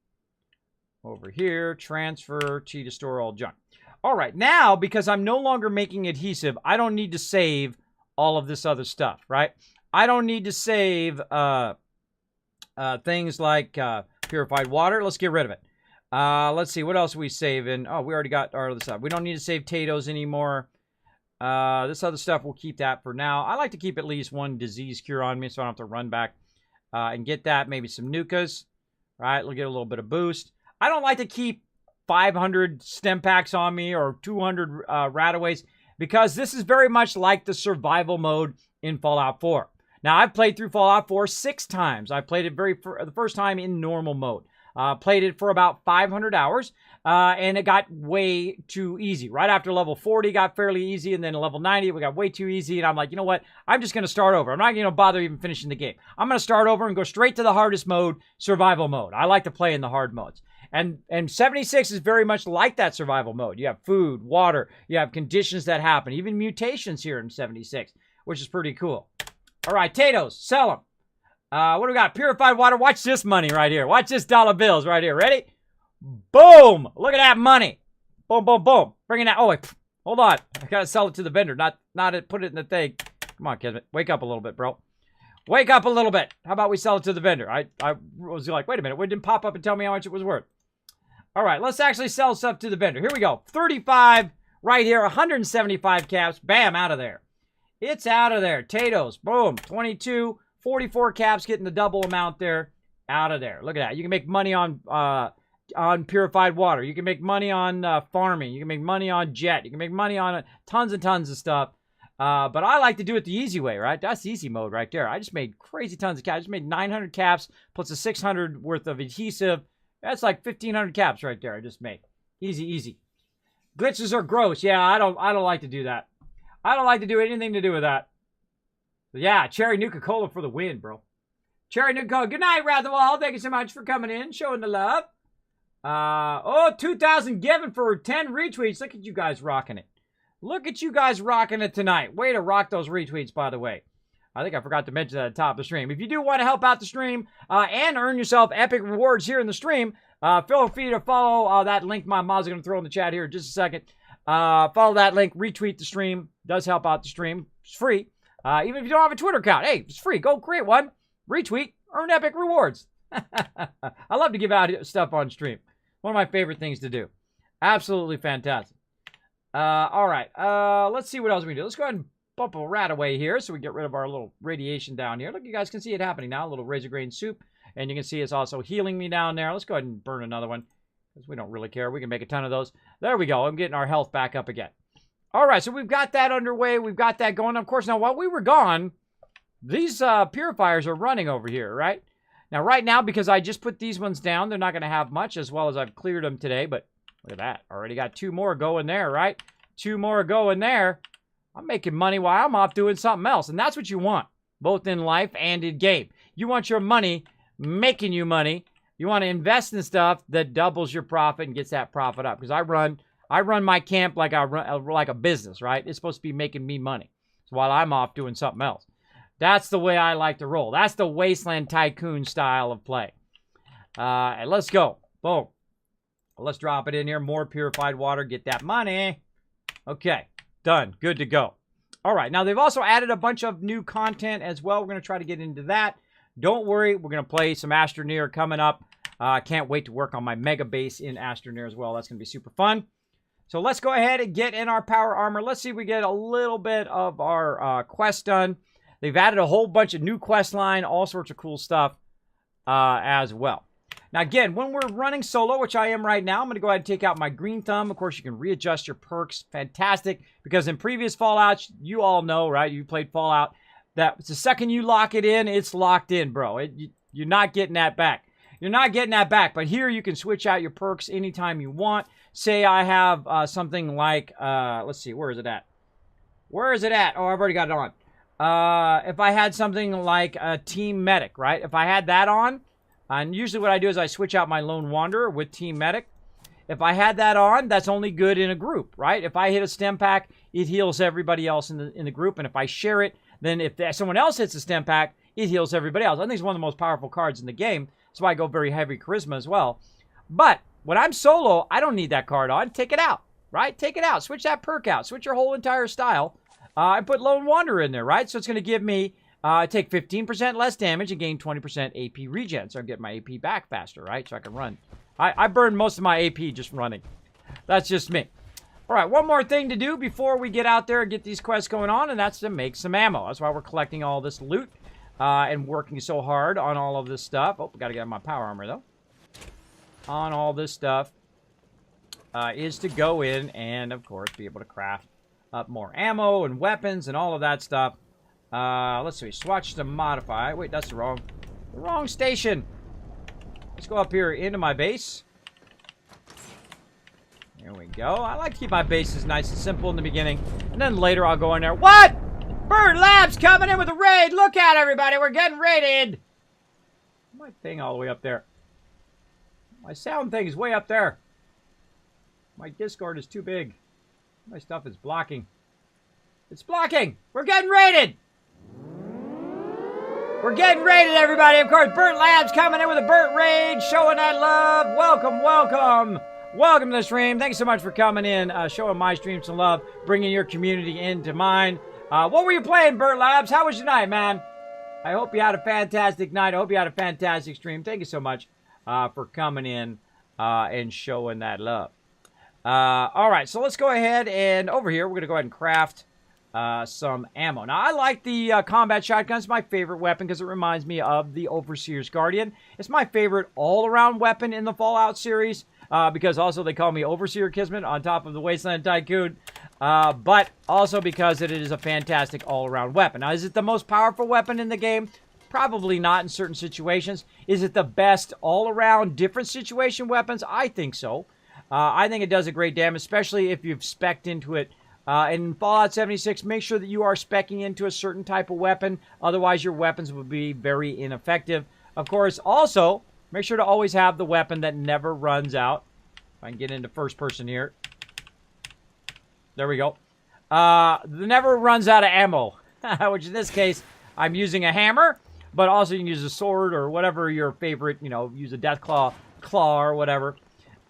Over here, transfer, to store all junk. All right, now, because I'm no longer making adhesive, I don't need to save all of this other stuff, right? I don't need to save things like purified water. Let's get rid of it. Let's see, what else are we saving? Oh, we already got our other stuff. We don't need to save potatoes anymore. This other stuff, we'll keep that for now. I like to keep at least one disease cure on me so I don't have to run back and get that. Maybe some Nukas, right? We'll get a little bit of boost. I don't like to keep 500 stem packs on me or 200 rataways. because this is very much like the survival mode in Fallout 4. Now, I've played through Fallout 4 6 times. I played it the first time in normal mode. Played it for about 500 hours, and it got way too easy. Right after level 40, got fairly easy, and then level 90, we got way too easy, and I'm like, you know what? I'm just going to start over. I'm not going to bother even finishing the game. I'm going to start over and go straight to the hardest mode, survival mode. I like to play in the hard modes. And 76 is very much like that survival mode. You have food, water, you have conditions that happen, even mutations here in 76, which is pretty cool. All right, Tatoes, sell them. What do we got? Purified water. Watch this money right here. Watch this dollar bills right here. Ready? Boom! Look at that money. Boom, boom, boom. Bringing that. Oh, wait. Hold on. I gotta sell it to the vendor, not put it in the thing. Come on, Kismet. Wake up a little bit, bro. Wake up a little bit. How about we sell it to the vendor? I was like, wait a minute. It didn't pop up and tell me how much it was worth. All right, let's actually sell stuff to the vendor. Here we go. 35 right here. 175 caps. Bam, out of there. It's out of there. Tatoes. Boom. 22. 44 caps, getting the double amount there, out of there. Look at that. You can make money on purified water. You can make money on farming. You can make money on jet. You can make money on tons and tons of stuff. But I like to do it the easy way, right? That's easy mode right there. I just made crazy tons of caps. I just made 900 caps plus a 600 worth of adhesive. That's like 1,500 caps right there I just made. Easy, easy. Glitches are gross. Yeah, I don't like to do that. I don't like to do anything to do with that. Yeah, Cherry Nuka-Cola for the win, bro. Cherry Nuka-Cola. Good night, Ratherwall. Thank you so much for coming in, showing the love. 2,000 given for 10 retweets. Look at you guys rocking it. Look at you guys rocking it tonight. Way to rock those retweets, by the way. I think I forgot to mention that at the top of the stream. If you do want to help out the stream and earn yourself epic rewards here in the stream, feel free to follow that link my mom's going to throw in the chat here in just a second. Follow that link, retweet the stream. Does help out the stream. It's free. Even if you don't have a Twitter account, hey, it's free. Go create one, retweet, earn epic rewards. I love to give out stuff on stream. One of my favorite things to do. Absolutely fantastic. All right, let's see what else we can do. Let's go ahead and bump a rat away here so we get rid of our little radiation down here. Look, you guys can see it happening now. A little razor grain soup. And you can see it's also healing me down there. Let's go ahead and burn another one because we don't really care. We can make a ton of those. There we go. I'm getting our health back up again. All right, so we've got that underway. We've got that going. Of course, now while we were gone, these purifiers are running over here, right? Now, right now, because I just put these ones down, they're not going to have much as well as I've cleared them today. But look at that. Already got 2 more going there, right? 2 more going there. I'm making money while I'm off doing something else. And that's what you want, both in life and in game. You want your money making you money. You want to invest in stuff that doubles your profit and gets that profit up. Because I run my camp like a business, right? It's supposed to be making me money. So while I'm off doing something else. That's the way I like to roll. That's the Wasteland Tycoon style of play. And let's go. Boom. Let's drop it in here. More purified water. Get that money. Okay. Done. Good to go. All right. Now, they've also added a bunch of new content as well. We're going to try to get into that. Don't worry. We're going to play some Astroneer coming up. Can't wait to work on my mega base in Astroneer as well. That's going to be super fun. So let's go ahead and get in our power armor. Let's see if we get a little bit of our quest done. They've added a whole bunch of new quest line, all sorts of cool stuff as well. Now, again, when we're running solo, which I am right now, I'm going to go ahead and take out my green thumb. Of course, you can readjust your perks. Fantastic. Because in previous Fallouts, you all know, right? You played Fallout. That the second you lock it in, it's locked in, bro. You're not getting that back. You're not getting that back. But here, you can switch out your perks anytime you want. Say I have something like, let's see, where is it at? Where is it at? Oh, I've already got it on. If I had something like a Team Medic, right? If I had that on, and usually what I do is I switch out my Lone Wanderer with Team Medic. If I had that on, that's only good in a group, right? If I hit a stem pack, it heals everybody else in the group. And if I share it, then if someone else hits a stem pack, it heals everybody else. I think it's one of the most powerful cards in the game. That's why I go very heavy charisma as well. But when I'm solo, I don't need that card on. Take it out, right? Take it out. Switch that perk out. Switch your whole entire style. I put Lone Wanderer in there, right? So it's going to give me, take 15% less damage and gain 20% AP regen. So I get my AP back faster, right? So I can run. I burn most of my AP just running. That's just me. All right, one more thing to do before we get out there and get these quests going on, and that's to make some ammo. That's why we're collecting all this loot and working so hard on all of this stuff. Oh, got to get my power armor, though. On all this stuff is to go in and, of course, be able to craft up more ammo and weapons and all of that stuff. Let's see. Swatch to modify. Wait, that's the wrong station. Let's go up here into my base. There we go. I like to keep my bases nice and simple in the beginning. And then later I'll go in there. What? Bird Labs coming in with a raid. Look out, everybody. We're getting raided. My thing all the way up there. My sound thing is way up there. My Discord is too big. My stuff is blocking. It's blocking. We're getting raided. We're getting raided, everybody. Of course, Burt Labs coming in with a Burt raid, showing that love. Welcome, welcome. Welcome to the stream. Thanks so much for coming in, showing my stream some love, bringing your community into mine. What were you playing, Burt Labs? How was your night, man? I hope you had a fantastic night. I hope you had a fantastic stream. Thank you so much for coming in and showing that love. All right, so let's go ahead and over here, we're going to go ahead and craft some ammo. Now, I like the combat shotgun. It's my favorite weapon because it reminds me of the Overseer's Guardian. It's my favorite all-around weapon in the Fallout series because also they call me Overseer Kismet on top of the Wasteland Tycoon, but also because it is a fantastic all-around weapon. Now, is it the most powerful weapon in the game? Probably not in certain situations. Is it the best all-around different situation weapons? I think so. I think it does a great damage, especially if you've spec'd into it. In Fallout 76, make sure that you are speccing into a certain type of weapon. Otherwise, your weapons will be very ineffective. Of course, also, make sure to always have the weapon that never runs out. If I can get into first person here. There we go. Never runs out of ammo. Which in this case, I'm using a hammer. But also you can use a sword or whatever your favorite, use a death claw or whatever.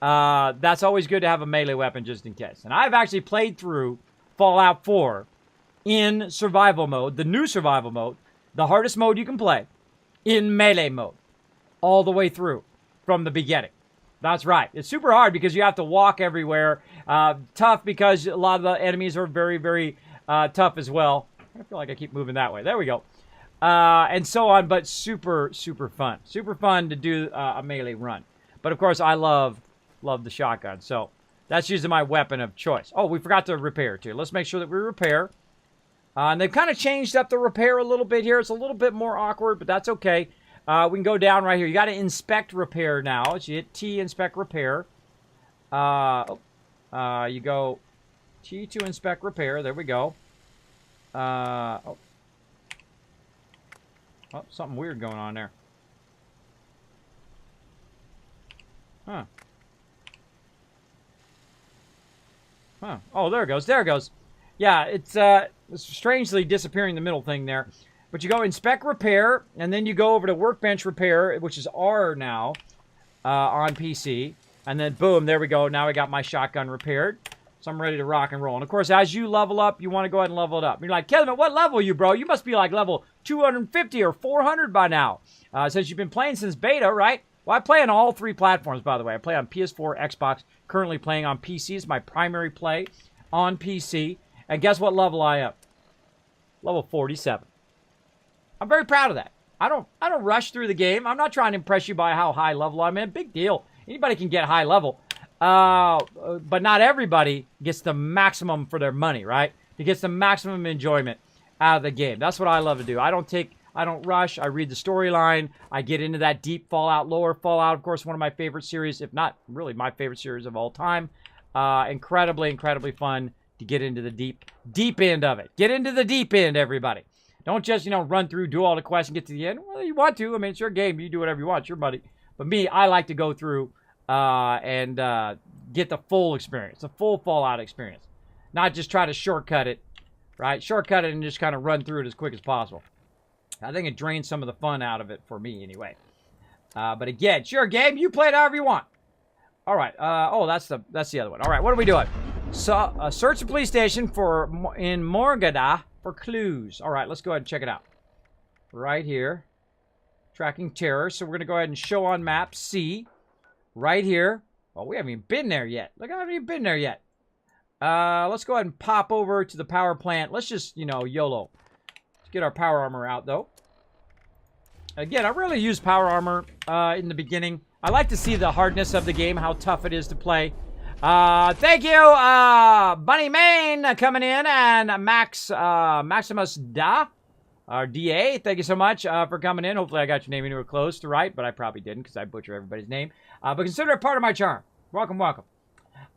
That's always good to have a melee weapon just in case. And I've actually played through Fallout 4 in survival mode, the new survival mode, the hardest mode you can play, in melee mode, all the way through from the beginning. That's right. It's super hard because you have to walk everywhere. Tough because a lot of the enemies are very, very tough as well. I feel like I keep moving that way. There we go. And so on, but super, super fun. Super fun to do a melee run. But of course, I love the shotgun. So that's usually my weapon of choice. Oh, we forgot to repair too. Let's make sure that we repair. And they've kind of changed up the repair a little bit here. It's a little bit more awkward, but that's okay. We can go down right here. You got to inspect repair now. So you hit T, inspect repair. You go T to inspect repair. There we go. Oh, something weird going on there. Huh. Oh, there it goes. There it goes. Yeah, it's strangely disappearing the middle thing there. But you go inspect repair, and then you go over to workbench repair, which is R now on PC. And then boom, there we go. Now I got my shotgun repaired. So I'm ready to rock and roll. And of course, as you level up, you want to go ahead and level it up. You're like, Kismet, what level are you, bro? You must be like level 250 or 400 by now. Since you've been playing since beta, right? Well, I play on all three platforms, by the way. I play on PS4, Xbox, currently playing on PC. It's my primary play on PC. And guess what level I am? Level 47. I'm very proud of that. I don't rush through the game. I'm not trying to impress you by how high level I'm in. Big deal. Anybody can get high level. But not everybody gets the maximum for their money, right? It gets the maximum enjoyment out of the game. That's what I love to do. I don't rush. I read the storyline. I get into that deep Fallout lore. Fallout, of course, one of my favorite series, if not really my favorite series of all time. Incredibly, incredibly fun to get into the deep end of it. Get into the deep end, everybody. Don't just, run through, do all the quests, and get to the end. Well, you want to. I mean, it's your game. You do whatever you want. It's your buddy. But me, I like to go through and get the full experience, the full Fallout experience. Not just try to shortcut it, right? Shortcut it and just kind of run through it as quick as possible. I think it drains some of the fun out of it for me anyway. But again, it's your game. You play it however you want. All right. That's the other one. All right, what are we doing? So, search the police station in Morgada for clues. All right, let's go ahead and check it out. Right here. Tracking terror. So we're going to go ahead and show on map C. Right here. Oh, we haven't even been there yet. Look, I haven't even been there yet. Let's go ahead and pop over to the power plant. Let's just, YOLO. Let's get our power armor out, though. Again, I really use power armor in the beginning. I like to see the hardness of the game, how tough it is to play. Thank you, Bunny Main coming in, and Maximus Da, or DA. Thank you so much for coming in. Hopefully I got your name anywhere close to right, but I probably didn't because I butcher everybody's name. But consider it part of my charm. Welcome, welcome.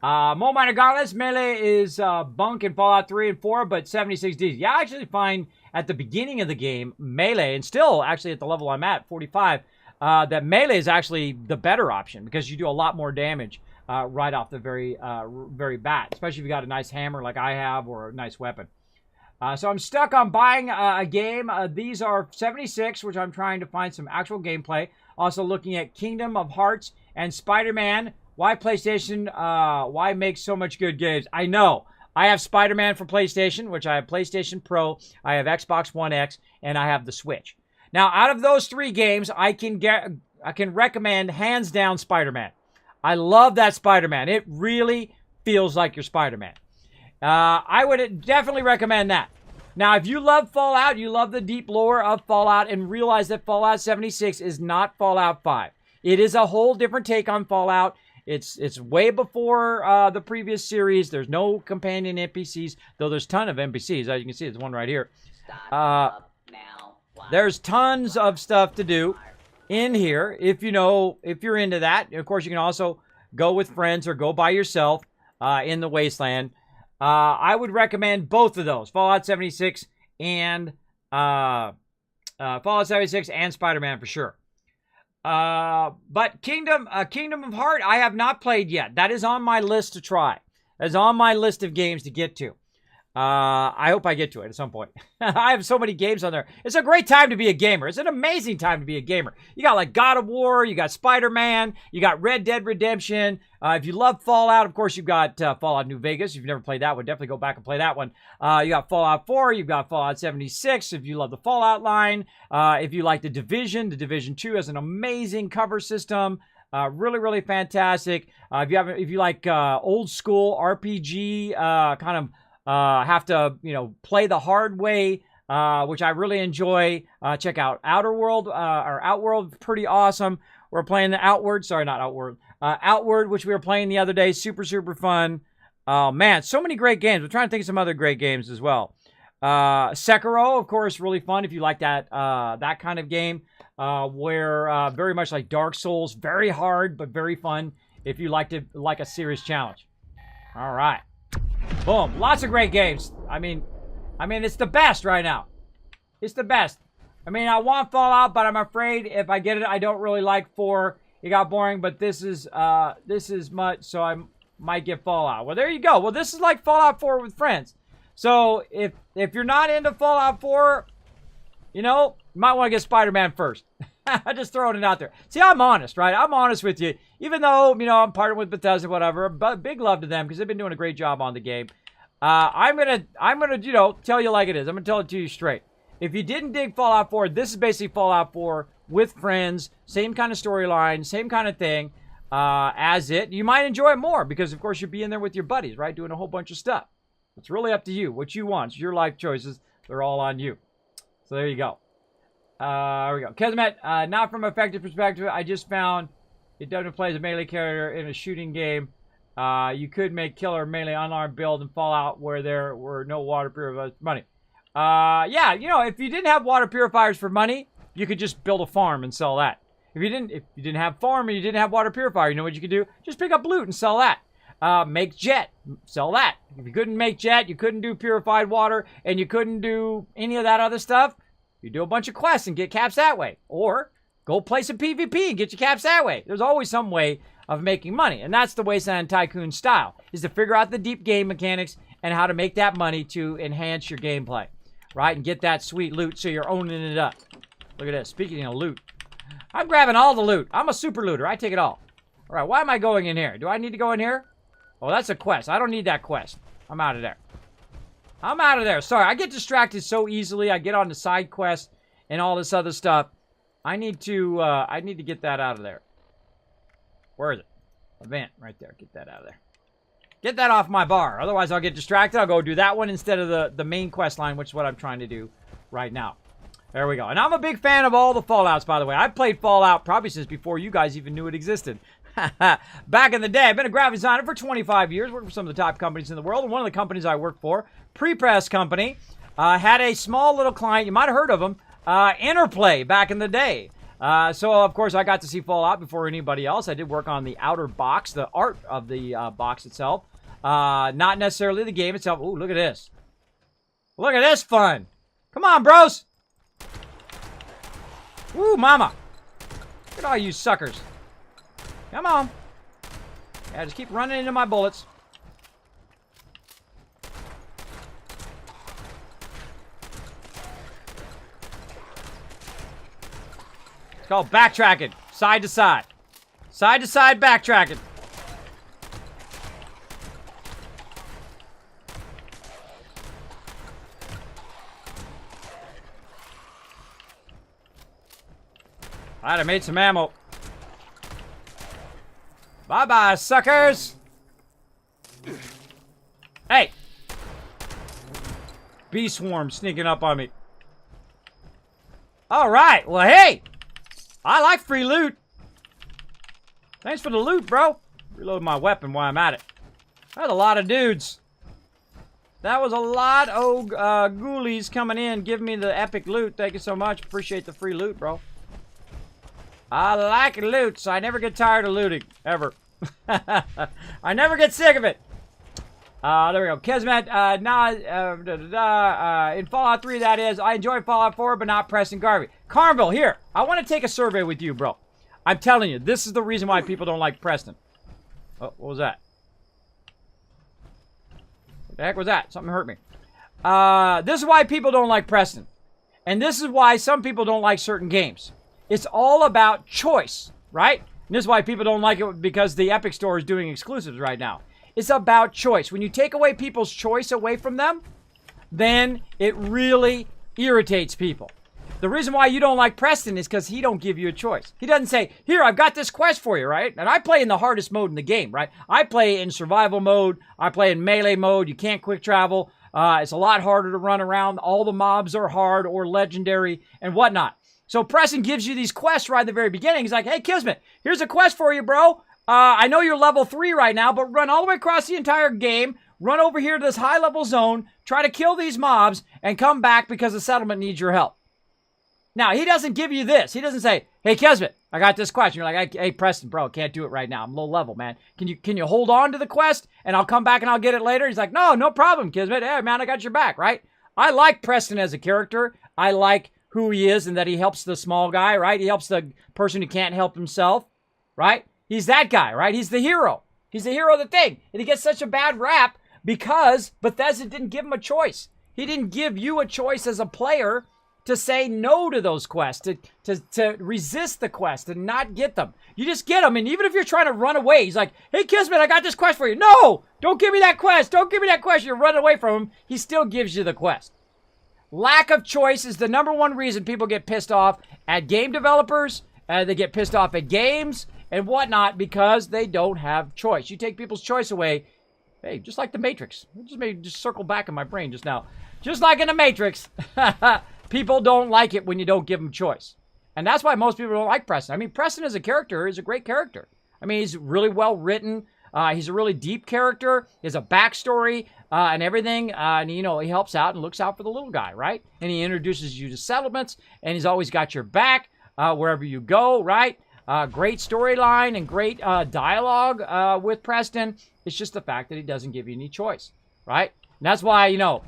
Mo Minor Gauntlet, melee is bunk in Fallout 3 and 4, but 76D. Yeah, I actually find at the beginning of the game, melee, and still actually at the level I'm at, 45, that melee is actually the better option because you do a lot more damage right off the very bat, especially if you got a nice hammer like I have or a nice weapon. So I'm stuck on buying a game. These are 76, which I'm trying to find some actual gameplay. Also looking at Kingdom of Hearts and Spider-Man. Why PlayStation? Why make so much good games? I know. I have Spider-Man for PlayStation, which I have PlayStation Pro. I have Xbox One X, and I have the Switch. Now, out of those 3 games, I can recommend hands down Spider-Man. I love that Spider-Man. It really feels like you're Spider-Man. I would definitely recommend that. Now, if you love Fallout, you love the deep lore of Fallout, and realize that Fallout 76 is not Fallout 5. It is a whole different take on Fallout. It's way before the previous series. There's no companion NPCs, though there's a ton of NPCs. As you can see, there's one right here. There's tons of stuff to do in here if you're into that. Of course, you can also go with friends or go by yourself in the Wasteland. I would recommend both of those, Fallout 76 and Fallout 76 and Spider-Man for sure. But Kingdom of Heart, I have not played yet. That is on my list to try. That is on my list of games to get to. I hope I get to it at some point. I have so many games on there. It's a great time to be a gamer. It's an amazing time to be a gamer. You got like God of War, you got Spider-Man, you got Red Dead Redemption. If you love Fallout, of course, you've got Fallout New Vegas. If you've never played that one, definitely go back and play that one. You got Fallout 4, you've got Fallout 76. If you love the Fallout line, if you like the Division 2 has an amazing cover system. Really, really fantastic. If you like old school RPG, kind of have to, play the hard way, which I really enjoy. Check out Outworld, pretty awesome. We're playing the Outward, which we were playing the other day. Super, super fun. Oh, man, so many great games. We're trying to think of some other great games as well. Sekiro, of course, really fun if you like that kind of game, where very much like Dark Souls, very hard, but very fun if you like a serious challenge. All right. Boom. Lots of great games. I mean, it's the best right now. It's the best. I mean, I want Fallout, but I'm afraid if I get it, I don't really like 4. It got boring, but this is much, so I might get Fallout. Well, there you go. Well, this is like Fallout 4 with friends. So if you're not into Fallout 4, you might want to get Spider-Man first. I'm just throwing it out there. See, I'm honest, right? I'm honest with you. Even though, I'm partnered with Bethesda, whatever, but big love to them because they've been doing a great job on the game. I'm gonna tell you like it is. I'm gonna tell it to you straight. If you didn't dig Fallout 4, this is basically Fallout 4 with friends, same kind of storyline, same kind of thing as it. You might enjoy it more because, of course, you'll be in there with your buddies, right? Doing a whole bunch of stuff. It's really up to you. What you want. It's your life choices. They're all on you. So there you go. There we go. Kismet, not from an effective perspective. I just found it doesn't play as a melee character in a shooting game. You could make killer melee unarmed build and Fallout where there were no water purifiers for money. Yeah, if you didn't have water purifiers for money, you could just build a farm and sell that. If you didn't have farm and you didn't have water purifier, you know what you could do? Just pick up loot and sell that. Make jet, sell that. If you couldn't make jet, you couldn't do purified water, and you couldn't do any of that other stuff, you do a bunch of quests and get caps that way. Or go play some PvP and get your caps that way. There's always some way of making money. And that's the Wasteland Tycoon style, is to figure out the deep game mechanics and how to make that money to enhance your gameplay, right? And get that sweet loot so you're owning it up. Look at this. Speaking of loot, I'm grabbing all the loot. I'm a super looter. I take it all. All right, why am I going in here? Do I need to go in here? Oh, that's a quest. I don't need that quest. I'm out of there. I'm out of there. Sorry, I get distracted so easily. I get on the side quest and all this other stuff. I need to get that out of there. Where is it? Event, right there. Get that out of there. Get that off my bar. Otherwise, I'll get distracted. I'll go do that one instead of the main quest line, which is what I'm trying to do right now. There we go. And I'm a big fan of all the Fallouts, by the way. I've played Fallout probably since before you guys even knew it existed. Back in the day, I've been a graphic designer for 25 years, worked for some of the top companies in the world, and one of the companies I worked for, Pre-Press Company, had a small little client, you might have heard of them, Interplay, back in the day. So, of course, I got to see Fallout before anybody else. I did work on the outer box, the art of the box itself. Not necessarily the game itself. Ooh, look at this. Look at this fun. Come on, bros. Woo, mama. Look at all you suckers. Come on. Yeah, just keep running into my bullets. It's called backtracking. Side to side. Side to side backtracking. Alright, I made some ammo. Bye-bye, suckers! Hey! Bee swarm sneaking up on me. Alright, well, hey! I like free loot. Thanks for the loot, bro. Reload my weapon while I'm at it. That's a lot of dudes. That was a lot of ghoulies coming in, giving me the epic loot. Thank you so much. Appreciate the free loot, bro. I like loot, so I never get tired of looting, ever. I never get sick of it. There we go. Kismet, in Fallout 3, that is. I enjoy Fallout 4, but not Preston Garvey. Carmville, here. I want to take a survey with you, bro. I'm telling you, this is the reason why people don't like Preston. Oh, what was that? What the heck was that? Something hurt me. This is why people don't like Preston. And this is why some people don't like certain games. It's all about choice, right? And this is why people don't like it, because the Epic Store is doing exclusives right now. It's about choice. When you take away people's choice away from them, then it really irritates people. The reason why you don't like Preston is because he don't give you a choice. He doesn't say, here, I've got this quest for you, right? And I play in the hardest mode in the game, right? I play in survival mode. I play in melee mode. You can't quick travel. It's a lot harder to run around. All the mobs are hard or legendary and whatnot. So Preston gives you these quests right at the very beginning. He's like, hey, Kismet, here's a quest for you, bro. I know you're level 3 right now, but run all the way across the entire game. Run over here to this high-level zone. Try to kill these mobs and come back because the settlement needs your help. Now, he doesn't give you this. He doesn't say, hey, Kismet, I got this quest. You're like, hey, Preston, bro, can't do it right now. I'm low level, man. Can you hold on to the quest and I'll come back and I'll get it later? He's like, no problem, Kismet. Hey, man, I got your back, right? I like Preston as a character. I like who he is and that he helps the small guy, right? He helps the person who can't help himself, right? He's that guy, right? He's the hero. He's the hero of the thing. And he gets such a bad rap because Bethesda didn't give him a choice. He didn't give you a choice as a player to say no to those quests, to resist the quest and not get them. You just get them, and even if you're trying to run away, he's like, hey, Kismet, I got this quest for you. No! Don't give me that quest! Don't give me that quest! You're running away from him. He still gives you the quest. Lack of choice is the #1 reason people get pissed off at game developers. They get pissed off at games and whatnot because they don't have choice. You take people's choice away, hey, just like the Matrix. It just made just circle back in my brain just now. Just like in the Matrix, people don't like it when you don't give them choice. And that's why most people don't like Preston. I mean, Preston as a character is a great character. I mean, he's really well written. He's a really deep character. He has a backstory and everything. And, you know, he helps out and looks out for the little guy, right? And he introduces you to settlements. And he's always got your back wherever you go, right? Great storyline and great dialogue with Preston. It's just the fact that he doesn't give you any choice, right? And that's why, you know,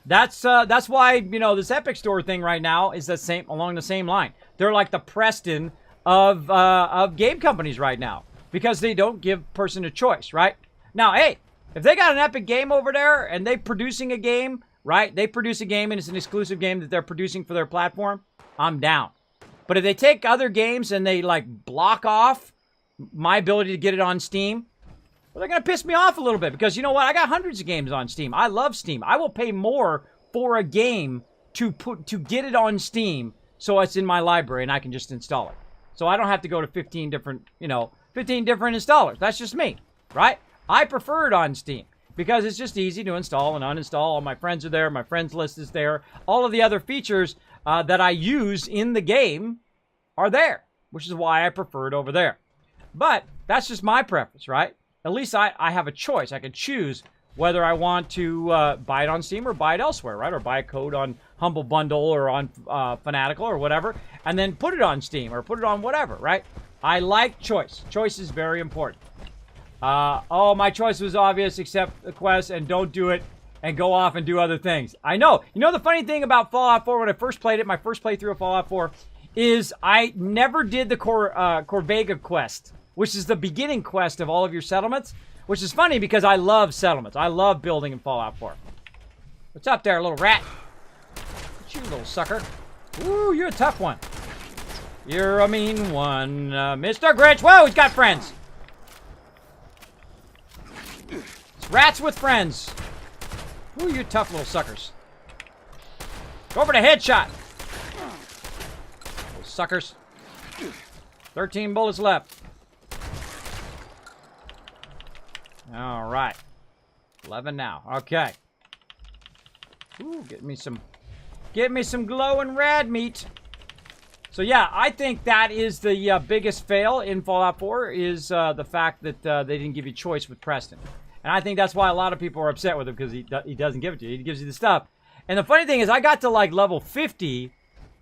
that's why, you know, this Epic Store thing right now is the same, along the same line. They're like the Preston of game companies right now. Because they don't give person a choice, right? Now, hey, if they got an Epic game over there and they're producing a game, right? They produce a game and it's an exclusive game that they're producing for their platform, I'm down. But if they take other games and they, like, block off my ability to get it on Steam, well, they're going to piss me off a little bit. Because you know what? I got hundreds of games on Steam. I love Steam. I will pay more for a game to get it on Steam so it's in my library and I can just install it. So I don't have to go to 15 different, you know, 15 different installers. That's just me, right? I prefer it on Steam because it's just easy to install and uninstall. All my friends are there. My friends list is there. All of the other features that I use in the game are there, which is why I prefer it over there. But that's just my preference, right? At least I have a choice. I can choose whether I want to buy it on Steam or buy it elsewhere, right? Or buy a code on Humble Bundle or on Fanatical or whatever, and then put it on Steam or put it on whatever, right? I like choice. Choice is very important. Oh, my choice was obvious, accept the quest and don't do it and go off and do other things. I know. You know the funny thing about Fallout 4, when I first played it, my first playthrough of Fallout 4, is I never did the Corvega quest, which is the beginning quest of all of your settlements, which is funny because I love settlements. I love building in Fallout 4. What's up there, little rat? What's you, little sucker? Ooh, you're a tough one. You're a mean one, Mr. Grinch. Whoa, he's got friends. It's rats with friends. Ooh, you tough little suckers. Go for the headshot. Little suckers. 13 bullets left. All right. 11 now. Okay. Ooh, get me some glowing rad meat. So yeah, I think that is the biggest fail in Fallout 4 is the fact that they didn't give you choice with Preston. And I think that's why a lot of people are upset with him, because he doesn't give it to you. He gives you the stuff. And the funny thing is, I got to like level 50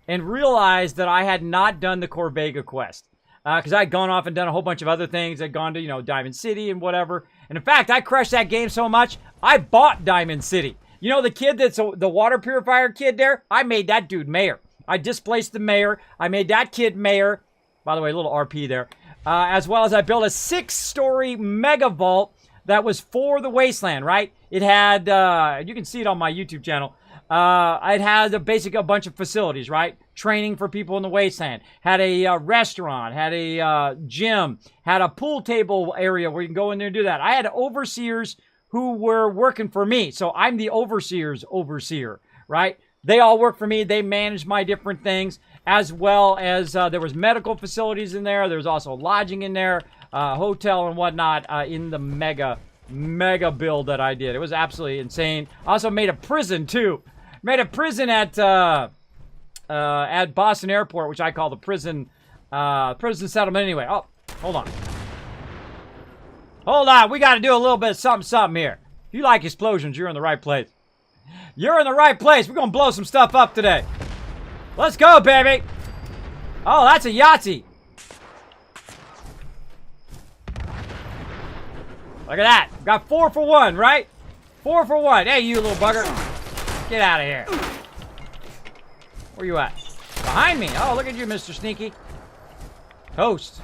and realized that I had not done the Corvega quest. Because I'd gone off and done a whole bunch of other things. I'd gone to, you know, Diamond City and whatever. And in fact, I crushed that game so much, I bought Diamond City. You know the kid that's the water purifier kid there? I made that dude mayor. I displaced the mayor. I made that kid mayor. By the way, a little RP there. As well as I built a 6-story mega vault that was for the Wasteland, right? It had, you can see it on my YouTube channel. It had a bunch of facilities, right? Training for people in the Wasteland. Had a restaurant, had a gym, had a pool table area where you can go in there and do that. I had overseers who were working for me. So I'm the overseer's overseer, right? They all work for me. They manage my different things, as well as there was medical facilities in there. There was also lodging in there, hotel and whatnot in the mega build that I did. It was absolutely insane. I also made a prison too. Made a prison at Boston Airport, which I call the prison settlement. Anyway, oh, hold on. Hold on, we got to do a little bit of something here. If you like explosions, you're in the right place. You're in the right place. We're going to blow some stuff up today. Let's go, baby. Oh, that's a Yahtzee. Look at that. Got 4 for 1, right? 4 for 1. Hey, you little bugger. Get out of here. Where you at? Behind me. Oh, look at you, Mr. Sneaky. Toast.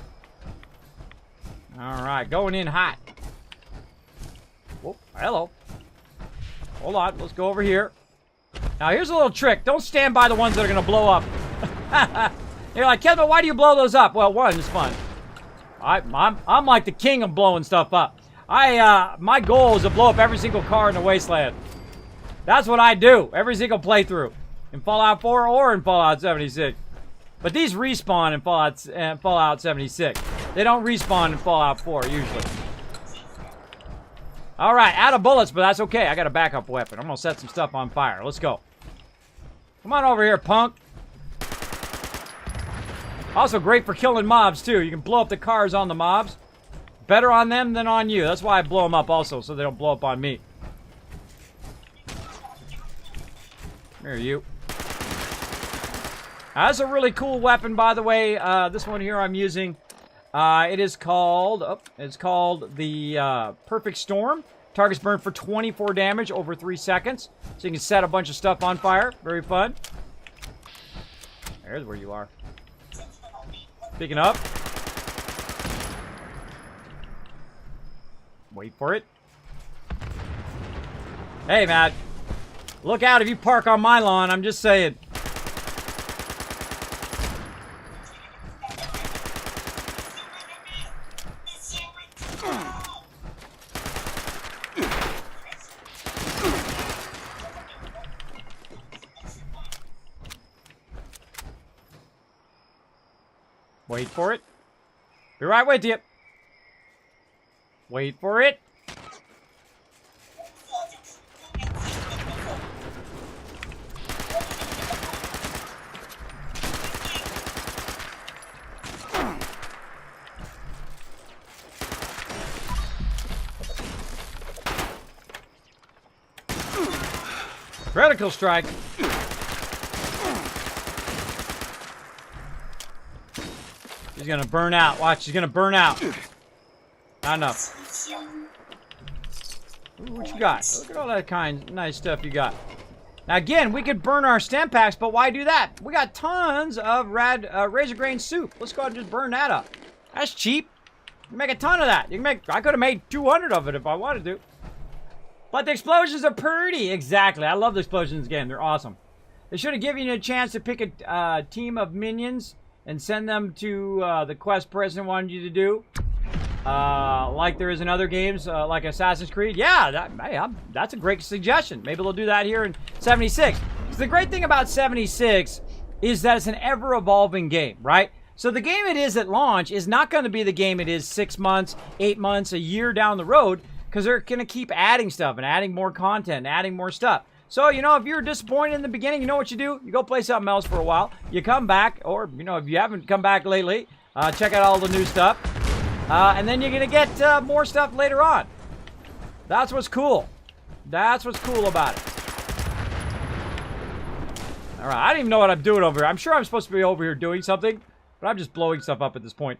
All right, going in hot. Whoa, hello. Hold on, let's go over here. Now, here's a little trick. Don't stand by the ones that are going to blow up. You're like, Kevin, why do you blow those up? Well, one, it's fun. I'm like the king of blowing stuff up. My goal is to blow up every single car in the Wasteland. That's what I do, every single playthrough. In Fallout 4 or in Fallout 76. But these respawn in Fallout 76. They don't respawn in Fallout 4, usually. Alright, out of bullets, but that's okay. I got a backup weapon. I'm gonna set some stuff on fire. Let's go. Come on over here, punk. Also great for killing mobs, too. You can blow up the cars on the mobs. Better on them than on you. That's why I blow them up also, so they don't blow up on me. Here, you. That's a really cool weapon, by the way. This one here I'm using. It is called, it's called the Perfect Storm. Targets burn for 24 damage over 3 seconds. So you can set a bunch of stuff on fire. Very fun. There's where you are. Picking up. Wait for it. Hey, Matt. Look out if you park on my lawn. I'm just saying. Wait for it. Be right with you. Wait for it. Critical strike. She's gonna burn out. Watch, she's gonna burn out. Not enough. Ooh, what you got? Look at all that nice stuff you got. Now again, we could burn our stem packs, but why do that? We got tons of razor grain soup. Let's go ahead and just burn that up. That's cheap. You can make a ton of that. You can make. I could have made 200 of it if I wanted to. But the explosions are pretty. Exactly. I love the explosions in this game. They're awesome. They should have given you a chance to pick a team of minions and send them to the quest president wanted you to do. Like there is in other games, like Assassin's Creed. Yeah, that's a great suggestion. Maybe they'll do that here in 76. So the great thing about 76 is that it's an ever-evolving game, right? So the game it is at launch is not going to be the game it is 6 months, 8 months, a year down the road, because they're going to keep adding stuff and adding more content, and adding more stuff. So, you know, if you're disappointed in the beginning, you know what you do? You go play something else for a while. You come back, or, you know, if you haven't come back lately, check out all the new stuff. And then you're going to get more stuff later on. That's what's cool. That's what's cool about it. All right, I don't even know what I'm doing over here. I'm sure I'm supposed to be over here doing something, but I'm just blowing stuff up at this point.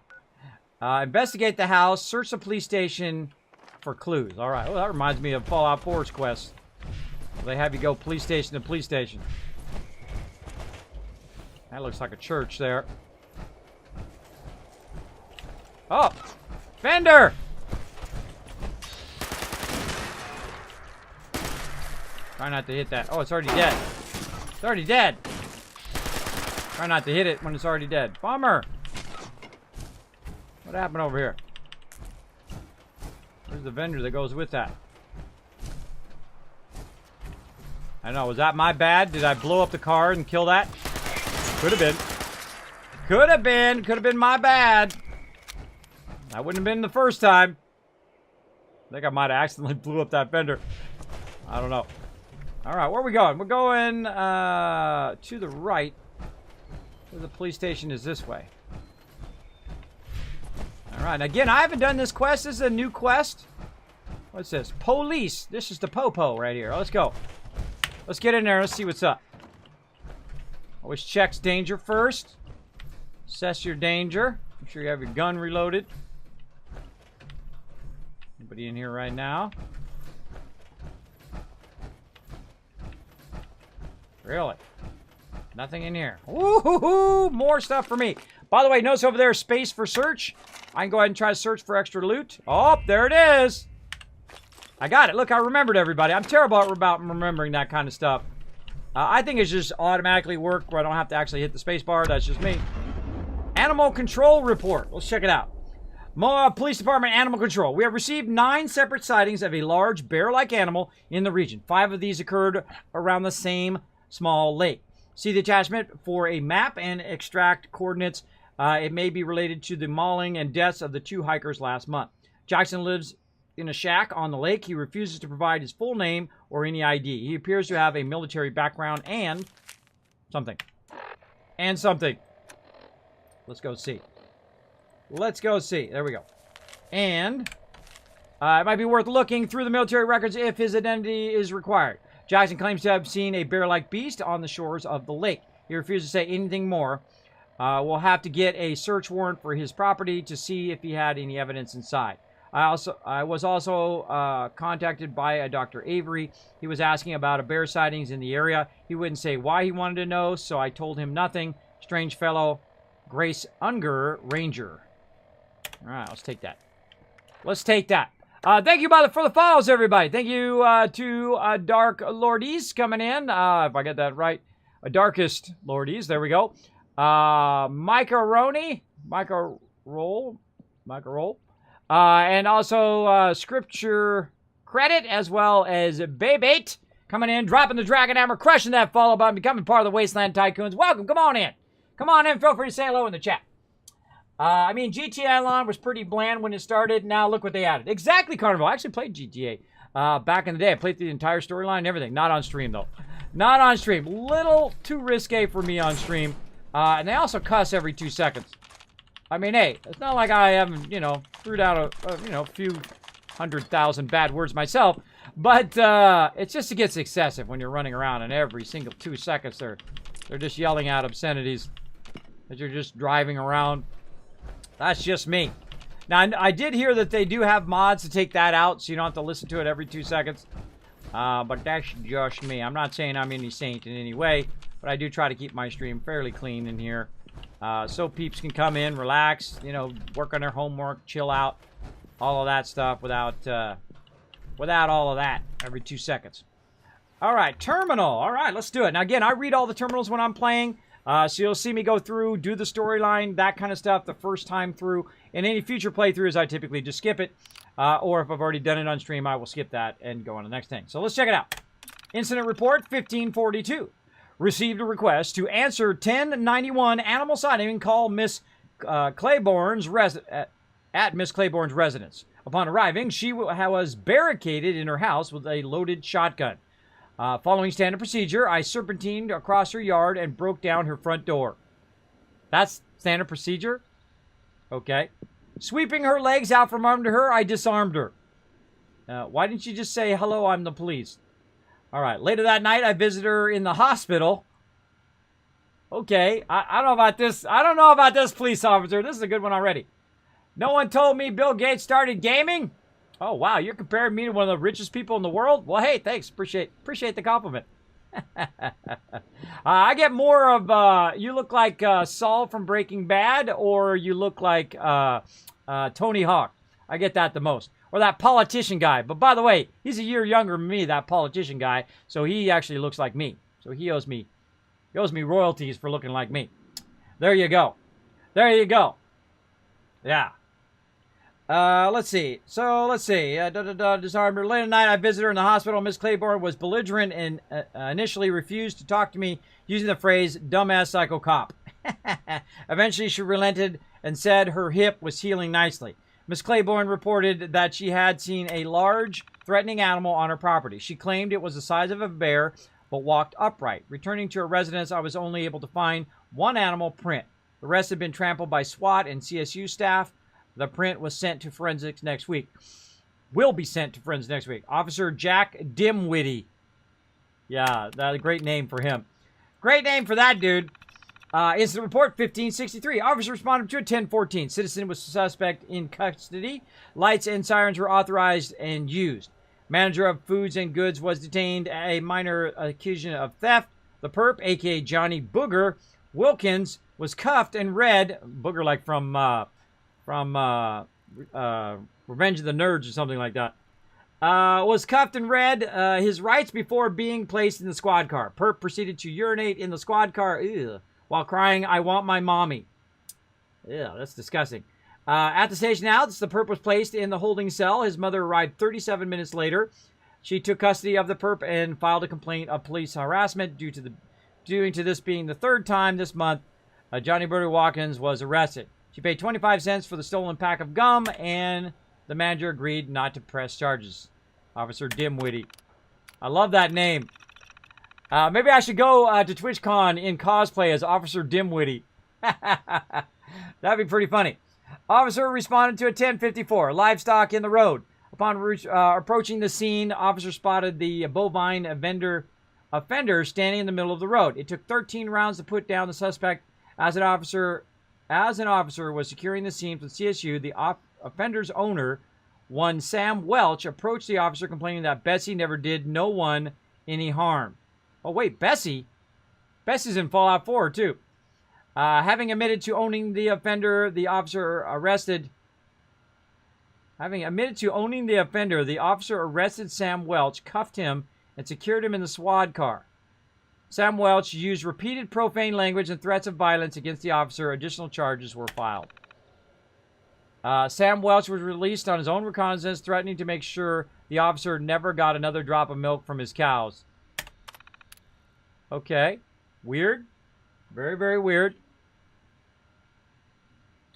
Investigate the house. Search the police station for clues. All right. Well, that reminds me of Fallout 4's quest. They have you go police station to police station. That looks like a church there. Oh! Fender! Try not to hit that. Oh, it's already dead. It's already dead. Try not to hit it when it's already dead. Bummer! What happened over here? Where's the vendor that goes with that? I don't know, was that my bad? Did I blow up the car and kill that? Could have been. Could have been. Could have been my bad. That wouldn't have been the first time. I think I might have accidentally blew up that fender. I don't know. Alright, where are we going? We're going to the right. The police station is this way. Alright, again, I haven't done this quest. This is a new quest. What's this? Police. This is the Popo right here. Let's go. Let's get in there. Let's see what's up. Always checks danger first. Assess your danger. Make sure you have your gun reloaded. Anybody in here right now? Really? Nothing in here. Woohoo! More stuff for me. By the way, notice over there, space for search. I can go ahead and try to search for extra loot. Oh, there it is. I got it. Look, I remembered everybody. I'm terrible about remembering that kind of stuff. I think it's just automatically work where I don't have to actually hit the space bar. That's just me. Animal control report. Let's check it out. Police Department Animal Control. We have received 9 separate sightings of a large bear-like animal in the region. 5 of these occurred around the same small lake. See the attachment for a map and extract coordinates. It may be related to the mauling and deaths of the 2 hikers last month. Jackson lives in a shack on the lake. He refuses to provide his full name or any ID. He appears to have a military background and something. And something. Let's go see. Let's go see. There we go. And it might be worth looking through the military records if his identity is required. Jackson claims to have seen a bear-like beast on the shores of the lake. He refuses to say anything more. We'll have to get a search warrant for his property to see if he had any evidence inside. I was also contacted by a Dr. Avery. He was asking about a bear sightings in the area. He wouldn't say why he wanted to know, so I told him nothing. Strange fellow, Grace Unger, Ranger. All right, let's take that. Let's take that. Thank you for the follows, everybody. Thank you to Dark Lordies coming in. If I get that right. Darkest Lordies. There we go. Micah Roney. Micah Roll. And also Scripture Credit, as well as Babate coming in, dropping the Dragon Hammer, crushing that follow button, becoming part of the Wasteland Tycoons. Welcome. Come on in. Come on in. Feel free to say hello in the chat. I mean, GTA Online was pretty bland when it started. Now look what they added. Exactly, Carnival. I actually played GTA back in the day. I played the entire storyline and everything. Not on stream, though. Not on stream. Little too risque for me on stream. And they also cuss every 2 seconds. I mean, hey, it's not like I haven't, threw down a few 100,000 bad words myself. But it just gets excessive when you're running around, and every single 2 seconds they're just yelling out obscenities as you're just driving around. That's just me. Now, I did hear that they do have mods to take that out, so you don't have to listen to it every 2 seconds. But that's just me. I'm not saying I'm any saint in any way, but I do try to keep my stream fairly clean in here. So peeps can come in, relax, you know, work on their homework, chill out, all of that stuff without all of that every 2 seconds. All right, terminal. All right, let's do it. Now, again, I read all the terminals when I'm playing, so you'll see me go through, do the storyline, that kind of stuff the first time through. In any future playthroughs, I typically just skip it, or if I've already done it on stream, I will skip that and go on to the next thing. So let's check it out. Incident report 1542. Received a request to answer 1091 animal sighting call Miss Claiborne's at Miss Claiborne's residence. Upon arriving, she was barricaded in her house with a loaded shotgun. Following standard procedure, I serpentined across her yard and broke down her front door. That's standard procedure? Okay. Sweeping her legs out from under her, I disarmed her. Why didn't you just say, hello, I'm the police? All right. Later that night, I visited her in the hospital. Okay. I don't know about this. I don't know about this police officer. This is a good one already. No one told me Bill Gates started gaming. Oh, wow. You're comparing me to one of the richest people in the world? Well, hey, thanks. Appreciate the compliment. I get more of, you look like Saul from Breaking Bad, or you look like Tony Hawk. I get that the most. Or that politician guy. But by the way, he's a year younger than me, that politician guy. So he actually looks like me. So he owes me royalties for looking like me. There you go. There you go. Yeah. Let's see. Disarmed her. Late at night, I visited her in the hospital. Miss Claiborne was belligerent and initially refused to talk to me using the phrase, dumbass psycho cop. Eventually, she relented and said her hip was healing nicely. Miss Claiborne reported that she had seen a large, threatening animal on her property. She claimed it was the size of a bear, but walked upright. Returning to her residence, I was only able to find one animal print. The rest had been trampled by SWAT and CSU staff. The print was sent to forensics next week. Will be sent to forensics next week. Officer Jack Dimwitty. Yeah, that's a great name for him. Great name for that dude. Incident report 1563. Officer responded to a 1014. Citizen was suspect in custody. Lights and sirens were authorized and used. Manager of Foods and Goods was detained. A minor accusation of theft. The perp, a.k.a. Johnny Booger Wilkins, was cuffed and read. Booger like from Revenge of the Nerds or something like that. Was cuffed and read his rights before being placed in the squad car. Perp proceeded to urinate in the squad car while crying, I want my mommy. Yeah, that's disgusting. At the station house, the perp was placed in the holding cell. His mother arrived 37 minutes later. She took custody of the perp and filed a complaint of police harassment due to this being the third time this month Johnny Burger Watkins was arrested. She paid 25 cents for the stolen pack of gum, and the manager agreed not to press charges. Officer Dimwitty. I love that name. Maybe I should go to TwitchCon in cosplay as Officer Dimwitty. That'd be pretty funny. Officer responded to a 1054. Livestock in the road. Upon approaching the scene, officer spotted the bovine offender standing in the middle of the road. It took 13 rounds to put down the suspect. As an officer was securing the scene from CSU, the offender's owner, one Sam Welch, approached the officer complaining that Bessie never did no one any harm. Oh, wait, Bessie? Bessie's in Fallout 4, too. Having admitted to owning the offender, the officer arrested Sam Welch, cuffed him, and secured him in the SWAT car. Sam Welch used repeated profane language and threats of violence against the officer. Additional charges were filed. Sam Welch was released on his own recognizance, threatening to make sure the officer never got another drop of milk from his cows. Okay. Weird. Very, very weird.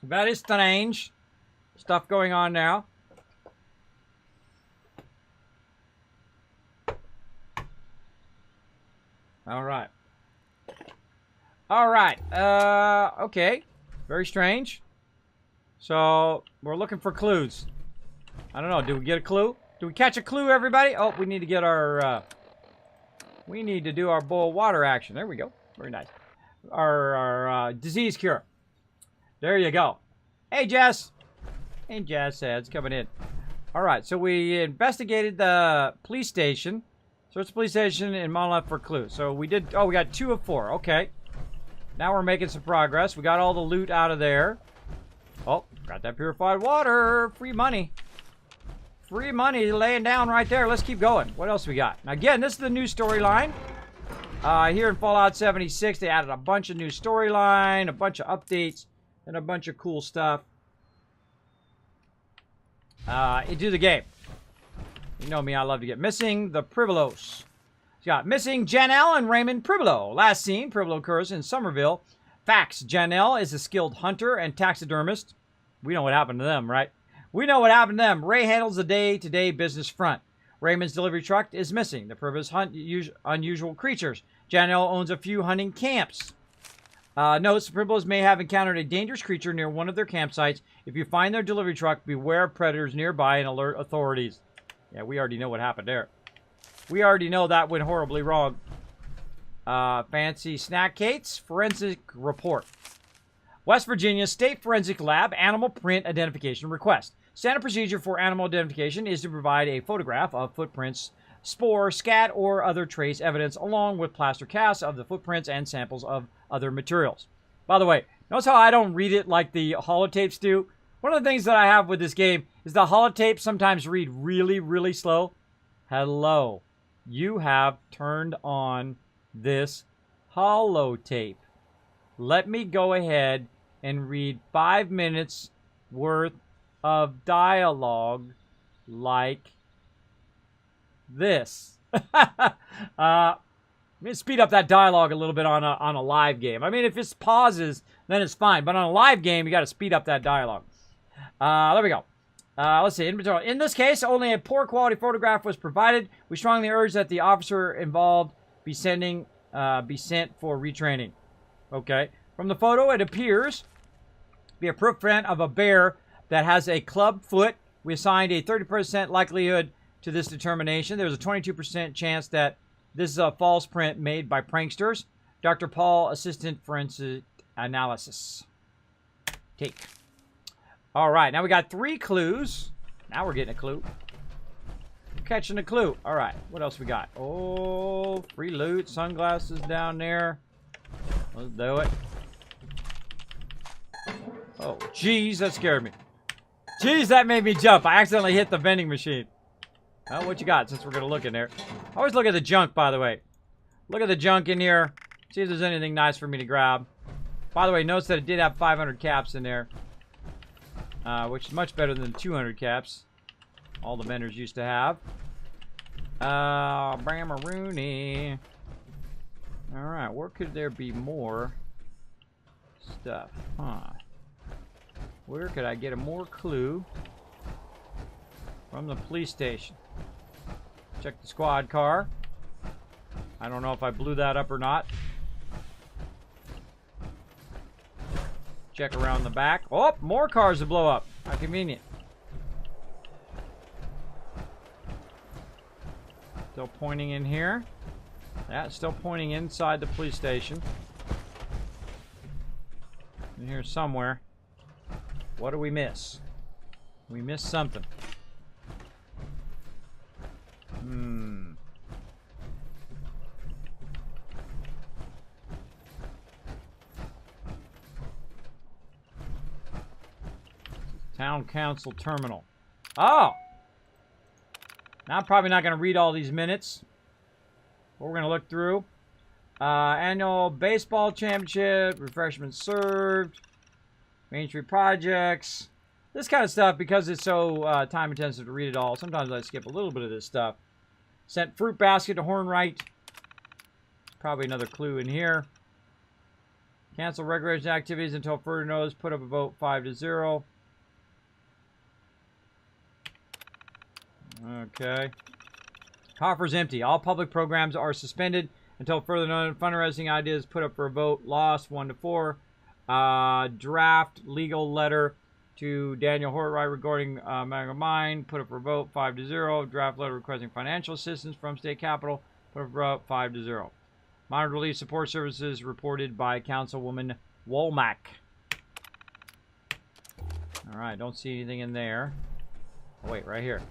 Very strange stuff going on now. All right. All right. Okay. Very strange. So, we're looking for clues. I don't know. Did we get a clue? Do we catch a clue, everybody? Oh, we need to get our, we need to do our boil water action. There we go. Very nice. Our disease cure. There you go. Hey, Jess. Hey, Jess says coming in. All right, so we investigated the police station. Search the police station in Monolith for clues. So we did, oh, we got 2 of 4. Okay. Now we're making some progress. We got all the loot out of there. Oh, got that purified water. Free money. Free money laying down right there. Let's keep going. What else we got? Now, again, this is the new storyline. Here in Fallout 76, they added a bunch of new storyline, a bunch of updates, and a bunch of cool stuff into the game. You know me, I love to get missing. The Privilos. You got missing Janelle and Raymond Privolo. Last seen, Privolo occurs in Somerville. Facts, Janelle is a skilled hunter and taxidermist. We know what happened to them, right? We know what happened to them. Ray handles the day-to-day business front. Raymond's delivery truck is missing. The Privilos hunt unusual creatures. Janelle owns a few hunting camps. Notes, the Privilos may have encountered a dangerous creature near one of their campsites. If you find their delivery truck, beware of predators nearby and alert authorities. Yeah, we already know what happened there. We already know that went horribly wrong. Fancy snack Kate's forensic report. West Virginia State Forensic Lab animal print identification request. Standard procedure for animal identification is to provide a photograph of footprints, spore, scat, or other trace evidence, along with plaster casts of the footprints and samples of other materials. By the way, notice how I don't read it like the holotapes do? One of the things that I have with this game is the holotapes sometimes read really, really slow. Hello. You have turned on this holotape. Let me go ahead and read 5 minutes worth of dialogue like this. Let me speed up that dialogue a little bit on a live game. I mean, if it pauses, then it's fine. But on a live game, you got to speed up that dialogue. There we go. Let's see. Inventory. In this case, only a poor quality photograph was provided. We strongly urge that the officer involved be sent for retraining. Okay. From the photo, it appears to be a print of a bear that has a club foot. We assigned a 30% likelihood to this determination. There's a 22% chance that this is a false print made by pranksters. Dr. Paul, Assistant Forensic Analysis. Take. All right, now we got 3 clues. Now we're getting a clue. Catching a clue. All right, what else we got? Oh, free loot, sunglasses down there. Let's do it. Oh, jeez, that scared me. Jeez, that made me jump. I accidentally hit the vending machine. Oh, what you got since we're going to look in there? Always look at the junk, by the way. Look at the junk in here. See if there's anything nice for me to grab. By the way, notice that it did have 500 caps in there. Which is much better than the 200 caps all the vendors used to have. Bramaroonie. Alright, where could there be more stuff? Huh. Where could I get a more clue from the police station? Check the squad car. I don't know if I blew that up or not. Check around the back. Oh, more cars to blow up. How convenient. Still pointing in here. Yeah, still pointing inside the police station. In here somewhere. What do we miss? We missed something. Town Council Terminal. Oh! Now I'm probably not going to read all these minutes. But we're going to look through. Annual Baseball Championship. Refreshments served. Main Street Projects. This kind of stuff, because it's so time intensive to read it all, sometimes I skip a little bit of this stuff. Sent fruit basket to Hornwright. Probably another clue in here. Cancel recreation activities until further notice. Put up a vote 5-0. Okay. Coffer's empty. All public programs are suspended until further notice. Fundraising ideas put up for a vote. Lost 1-4. Draft legal letter to Daniel Hortwright regarding Magna Mine. Put up for vote 5-0. Draft letter requesting financial assistance from State Capitol. Put up for vote 5-0. Minor relief support services reported by Councilwoman Womack. All right, don't see anything in there. Oh, wait, right here.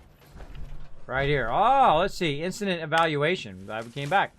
Right here. Oh, let's see. Incident evaluation. I came back.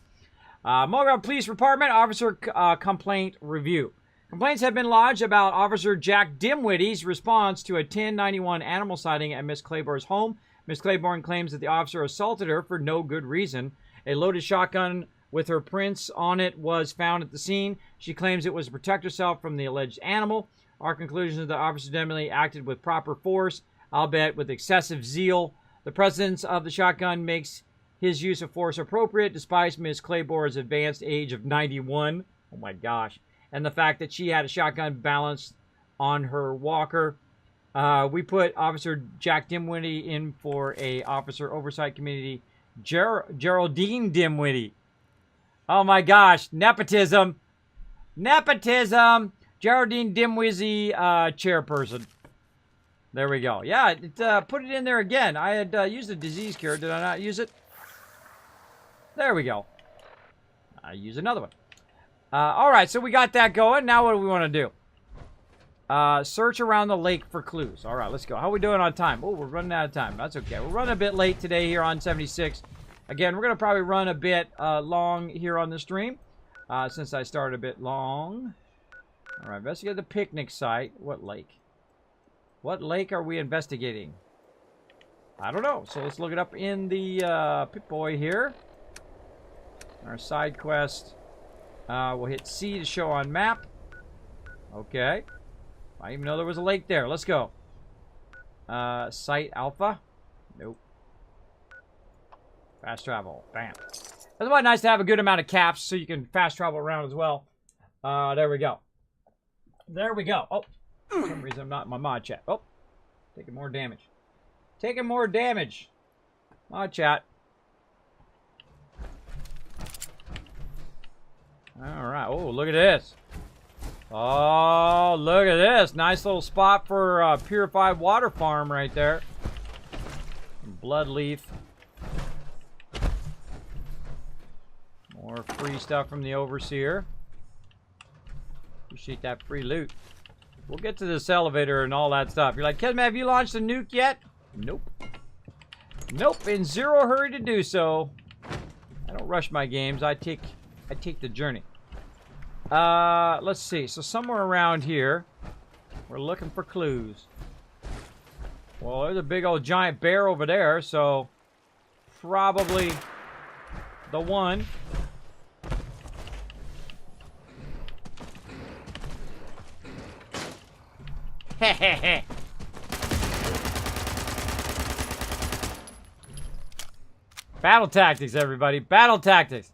Mulgrave Police Department Officer Complaint Review. Complaints have been lodged about Officer Jack Dimwitty's response to a 1091 animal sighting at Miss Claiborne's home. Miss Claiborne claims that the officer assaulted her for no good reason. A loaded shotgun with her prints on it was found at the scene. She claims it was to protect herself from the alleged animal. Our conclusion is that the officer definitely acted with proper force, albeit with excessive zeal. The presence of the shotgun makes his use of force appropriate, despite Ms. Claiborne's advanced age of 91. Oh my gosh. And the fact that she had a shotgun balanced on her walker. We put Officer Jack Dimwitty in for a Officer Oversight Committee. Geraldine Dimwitty. Oh my gosh. Nepotism. Nepotism. Geraldine Dimwitty, chairperson. There we go. Yeah, put it in there again. I had used a disease cure. Did I not use it? There we go. I use another one. All right, so we got that going. Now what do we want to do? Search around the lake for clues. All right, let's go. How are we doing on time? Oh, we're running out of time. That's okay. We're running a bit late today here on 76. Again, we're going to probably run a bit long here on the stream since I started a bit long. All right, investigate the picnic site. What lake? What lake are we investigating? I don't know. So let's look it up in the Pip-Boy here. Our side quest. We'll hit C to show on map. Okay. I didn't even know there was a lake there. Let's go. Site Alpha. Nope. Fast travel. Bam. That's why it's nice to have a good amount of caps so you can fast travel around as well. There we go. There we go. Oh. For some reason I'm not in my mod chat. Oh. Taking more damage. Taking more damage. Mod chat. Alright. Oh, look at this. Oh, look at this. Nice little spot for purified water farm right there. Bloodleaf. More free stuff from the Overseer. Appreciate that free loot. We'll get to this elevator and all that stuff. You're like, Kismet, have you launched a nuke yet? Nope. Nope, in zero hurry to do so. I don't rush my games. I take the journey. Let's see. So somewhere around here, we're looking for clues. Well, there's a big old giant bear over there, so probably the one. Hehehe. Battle tactics, everybody. Battle tactics.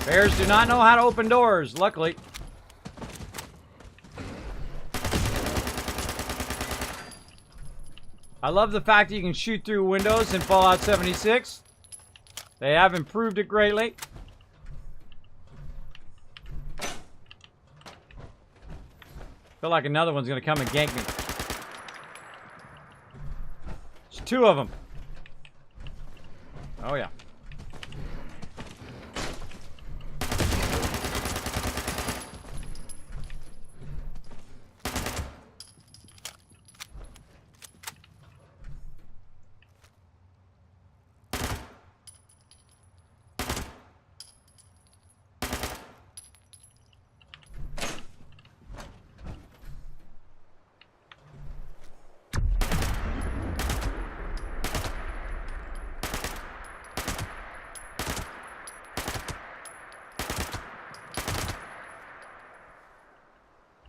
Bears do not know how to open doors, luckily. I love the fact that you can shoot through windows in Fallout 76. They have improved it greatly. Feel like another one's gonna come and gank me. There's two of them. Oh yeah.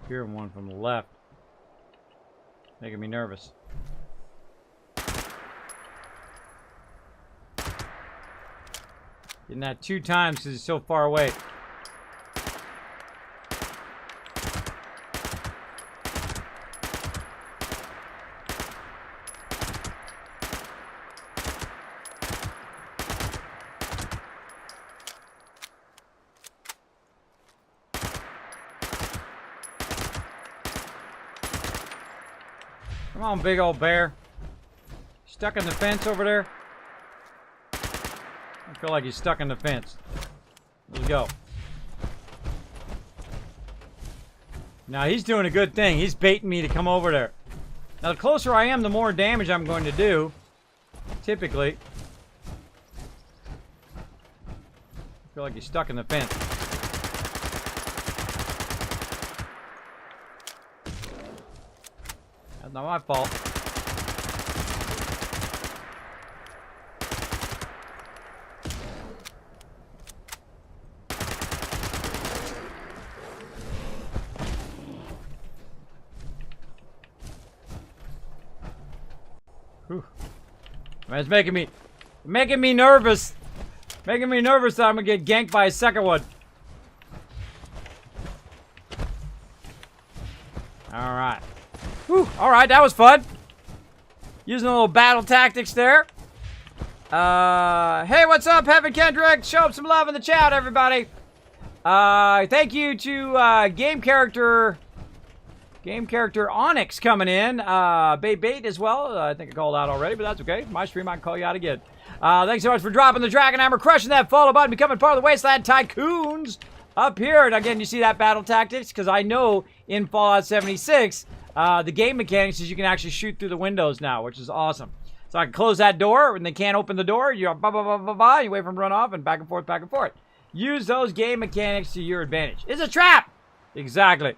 Hearing one from the left. Making me nervous. Getting that 2 times because he's so far away. Come on, big old bear. Stuck in the fence over there? I feel like he's stuck in the fence. Let's go. Now, he's doing a good thing. He's baiting me to come over there. Now, the closer I am, the more damage I'm going to do. Typically. I feel like he's stuck in the fence. That's not my fault. Whew. Man, it's making me nervous. Making me nervous that I'm gonna get ganked by a second one. Alright. Whew. Alright, that was fun. Using a little battle tactics there. Hey, what's up, Heaven Kendrick? Show up some love in the chat, everybody. Thank you to Game Character Onyx coming in. Bait as well. I think I called out already, but that's okay. My stream, I can call you out again. Thanks so much for dropping the Dragon Hammer, crushing that follow button, becoming part of the Wasteland Tycoons up here. And again, you see that battle tactics? Because I know in Fallout 76, the game mechanics is you can actually shoot through the windows now, which is awesome. So I can close that door when they can't open the door. You you wait for them to run off and back and forth, back and forth. Use those game mechanics to your advantage. It's a trap! Exactly.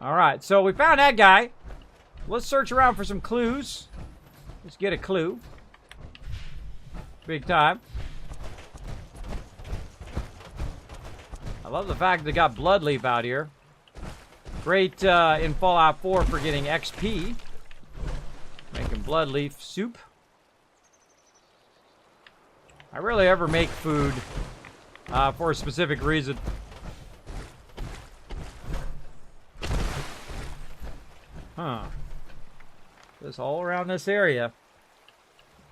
Alright, so we found that guy. Let's search around for some clues. Let's get a clue. Big time. I love the fact they got Bloodleaf out here. Great in Fallout 4 for getting XP. Making Bloodleaf soup. I rarely ever make food for a specific reason. Huh. This all around this area.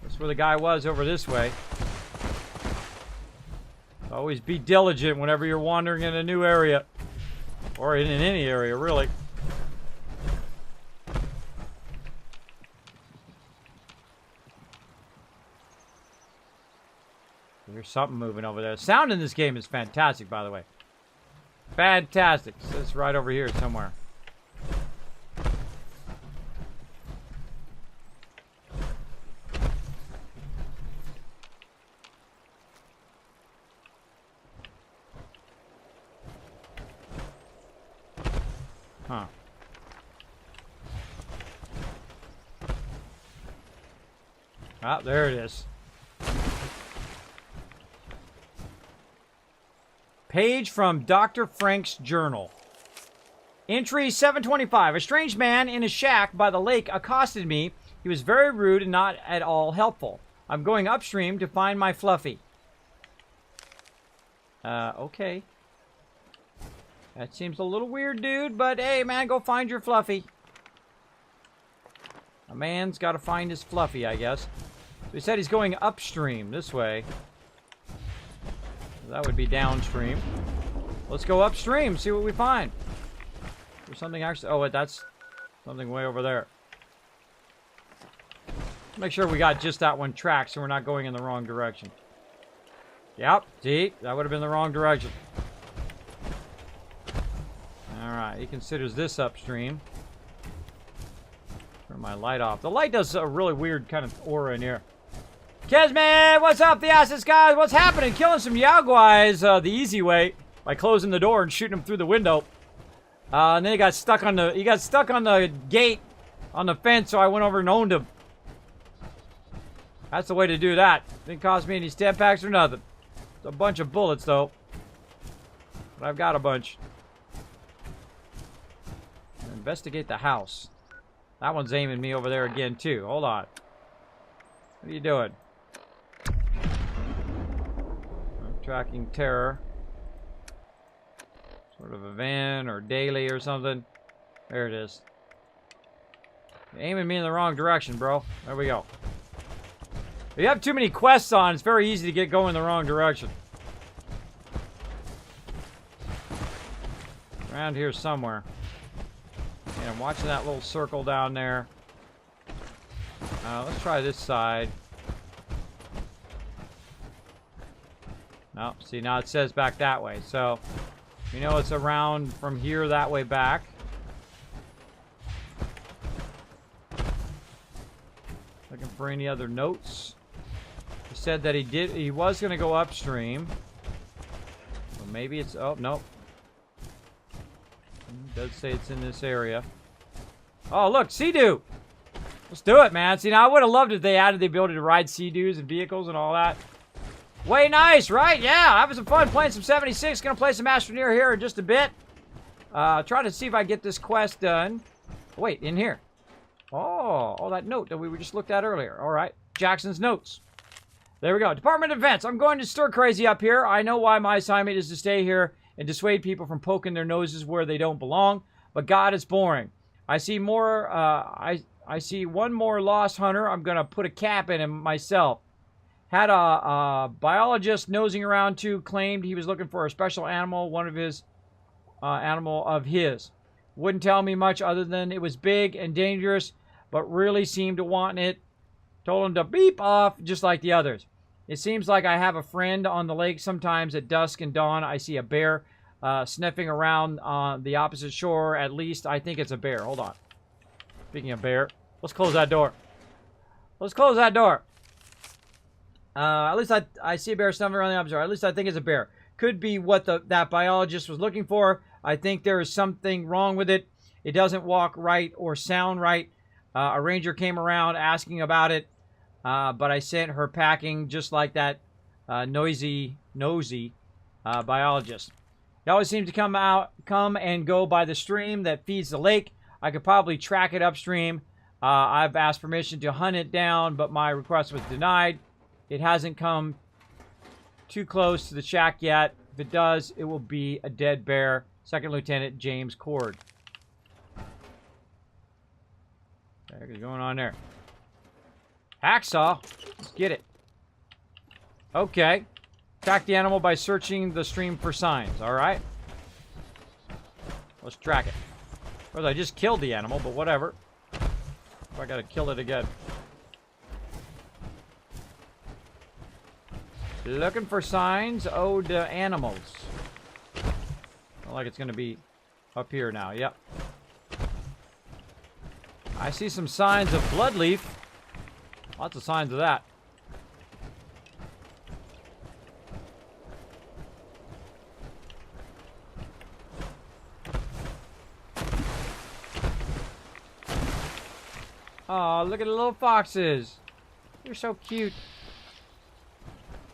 That's where the guy was over this way. Always be diligent whenever you're wandering in a new area. Or in any area, really. There's something moving over there. Sound in this game is fantastic, by the way. Fantastic. It's right over here somewhere. Huh. Ah, there it is. Page from Dr. Frank's journal. Entry 725. A strange man in a shack by the lake accosted me. He was very rude and not at all helpful. I'm going upstream to find my Fluffy. Okay. That seems a little weird, dude, but hey, man, go find your Fluffy. A man's got to find his Fluffy, I guess. So he said he's going upstream, this way. That would be downstream. Let's go upstream, see what we find. There's something actually... Oh, wait, that's something way over there. Make sure we got just that one track so we're not going in the wrong direction. Yep, see? That would have been the wrong direction. Alright, he considers this upstream. Turn my light off. The light does a really weird kind of aura in here. Kismet, what's up, the Asses guys? What's happening? Killing some Yaguais the easy way by closing the door and shooting them through the window. And then he got stuck on the gate on the fence, so I went over and owned him. That's the way to do that. Didn't cost me any stamp packs or nothing. It's a bunch of bullets though. But I've got a bunch. Investigate the house. That one's aiming me over there again too. Hold on. What are you doing? I'm tracking terror. Sort of event or daily or something. There it is. You're aiming me in the wrong direction, bro. There we go. If you have too many quests on, it's very easy to get going in the wrong direction. Around here somewhere. And I'm watching that little circle down there. Let's try this side. No, see, now it says back that way. So, you know it's around from here that way back. Looking for any other notes. He said that he was going to go upstream. Well, maybe it's, oh, no. It does say it's in this area. Oh, look, Sea-Doo. Let's do it, man. See, now I would have loved if they added the ability to ride Sea-Doos and vehicles and all that. Way nice, right? Yeah, having some fun playing some 76. Gonna play some Astroneer here in just a bit. Try to see if I get this quest done. Oh, wait, in here. Oh, that note that we just looked at earlier. All right, Jackson's notes. There we go. Department of Events. I'm going to stir crazy up here. I know why my assignment is to stay here and dissuade people from poking their noses where they don't belong. But God, it's boring. I see more. I see one more lost hunter. I'm gonna put a cap in him myself. Had a biologist nosing around too, claimed he was looking for a special animal, one of his animal of his. Wouldn't tell me much other than it was big and dangerous, but really seemed to want it. Told him to beep off just like the others. It seems like I have a friend on the lake. Sometimes at dusk and dawn I see a bear sniffing around on the opposite shore. At least I think it's a bear. Hold on. Speaking of bear, let's close that door. Let's close that door. At least I see a bear sniffing around the opposite shore. At least I think it's a bear. Could be what that biologist was looking for. I think there is something wrong with it. It doesn't walk right or sound right. A ranger came around asking about it, but I sent her packing just like that nosy biologist. He always seems to come and go by the stream that feeds the lake. I could probably track it upstream. I've asked permission to hunt it down, but my request was denied. It hasn't come too close to the shack yet. If it does, it will be a dead bear. Second Lieutenant James Cord. What's going on there? Hacksaw. Let's get it. Okay. Track the animal by searching the stream for signs. Alright. Let's track it. Of course, I just killed the animal, but whatever. I gotta kill it again. Looking for signs owed to animals. Not like it's gonna be up here now. Yep. I see some signs of bloodleaf. Lots of signs of that. Oh, look at the little foxes. They're so cute.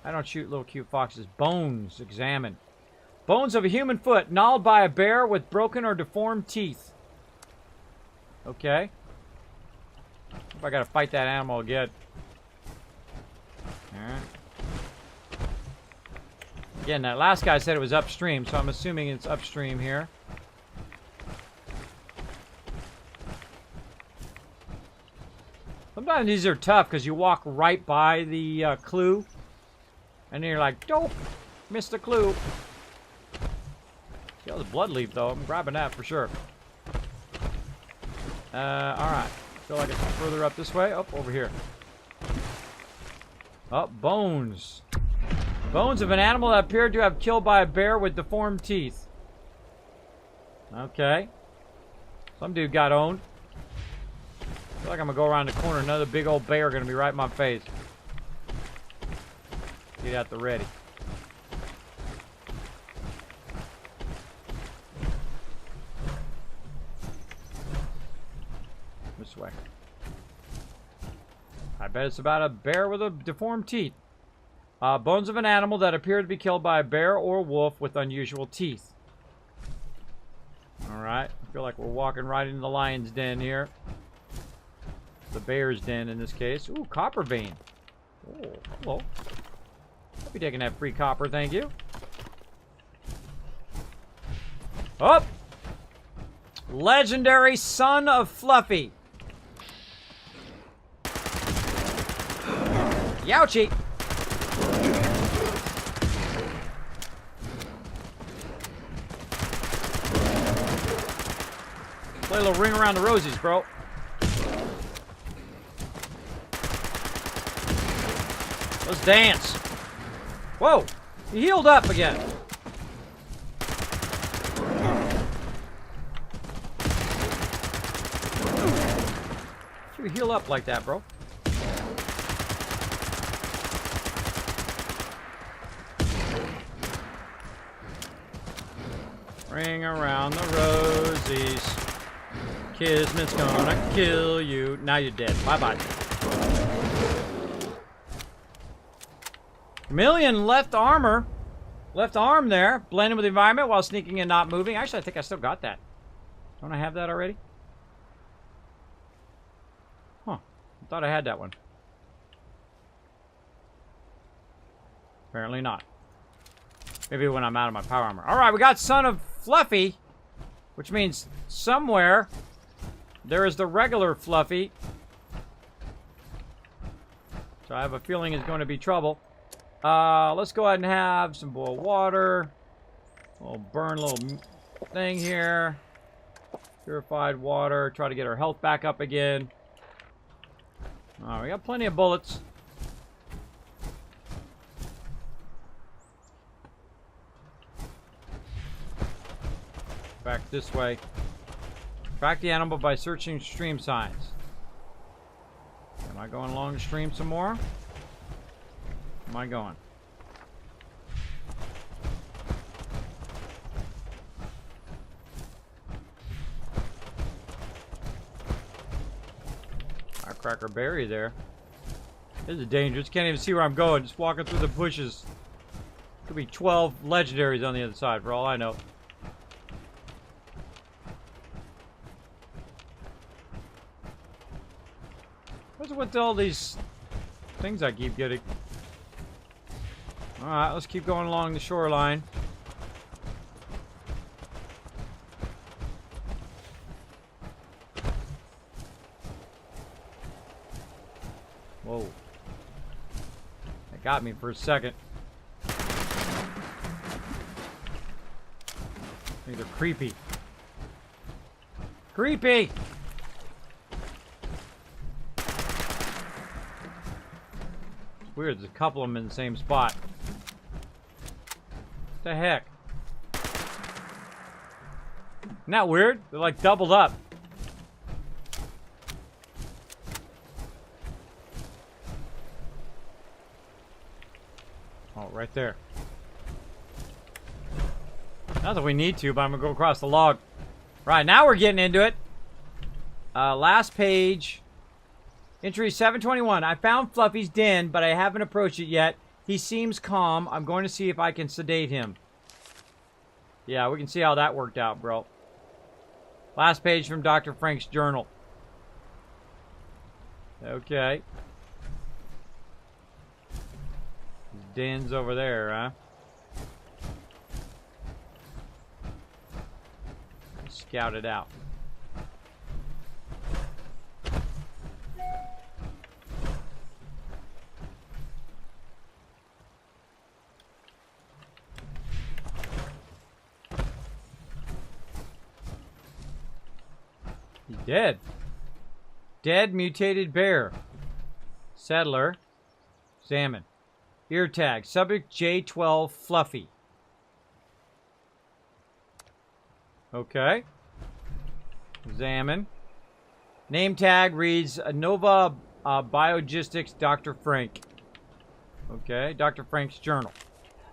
I don't shoot little cute foxes. Bones. Examine. Bones of a human foot gnawed by a bear with broken or deformed teeth. Okay. If I gotta fight that animal again. Alright. Again, that last guy said it was upstream, so I'm assuming it's upstream here. Sometimes these are tough because you walk right by the clue. And then you're like, dope, missed the clue. Yeah, the blood leaf though. I'm grabbing that for sure. Alright. Feel like it's further up this way. Oh, over here. Oh, bones. Bones of an animal that appeared to have killed by a bear with deformed teeth. Okay. Some dude got owned. I feel like I'm gonna go around the corner. Another big old bear gonna be right in my face. Get out the ready. This way. I bet it's about a bear with a deformed teeth. Bones of an animal that appeared to be killed by a bear or wolf with unusual teeth. Alright. I feel like we're walking right into the lion's den here. The bear's den in this case. Ooh, copper vein. Oh, hello. I'll be taking that free copper, thank you. Oh! Legendary Son of Fluffy. Youchie! Play a little ring around the rosies, bro. Let's dance. Whoa! He healed up again. You heal up like that, bro. Ring around the rosies. Kismet's gonna kill you. Now you're dead. Bye-bye. Chameleon left armor. Left arm there. Blending with the environment while sneaking and not moving. Actually, I think I still got that. Don't I have that already? Huh. I thought I had that one. Apparently not. Maybe when I'm out of my power armor. Alright, we got Son of Fluffy. Which means somewhere there is the regular Fluffy. So I have a feeling it's going to be trouble. Let's go ahead and have some boiled water. We'll burn a little thing here. Purified water. Try to get our health back up again. Alright, we got plenty of bullets. Back this way. Track the animal by searching stream signs. Am I going along the stream some more? Am I going? Firecracker berry there. This is dangerous. Can't even see where I'm going. Just walking through the bushes. Could be 12 legendaries on the other side for all I know. What's with all these things I keep getting? Alright, let's keep going along the shoreline. Whoa. That got me for a second. These are creepy. Creepy! Weird, there's a couple of them in the same spot. What the heck? Isn't that weird? They're like doubled up. Oh, right there. Not that we need to, but I'm gonna go across the log. Right, now we're getting into it. Last page. Entry 721. I found Fluffy's den, but I haven't approached it yet. He seems calm. I'm going to see if I can sedate him. Yeah, we can see how that worked out, bro. Last page from Dr. Frank's journal. Okay. His den's over there, huh? Let's scout it out. He's dead. Dead mutated bear. Settler. Salmon. Ear tag. Subject J12 Fluffy. Okay. Examine. Name tag reads Nova Biogistics Dr. Frank. Okay. Dr. Frank's journal.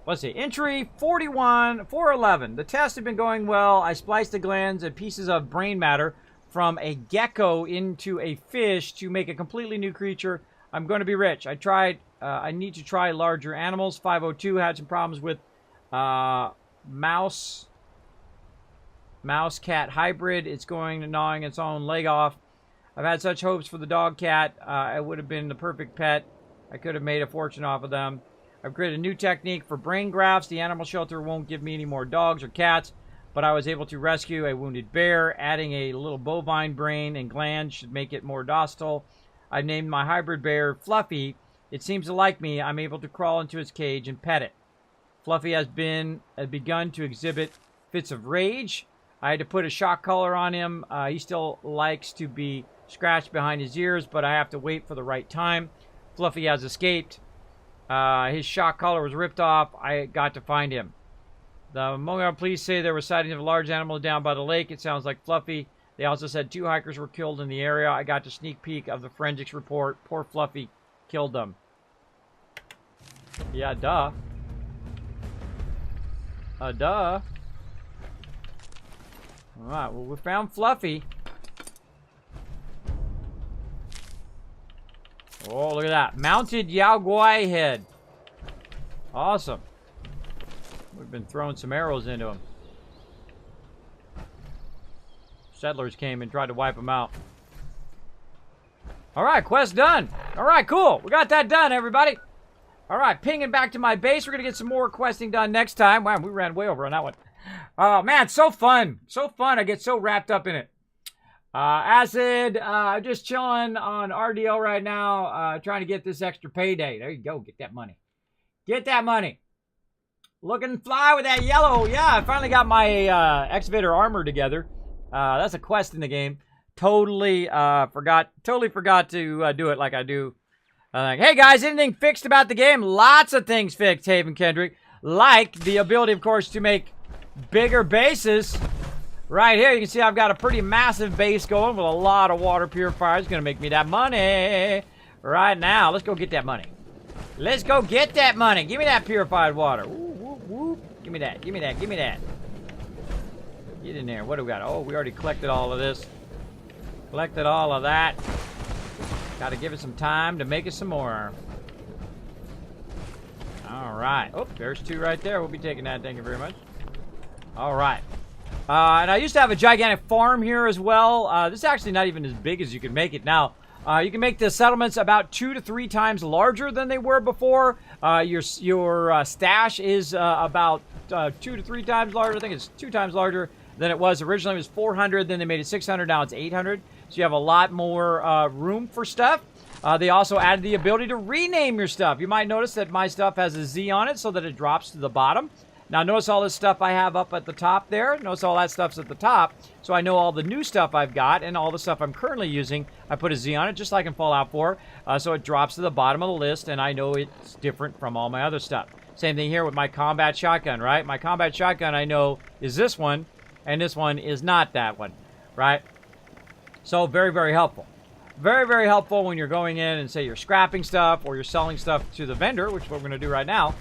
Let's see. Entry 411. The tests have been going well. I spliced the glands and pieces of brain matter from a gecko into a fish to make a completely new creature. I'm going to be rich. I need to try larger animals. 502 had some problems with mouse cat hybrid. It's going to gnawing its own leg off. I've had such hopes for the dog cat. It would have been the perfect pet. I could have made a fortune off of them. I've created a new technique for brain grafts. The animal shelter won't give me any more dogs or cats, but I was able to rescue a wounded bear. Adding a little bovine brain and gland should make it more docile. I named my hybrid bear Fluffy. It seems to like me. I'm able to crawl into its cage and pet it. Fluffy has begun to exhibit fits of rage. I had to put a shock collar on him. He still likes to be scratched behind his ears, but I have to wait for the right time. Fluffy has escaped. His shock collar was ripped off. I got to find him. The Montreal police say there were sightings of a large animal down by the lake. It sounds like Fluffy. They also said 2 hikers were killed in the area. I got a sneak peek of the forensics report. Poor Fluffy killed them. Yeah, duh. Duh. Alright, well, we found Fluffy. Oh, look at that. Mounted Yao Guai head. Awesome. We've been throwing some arrows into him. Settlers came and tried to wipe them out. Alright, quest done. Alright, cool. We got that done, everybody. Alright, pinging back to my base. We're going to get some more questing done next time. Wow, we ran way over on that one. Oh, man, so fun. So fun. I get so wrapped up in it. Acid, just chilling on RDL right now, trying to get this extra payday. There you go. Get that money. Get that money. Looking fly with that yellow. Yeah, I finally got my excavator armor together. That's a quest in the game. Totally forgot to do it like I do. Hey guys, anything fixed about the game? Lots of things fixed, Haven Kendrick. Like the ability, of course, to make bigger bases. Right here, you can see I've got a pretty massive base going with a lot of water purifiers. It's going to make me that money right now. Let's go get that money. Let's go get that money. Give me that purified water. Ooh, whoop, whoop. Give me that. Give me that. Give me that. Get in there. What do we got? Oh, we already collected all of this. Collected all of that. Got to give it some time to make it some more. All right. Oh, there's 2 right there. We'll be taking that. Thank you very much. All right. And I used to have a gigantic farm here as well. This is actually not even as big as you can make it now. You can make the settlements about 2 to 3 times larger than they were before. Your stash is about 2 to 3 times larger. I think it's 2 times larger than it was originally. It was 400, then they made it 600. Now it's 800. So you have a lot more room for stuff. They also added the ability to rename your stuff. You might notice that my stuff has a Z on it so that it drops to the bottom. Now, notice all this stuff I have up at the top there. Notice all that stuff's at the top. So I know all the new stuff I've got and all the stuff I'm currently using. I put a Z on it, just like in Fallout 4. So it drops to the bottom of the list, and I know it's different from all my other stuff. Same thing here with my combat shotgun, right? My combat shotgun, I know, is this one, and this one is not that one, right? So very, very helpful. Very, very helpful when you're going in and, say, you're scrapping stuff or you're selling stuff to the vendor, which is what we're going to do right now.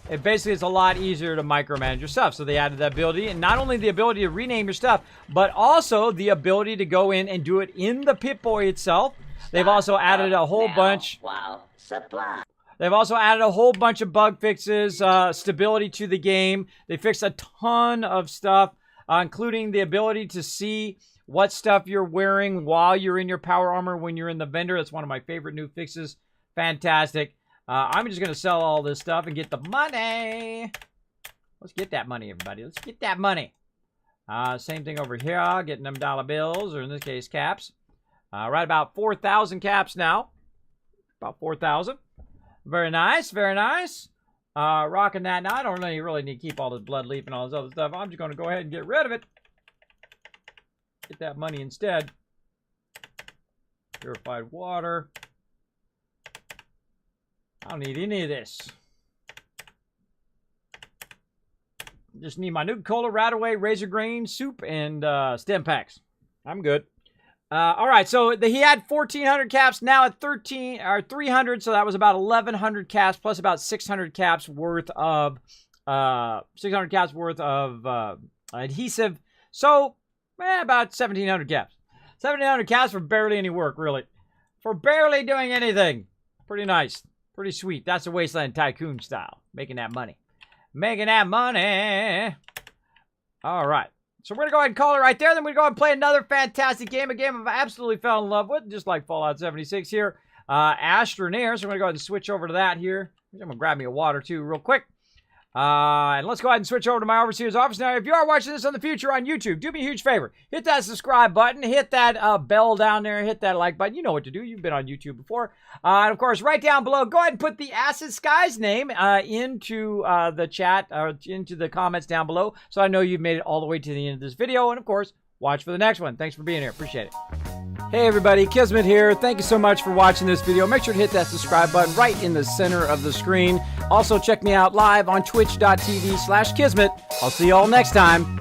It basically is a lot easier to micromanage your stuff. So they added that ability, and not only the ability to rename your stuff, but also the ability to go in and do it in the Pip-Boy itself. They've also added a whole bunch. Wow, supply. They've also added a whole bunch of bug fixes, stability to the game. They fixed a ton of stuff, including the ability to see what stuff you're wearing while you're in your power armor when you're in the vendor. That's one of my favorite new fixes. Fantastic. I'm just going to sell all this stuff and get the money. Let's get that money, everybody. Let's get that money. Same thing over here. Getting them dollar bills, or in this case, caps. Right about 4,000 caps now. About 4,000. Very nice. Very nice. Rocking that now. I don't really need to keep all this blood leaf and all this other stuff. I'm just going to go ahead and get rid of it. Get that money instead. Purified water. I don't need any of this. Just need my Nuka-Cola, Radaway, Razor Grain, Soup, and stem packs. I'm good. All right, so he had 1,400 caps, now at 300, so that was about 1,100 caps plus about 600 caps worth of adhesive. So about 1,700 caps. 1,700 caps for barely any work, really. For barely doing anything. Pretty nice. Pretty sweet. That's the Wasteland Tycoon style. Making that money. Making that money. All right. So we're going to go ahead and call it right there. Then we're going to go ahead and play another fantastic game. A game I've absolutely fell in love with. Just like Fallout 76 here. Astroneer. So we're going to go ahead and switch over to that here. I'm going to grab me a water too real quick. And let's go ahead and switch over to my Overseer's office. Now, if you are watching this in the future on YouTube, do me a huge favor. Hit that subscribe button. Hit that bell down there. Hit that like button. You know what to do. You've been on YouTube before. And, of course, right down below, go ahead and put the s.p.e.c.i.a.l's name into the chat or into the comments down below so I know you've made it all the way to the end of this video. And, of course, watch for the next one. Thanks for being here. Appreciate it. Hey everybody, Kismet here. Thank you so much for watching this video. Make sure to hit that subscribe button right in the center of the screen. Also check me out live on twitch.tv/Kismet. I'll see you all next time.